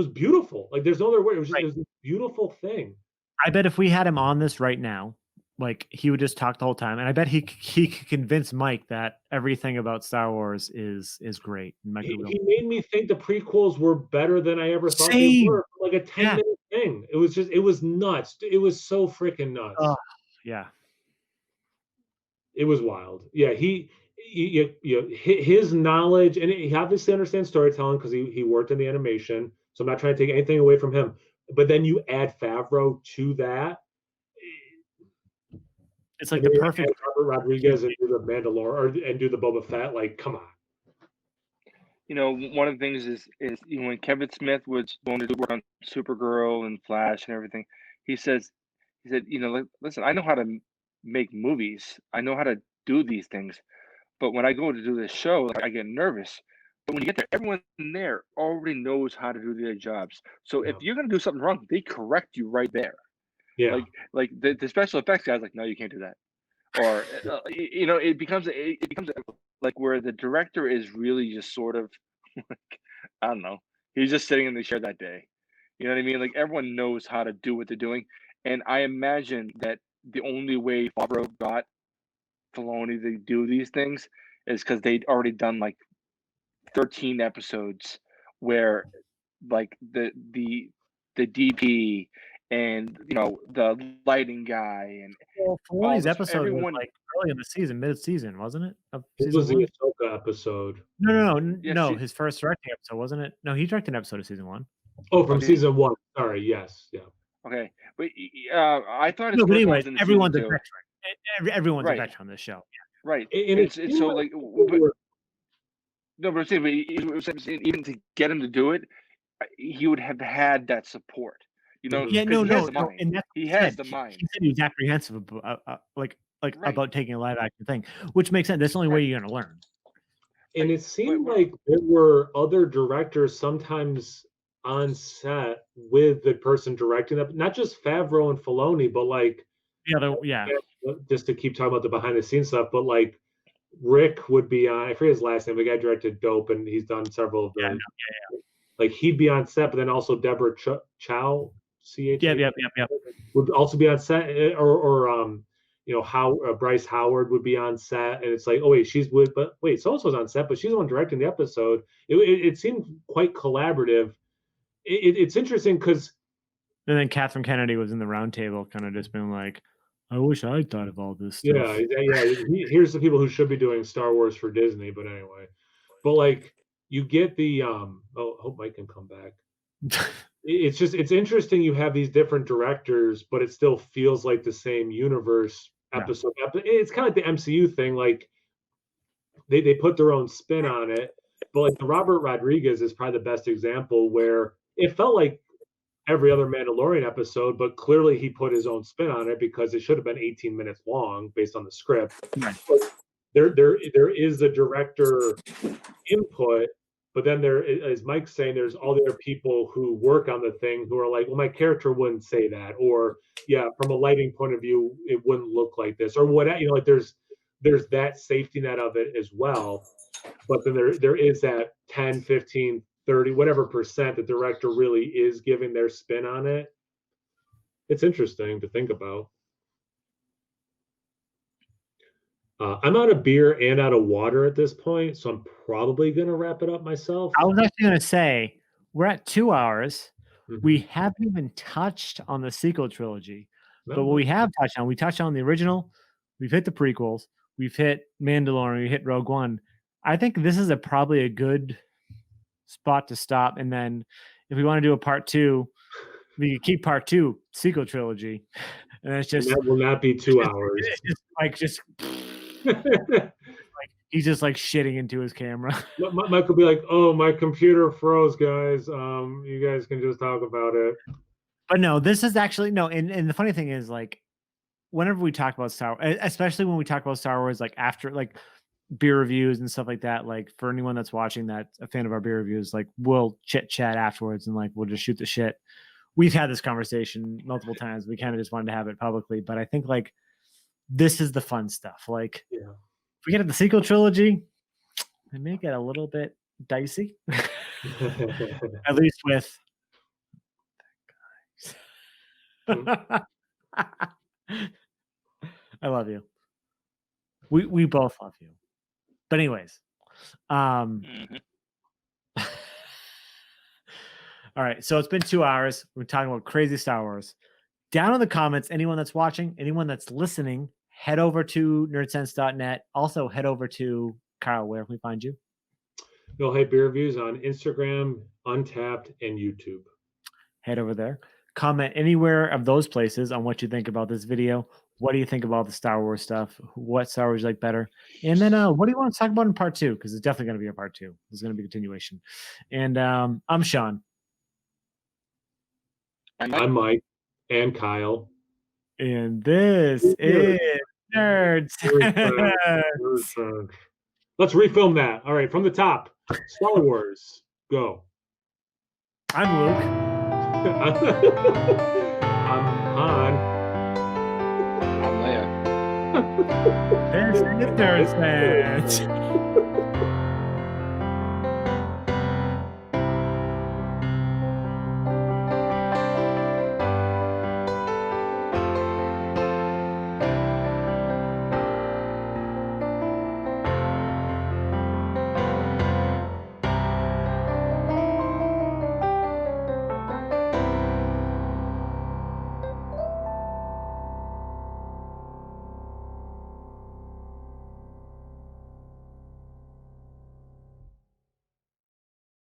beautiful. Like there's no other word. It was a beautiful thing. I bet if we had him on this right now, like he would just talk the whole time, and I bet he could convince Mike that everything about Star Wars is great. He made me think the prequels were better than I ever thought they were. Like a 10-minute thing. It was nuts. It was so freaking nuts. Yeah. It was wild. Yeah, his knowledge, and he obviously understands storytelling because he worked in the animation. So I'm not trying to take anything away from him. But then you add Favreau to that. It's like the perfect Robert Rodriguez and do the Mandalorian and do the Boba Fett. Like, come on. One of the things is when Kevin Smith was going to do work on Supergirl and Flash and everything, he said, listen, I know how to make movies. I know how to do these things. But when I go to do this show, I get nervous. But when you get there, everyone there already knows how to do their jobs. So Yeah. if you're gonna do something wrong, they correct you right there. Yeah. Like the special effects guys, like, no, you can't do that. Or you know, it becomes like where the director is really just sort of like, I don't know, he's just sitting in the chair that day. You know what I mean? Like everyone knows how to do what they're doing, and I imagine that the only way Favreau got Filoni to do these things is because they'd already done like 13 episodes where like the DP and you know the lighting guy and Well, all Filoni's this episode was everyone. like early in the season, mid-season, wasn't it? Of It season was the one? Ahsoka episode. Yeah, No. His first directing episode, wasn't it? No, he directed an episode of season one. Oh, from Okay. season 1. Sorry. Yes. Yeah. Okay, but I thought his No, but first one anyways, was in everyone's a season 2. veteran. Everyone's a Right. veteran on this show. Right. And It's seemed so like, people but were- no, but I'm saying, even to get him to do it, he would have had that support. You know, Yeah, 'cause no, he has the no, mind. and that's what He he has said. the mind. He said he was apprehensive about, Right. about taking a live action thing, which makes sense. That's the only way Right. you're gonna learn. And it seemed but- like there were other directors sometimes on set with the person directing them, not just Favreau and Filoni, but like just to keep talking about the behind the scenes stuff, but like Rick would be on, I forget his last name, the guy directed Dope, and he's done several of the like he'd be on set, but then also Deborah Chow, Yep. would also be on set, or you know, how Bryce Howard would be on set, and it's like, oh wait, she's with, but wait, so and so's on set, but she's the one directing the episode. It seemed quite collaborative. It's interesting because, and then Catherine Kennedy was in the round table, kind of just being like, I wish I thought of all this stuff. Yeah. Here's the people who should be doing Star Wars for Disney, but anyway, but like you get the oh, I hope Mike can come back. It's interesting. You have these different directors, but it still feels like the same universe episode. Yeah. It's kind of like the MCU thing. Like they put their own spin on it, but like the Robert Rodriguez is probably the best example where it felt like every other Mandalorian episode, but clearly he put his own spin on it because it should have been 18 minutes long based on the script. Right. There is the director input, but then there, as Mike's saying, there's all the other people who work on the thing who are like, well, my character wouldn't say that, or yeah, from a lighting point of view, it wouldn't look like this, or what, you know, like there's that safety net of it as well. But then there is that 10, 15, 30, whatever percent the director really is giving their spin on it. It's interesting to think about. I'm out of beer and out of water at this point, so I'm probably going to wrap it up myself. I was actually going to say, we're at 2 hours. Mhm. We haven't even touched on the sequel trilogy. No. But what we have touched on, we touched on the original, we've hit the prequels, we've hit Mandalorian, we hit Rogue One. I think this is probably a good spot to stop. And then if we want to do a part 2, we could keep part 2 sequel trilogy. And it's just, and that will not be 2 hours. Just like he's just like shitting into his camera. Mike will be like, "Oh, my computer froze, guys. You guys can just talk about it." But no, this is actually no. And the funny thing is, like, whenever we talk about Star Wars, especially when we talk about Star Wars, like after like beer reviews and stuff like that, like for anyone that's watching that's a fan of our beer reviews, like we'll chit chat afterwards and like we'll just shoot the shit. We've had this conversation multiple times. We kind of just wanted to have it publicly, but I think like this is the fun stuff. Like, yeah. If we get to the sequel trilogy, it may get a little bit dicey. At least with I love you. We both love you. But anyways, Mhm. All right. So it's been 2 hours. We're talking about crazy Star Wars. Down in the comments, anyone that's watching, anyone that's listening, head over to nerdsense.net. Also head over to Kyle. Where can we find you? No Hype Beer Reviews on Instagram, Untapped, and YouTube. Head over there. Comment anywhere of those places on what you think about this video. What do you think about the Star Wars stuff? What Star Wars you like better? And then what do you want to talk about in part 2? Because it's definitely going to be a part 2. There's going to be a continuation. And I'm Sean. I'm Mike and Kyle. And this is Nerds. Nerdsense. Let's refilm that. All right, from the top. Star Wars. Go. I'm Luke. I'm Han. I'm Leia. This is Nerdsense.